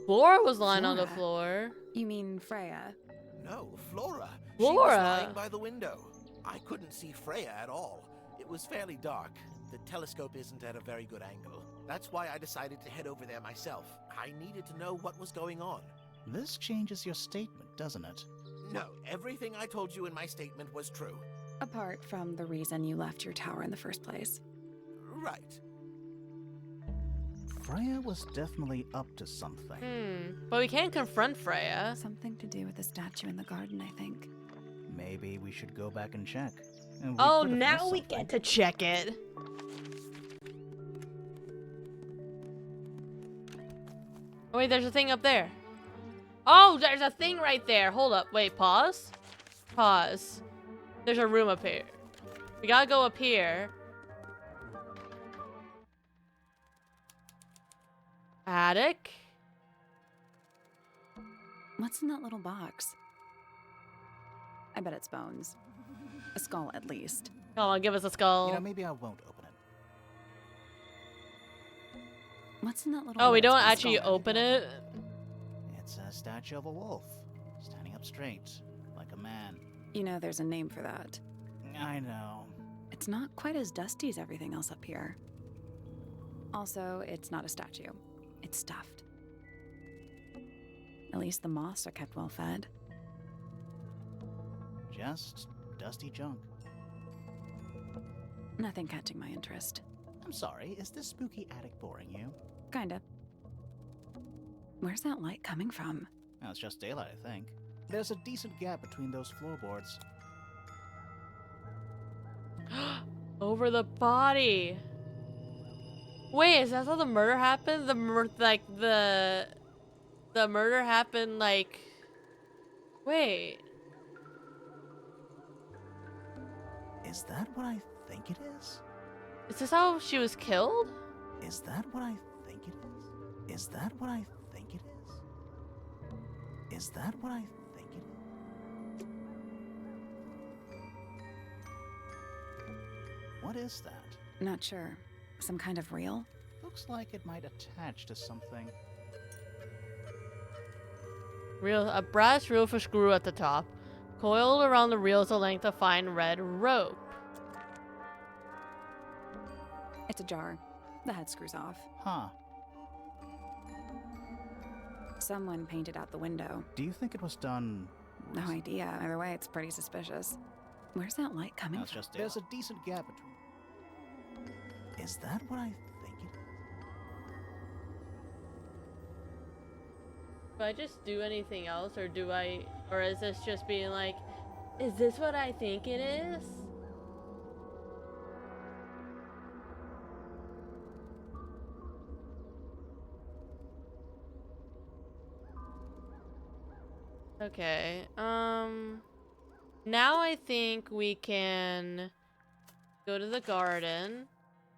Flora was lying on the Flora? floor. You mean Freya? No, Flora. She Flora. was lying by the window. I couldn't see Freya at all. It was fairly dark. The telescope isn't at a very good angle. That's why I decided to head over there myself. I needed to know what was going on. This changes your statement, doesn't it? No, everything I told you in my statement was true. Apart from the reason you left your tower in the first place. Right. Freya was definitely up to something. But we can't confront Freya. Something to do with the statue in the garden, I think. Maybe we should go back and check. We Oh, could've now missed we something. get to check it. Oh, wait, there's a thing up there. Oh, there's a thing right there. Hold up. Wait, pause. Pause. There's a room up here. We gotta go up here. Attic? What's in that little box? I bet it's bones. A skull, at least. Come on, give us a skull. You know, maybe I won't open it. What's in that little Oh, we note don't on the actually skull? open it? It's a statue of a wolf, standing up straight, like a man. You know, there's a name for that. I know. It's not quite as dusty as everything else up here. Also, it's not a statue. It's stuffed. At least the moths are kept well fed. Just dusty junk. Nothing catching my interest. I'm sorry, is this spooky attic boring you? Kinda. Where's that light coming from? Well, it's just daylight, I think. There's a decent gap between those floorboards. Over the body. Wait, is that how the murder happened? The murder happened like. Wait. Is that what I think it is? Is this how she was killed? Is that what I think it is? Is that what I think it is? Is that what I think it is? What is that? Not sure. Some kind of reel? Looks like it might attach to something. A brass reel for screw at the top. Coiled around the reel is a length of fine red rope. It's a jar. The head screws off. Huh. Someone painted out the window. Do you think it was done? No idea. Either way, it's pretty suspicious. Where's that light coming That's from? just there's a decent gap between. Is that what I think it is? Do I just do anything else, or is this just being like, is this what I think it is? Okay, now I think we can go to the garden.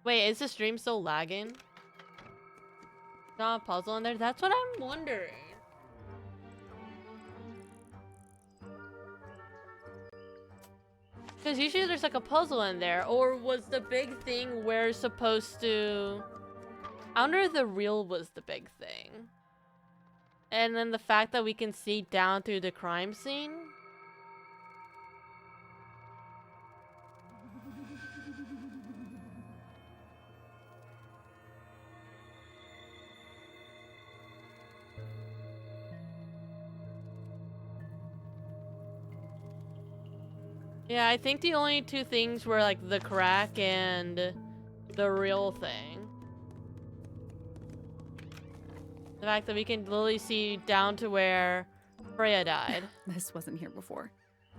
Wait, is the stream still lagging? Not a puzzle in there? That's what I'm wondering. Because usually there's like a puzzle in there. Or was the big thing we're supposed to... I wonder if the reel was the big thing. And then the fact that we can see down through the crime scene. Yeah, I think the only two things were like the crack and the real thing. The fact that we can literally see down to where Freya died. This wasn't here before.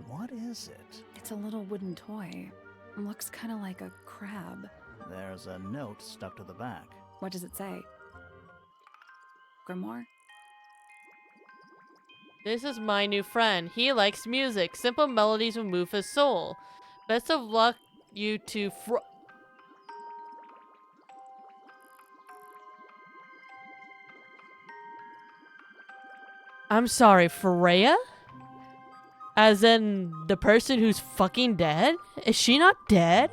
What is it? It's a little wooden toy. Looks kind of like a crab. There's a note stuck to the back. What does it say? Grimoire? This is my new friend. He likes music. Simple melodies will move his soul. Best of luck, you two I'm sorry, Freya? As in the person who's fucking dead? Is she not dead?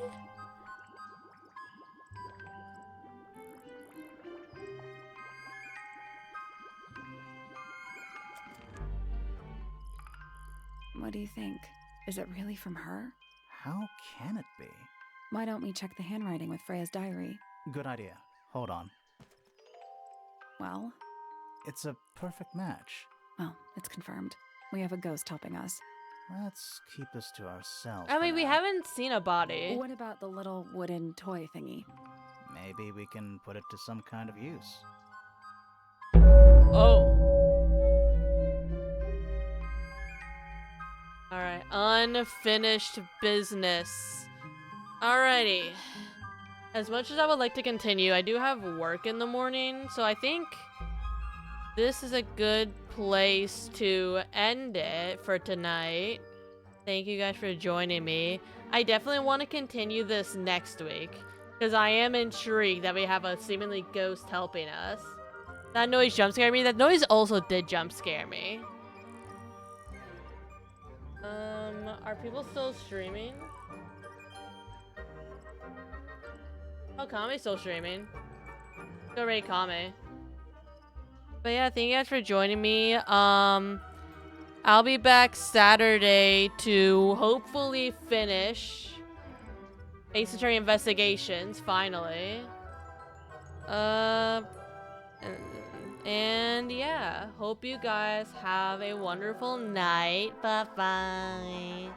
What do you think? Is it really from her? How can it be? Why don't we check the handwriting with Freya's diary? Good idea. Hold on. Well? It's a perfect match. Well, it's confirmed. We have a ghost helping us. Let's keep this to ourselves. I for mean, we now. haven't seen a body. What about the little wooden toy thingy? Maybe we can put it to some kind of use. Oh. Alright, unfinished business. Alrighty. As much as I would like to continue, I do have work in the morning, so I think this is a good place to end it for tonight. Thank you guys for joining me. I definitely want to continue this next week, because I am intrigued that we have a seemingly ghost helping us. That noise jump scared me. That noise also did jump scare me. Are people still streaming? Oh, Kame's still streaming. Go rate Kame. But yeah, thank you guys for joining me. I'll be back Saturday to hopefully finish Ace Attorney Investigations, finally. And yeah, hope you guys have a wonderful night. Bye-bye.